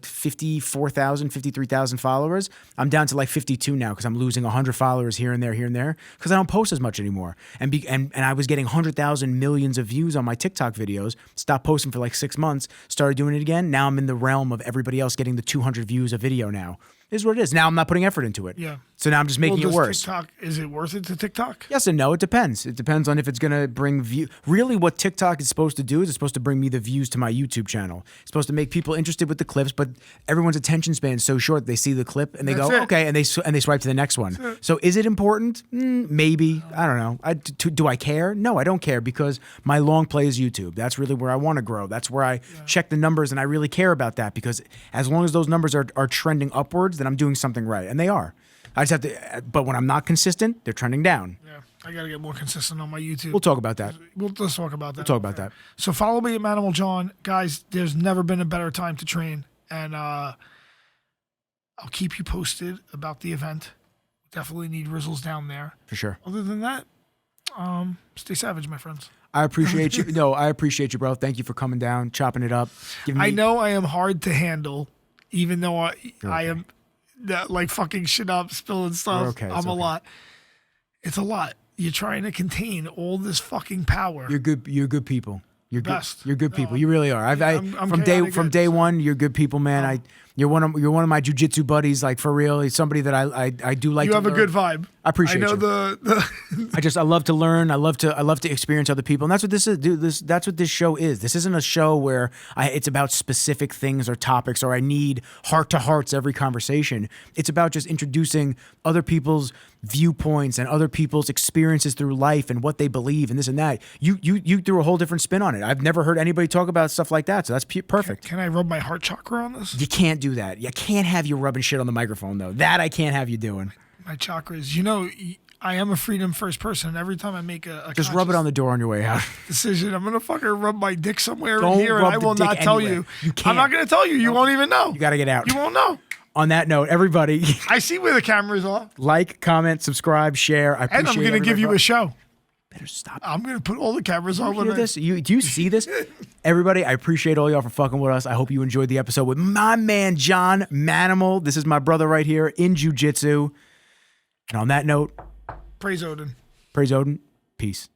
54,000, 53,000 followers. I'm down to like 52 now because I'm losing 100 followers here and there because I don't post as much anymore. And I was getting 100,000 millions of views on my TikTok videos. Stopped posting for like 6 months. Started doing it again. Now I'm in the realm of everybody else getting the 200 views a video now. This is what it is. Now I'm not putting effort into it. Yeah. So now I'm just making it worse. TikTok, is it worth it to TikTok? Yes and no. It depends. It depends on if it's going to bring view. Really what TikTok is supposed to do is it's supposed to bring me the views to my YouTube channel. It's supposed to make people interested with the clips, but everyone's attention span is so short. They see the clip and they go, okay, and they swipe to the next one. So is it important? Maybe. I don't know. Do I care? No, I don't care because my long play is YouTube. That's really where I want to grow. That's where I check the numbers and I really care about that because as long as those numbers are trending upwards, then I'm doing something right. And they are. I just have to, but when I'm not consistent, they're trending down. Yeah, I got to get more consistent on my YouTube. We'll talk about that. Let's talk about that. We'll talk about that. So follow me at Manimal John. Guys, there's never been a better time to train. And I'll keep you posted about the event. Definitely need Rizzles down there. For sure. Other than that, stay savage, my friends. I appreciate you. No, I appreciate you, bro. Thank you for coming down, chopping it up. I know I am hard to handle, even though I am like fucking shit up, spilling stuff. Okay, I'm a lot. It's a lot. You're trying to contain all this fucking power. You're good. You're good people. You're Best. Good. You're good people. You really are. I'm From day one, you're good people, man. You're one of my jiu-jitsu buddies, like for real. He's somebody that I do like. You have a good vibe. I appreciate you. I love to learn. I love to experience other people, and that's what this is. Dude, that's what this show is. This isn't a show where it's about specific things or topics, or I need heart to hearts every conversation. It's about just introducing other people's viewpoints and other people's experiences through life and what they believe and this and that. You threw a whole different spin on it. I've never heard anybody talk about stuff like that, so that's perfect. Can I rub my heart chakra on this? You can't do that. You can't have you rubbing shit on the microphone, though. That I can't have you doing. My chakras. You know, I am a freedom first person. And every time I make a just rub it on the door on your way out. Decision, I'm going to fucking rub my dick somewhere Don't in here and I will not tell you. You can't. I'm not going to tell you. You won't even know. You got to get out. You won't know. On that note, everybody. I see where the cameras are. Like, comment, subscribe, share. I appreciate it. And I'm going to give you a show. Better stop. I'm going to put all the cameras on. Do you see this? Everybody, I appreciate all y'all for fucking with us. I hope you enjoyed the episode with my man, John Manimal. This is my brother right here in Jiu-Jitsu. And on that note, praise Odin. Praise Odin. Peace.